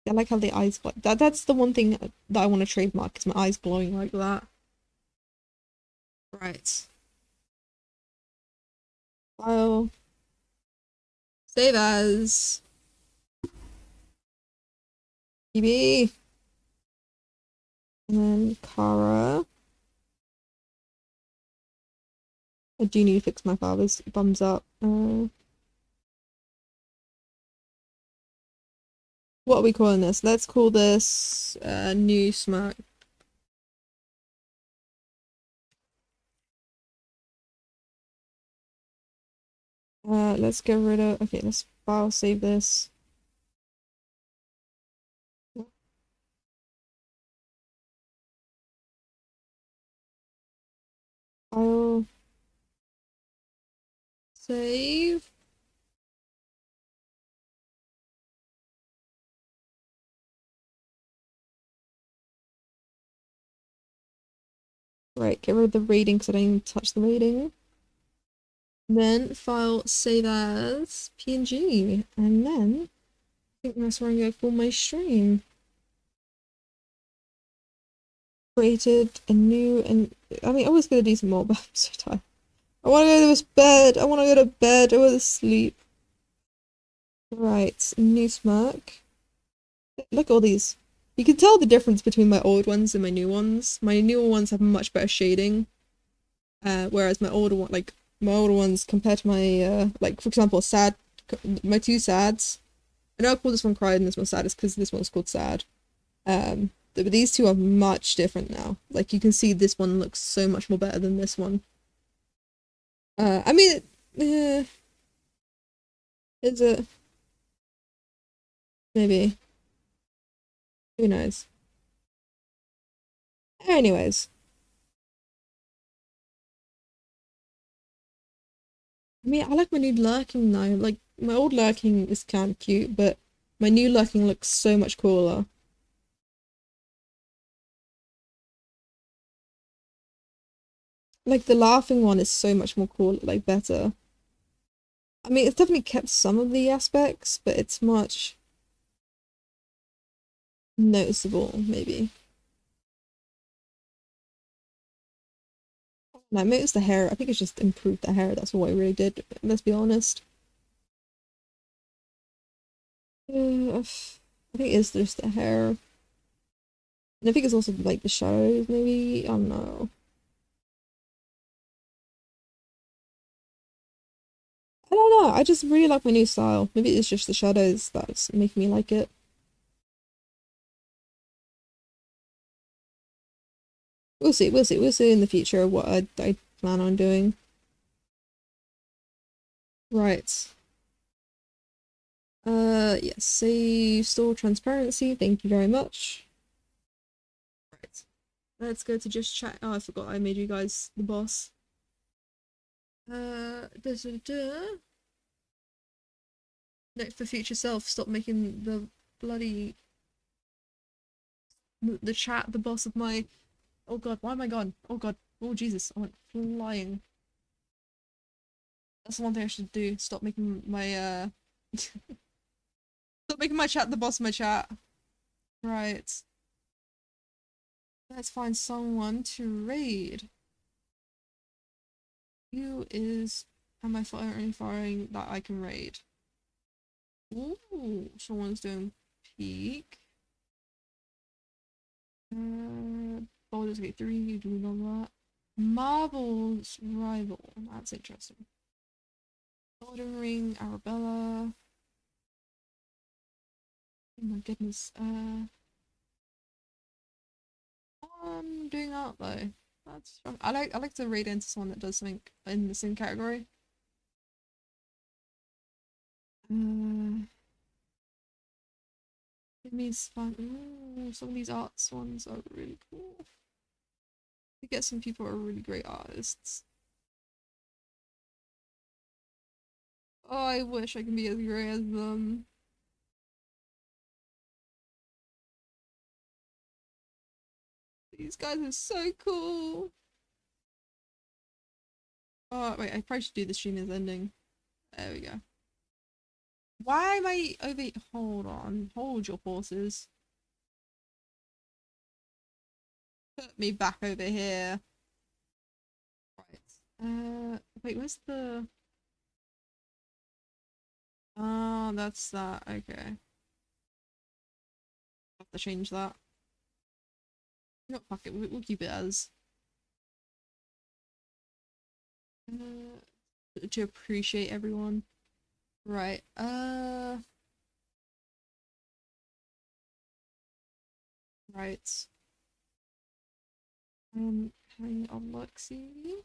I like how the eyes glow. That's the one thing that I want to trademark, is my eyes glowing like that. Right. File. Save as. PB. And then Kara. I do need to fix my father's thumbs up. What are we calling this? Let's call this new smirk. Let's get rid of. Okay, let's file save this. File save. Right, get rid of the rating because I didn't even touch the rating. Then file save as PNG, and then I think that's where I'm going to film my stream. Created a new, and I mean I was gonna do some more, but I'm so tired. I want to go to this bed. I want to go to bed. I want to sleep. Right, new smirk. Look at all these. You can tell the difference between my old ones and my new ones. My newer ones have much better shading. Whereas my older ones compared to my like for example my two sads. I know I called this one cried and this one sad is because this one's called sad. But these two are much different now. Like you can see this one looks so much more better than this one. I mean, is it? Maybe. Who knows? Anyways, I mean, I like my new lurking now. Like my old lurking is kind of cute, but my new lurking looks so much cooler. Like the laughing one is so much more cool, like better. I mean, it's definitely kept some of the aspects, but it's much noticeable, maybe. And I noticed the hair. I think it's just improved the hair. That's all I really did. Let's be honest. I think it's just the hair. And I think it's also like the shadows, maybe. I don't know. I don't know. I just really like my new style. Maybe it's just the shadows that's making me like it. We'll see. We'll see. We'll see in the future what I plan on doing. Right. Yes. Save store transparency. Thank you very much. Right. Let's go to just chat. Oh, I forgot I made you guys the boss. Da, da, da. Note for future self, stop making the bloody the chat the boss of my. Oh god, why am I gone? Oh god, oh Jesus, I went flying. That's the one thing I should do. Stop making my stop making my chat the boss of my chat. Right. Let's find someone to raid. Who is am I only firing that I can raid? Ooh, someone's doing peak. Baldur's Gate 3, you do know that. Marvel's Rival, that's interesting. Elden Ring, Arabella. Oh my goodness, I'm doing art though. That's I like to raid into someone that does something in the same category. Give me fun. Ooh, some of these arts ones are really cool. You get some people who are really great artists. Oh, I wish I could be as great as them. These guys are so cool. Oh, wait, I probably should do the stream as ending. There we go. Why am I over? Hold on. Hold your horses. Put me back over here. Right. Wait, where's the... Oh, that's that. Okay. Have to change that. No, fuck it. We'll keep it as. To appreciate everyone. Right. Right. Having a look. See.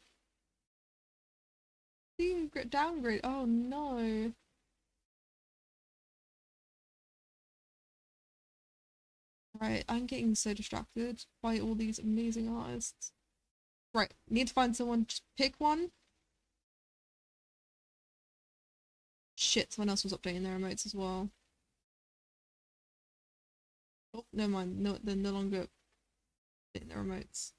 Downgrade. Oh no. Right. I'm getting so distracted by all these amazing artists. Right. Need to find someone. Just pick one. Shit. Someone else was updating their emotes as well. Oh, never mind. No, they're no longer updating their emotes.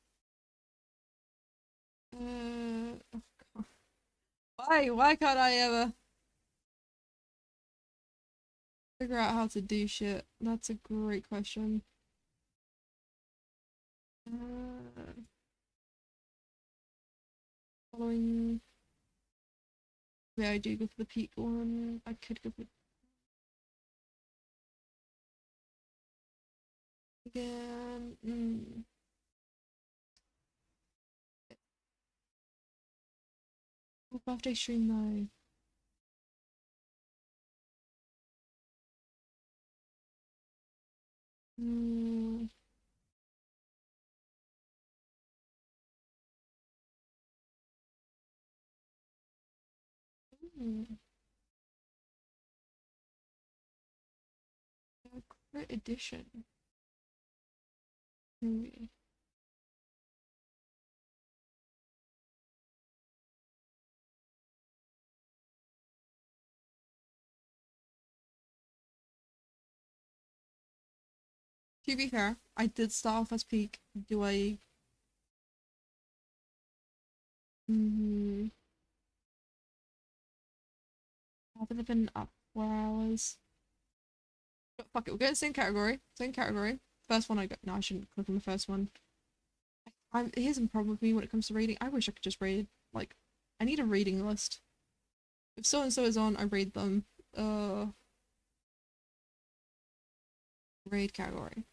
Oh God. Why? Why can't I ever figure out how to do shit? That's a great question. Following. Yeah, I do go for the peak one. I could go for again. Oh, birthday stream though. Mm. Mm. Yeah, crit edition movie. To be fair, I did start off as peak. Do I? Mm-hmm. Haven't it been up 4 hours? But fuck it, we'll go in the same category. Same category. First one I got. No, I shouldn't click on the first one. Here's a problem with me when it comes to rating. I wish I could just raid. Like, I need a rating list. If so and so is on, I raid them. Raid category.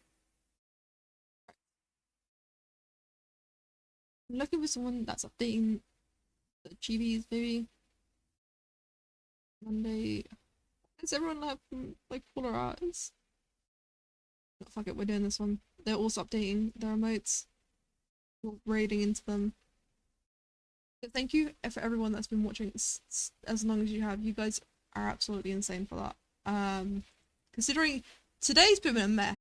I'm looking for someone that's updating the GVs, maybe. Monday. Does everyone have like polar eyes? Oh, fuck it, we're doing this one. They're also updating their emotes. We're raiding into them. So thank you for everyone that's been watching as long as you have. You guys are absolutely insane for that. Considering today's been a mess.